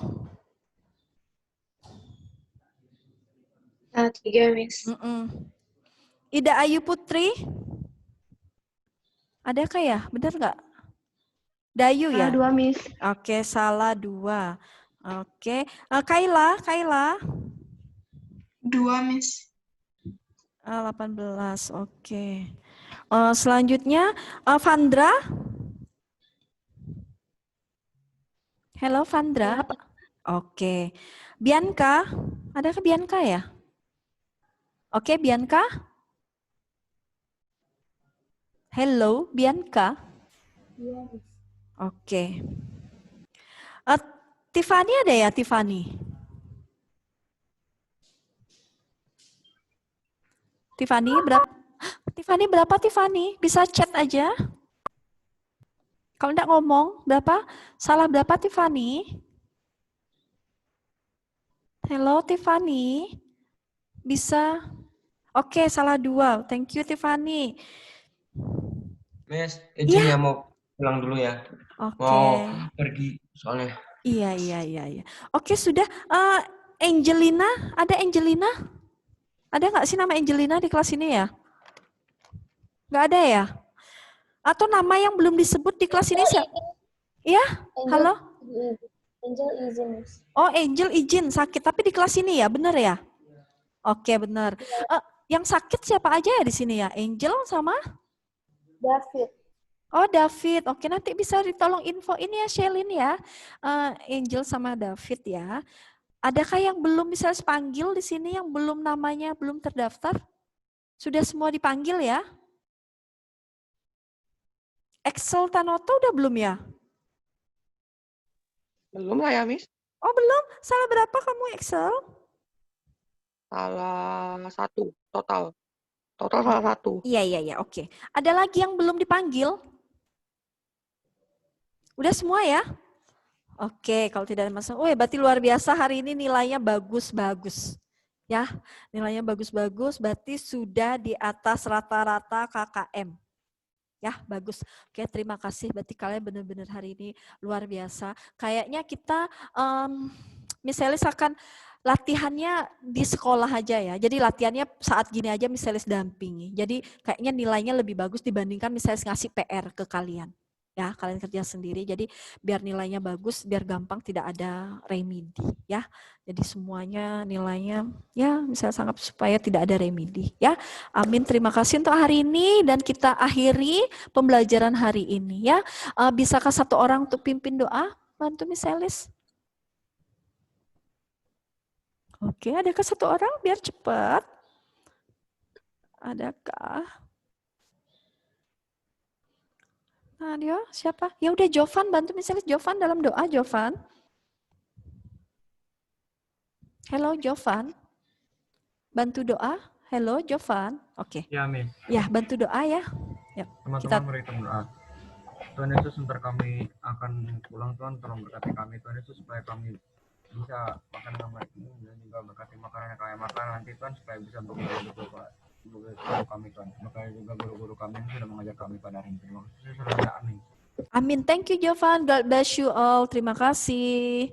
Salah 3, Miss. Ida Ayu Putri? Adakah ya? Benar nggak? Dayu ya? Salah 2, Miss. Oke, salah 2. Oke, Kaila? 2, Miss. 18, oke. Selanjutnya, Vandra? Halo Vandra? Oke. Bianca? Adakah Bianca ya? Oke, Bianca? Hello, Bianca? Iya, Miss. Oke. Tiffany ada ya, Tiffany? Tiffany berapa? Tiffany berapa, Tiffany? Bisa chat aja. Kalau enggak ngomong, berapa? Salah berapa, Tiffany? Hello Tiffany. Bisa? Oke, salah 2. Thank you Tiffany. Miss, izin Iya. ya mau pulang dulu ya. Oke. Mau pergi soalnya. Iya. Oke, sudah. Angelina, ada Angelina? Ada nggak sih nama Angelina di kelas ini ya? Nggak ada ya? Atau nama yang belum disebut di kelas ini siapa? Iya? Halo? Angel izin. Oh, Angel izin sakit, tapi di kelas ini ya, benar ya? Oke, benar. Yang sakit siapa aja ya di sini ya? Angel sama? David. Oh, David. Oke, nanti bisa ditolong infoin ya, Shelin ya. Angel sama David ya. Adakah yang belum bisa dipanggil di sini, yang belum namanya belum terdaftar? Sudah semua dipanggil ya? Excel Tanoto udah belum ya? Belum lah ya, Miss. Oh, belum? Salah berapa kamu Excel? Salah 1 total. Total salah 1. Iya, oke. Ada lagi yang belum dipanggil? Udah semua ya? Oke, kalau tidak ada masalah. Berarti luar biasa hari ini nilainya bagus-bagus. Ya, nilainya bagus-bagus, berarti sudah di atas rata-rata KKM. Ya, bagus. Oke, terima kasih. Berarti kalian benar-benar hari ini luar biasa. Kayaknya kita, misalnya akan latihannya di sekolah aja ya. Jadi latihannya saat gini aja misalnya dampingi. Jadi kayaknya nilainya lebih bagus dibandingkan misalnya ngasih PR ke kalian. Ya, kalian kerja sendiri. Jadi biar nilainya bagus, biar gampang tidak ada remedi ya. Jadi semuanya nilainya ya misalnya sangat supaya tidak ada remedi ya. Amin. Terima kasih untuk hari ini dan kita akhiri pembelajaran hari ini ya. Bisakah satu orang untuk pimpin doa? Bantu Miss Elis. Oke, adakah satu orang biar cepat? Adakah? Nah, dia siapa? Ya udah Jovan, bantu misalnya Jovan dalam doa, Jovan. Hello Jovan. Bantu doa. Hello Jovan. Oke. Ya, Miss. Ya, bantu doa ya. Ya, Teman-teman berhitung doa. Tuhan Yesus, sebentar kami akan pulang, Tuhan, tolong berkati kami, Tuhan Yesus, supaya kami bisa makan nama ini dan juga berkati makanan yang kami makan nanti, Tuhan, supaya bisa begitu kami, Tuhan. Makanya juga guru-guru kami yang sudah mengajar kami pada hari ini. Terima kasih. Amin. Amin. Thank you Jovan. God bless you all. Terima kasih.